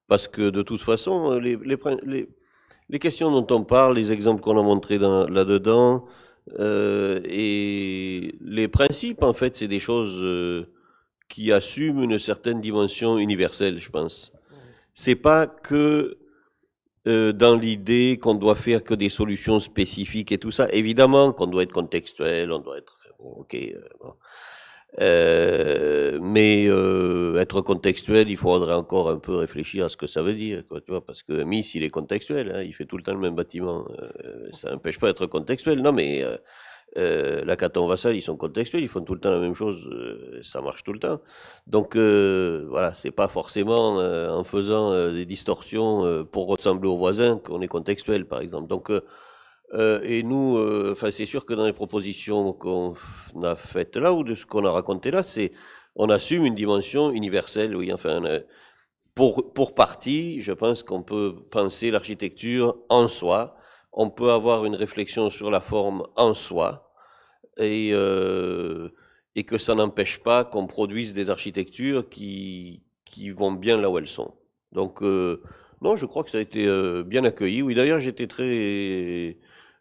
Parce que de toute façon, les questions dont on parle, les exemples qu'on a montrés là-dedans, et les principes, en fait, c'est des choses qui assument une certaine dimension universelle, je pense. C'est pas que dans l'idée qu'on doit faire que des solutions spécifiques et tout ça. Évidemment qu'on doit être contextuel, on doit être... mais être contextuel, il faudrait encore un peu réfléchir à ce que ça veut dire, quoi, tu vois, parce que Miss, il est contextuel, hein, il fait tout le temps le même bâtiment. Ça n'empêche pas d'être contextuel, non, mais la Caton-Vassal, ils sont contextuels, ils font tout le temps la même chose, ça marche tout le temps. Donc voilà, c'est pas forcément en faisant des distorsions pour ressembler aux voisins qu'on est contextuel, par exemple. Donc et nous, enfin, c'est sûr que dans les propositions qu'on a faites là, ou de ce qu'on a raconté là, on assume une dimension universelle, oui, enfin, pour partie, je pense qu'on peut penser l'architecture en soi, on peut avoir une réflexion sur la forme en soi, et que ça n'empêche pas qu'on produise des architectures qui vont bien là où elles sont. Donc, non, je crois que ça a été bien accueilli. Oui, d'ailleurs,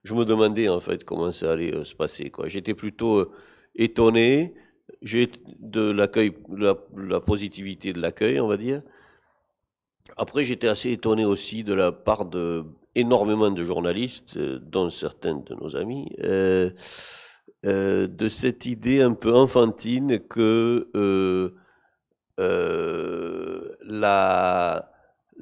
je me demandais en fait comment ça allait se passer, quoi. J'étais plutôt étonné de l'accueil, la positivité de l'accueil, on va dire. Après, j'étais assez étonné aussi de la part de énormément de journalistes, dont certains de nos amis, de cette idée un peu enfantine que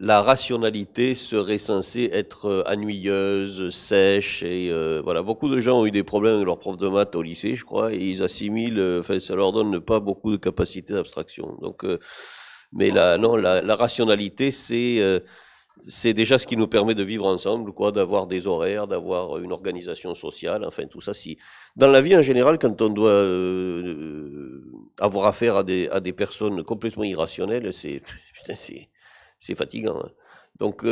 la rationalité serait censée être ennuyeuse, sèche, et voilà. Beaucoup de gens ont eu des problèmes avec leurs profs de maths au lycée, je crois, et ils assimilent, enfin, ça leur donne pas beaucoup de capacité d'abstraction. Donc, mais la rationalité, c'est déjà ce qui nous permet de vivre ensemble, quoi, d'avoir des horaires, d'avoir une organisation sociale, enfin tout ça. Dans la vie en général, quand on doit avoir affaire à des personnes complètement irrationnelles, c'est fatigant. Hein. Donc,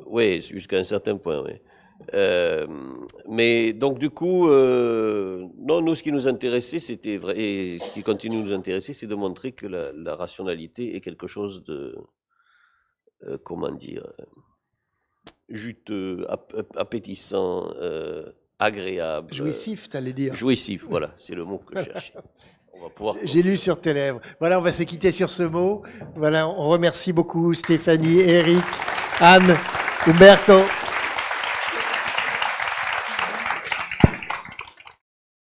oui, jusqu'à un certain point, oui. Mais donc du coup, non, nous ce qui nous intéressait, c'était vrai, et ce qui continue de nous intéresser, c'est de montrer que la rationalité est quelque chose de comment dire, juteux, appétissant, agréable. Jouissif, t'allais dire. Jouissif, voilà, c'est le mot que je cherchais. On va pouvoir... J'ai lu sur tes lèvres. Voilà, on va se quitter sur ce mot. Voilà, on remercie beaucoup Stéphanie, Eric, Anne, Umberto.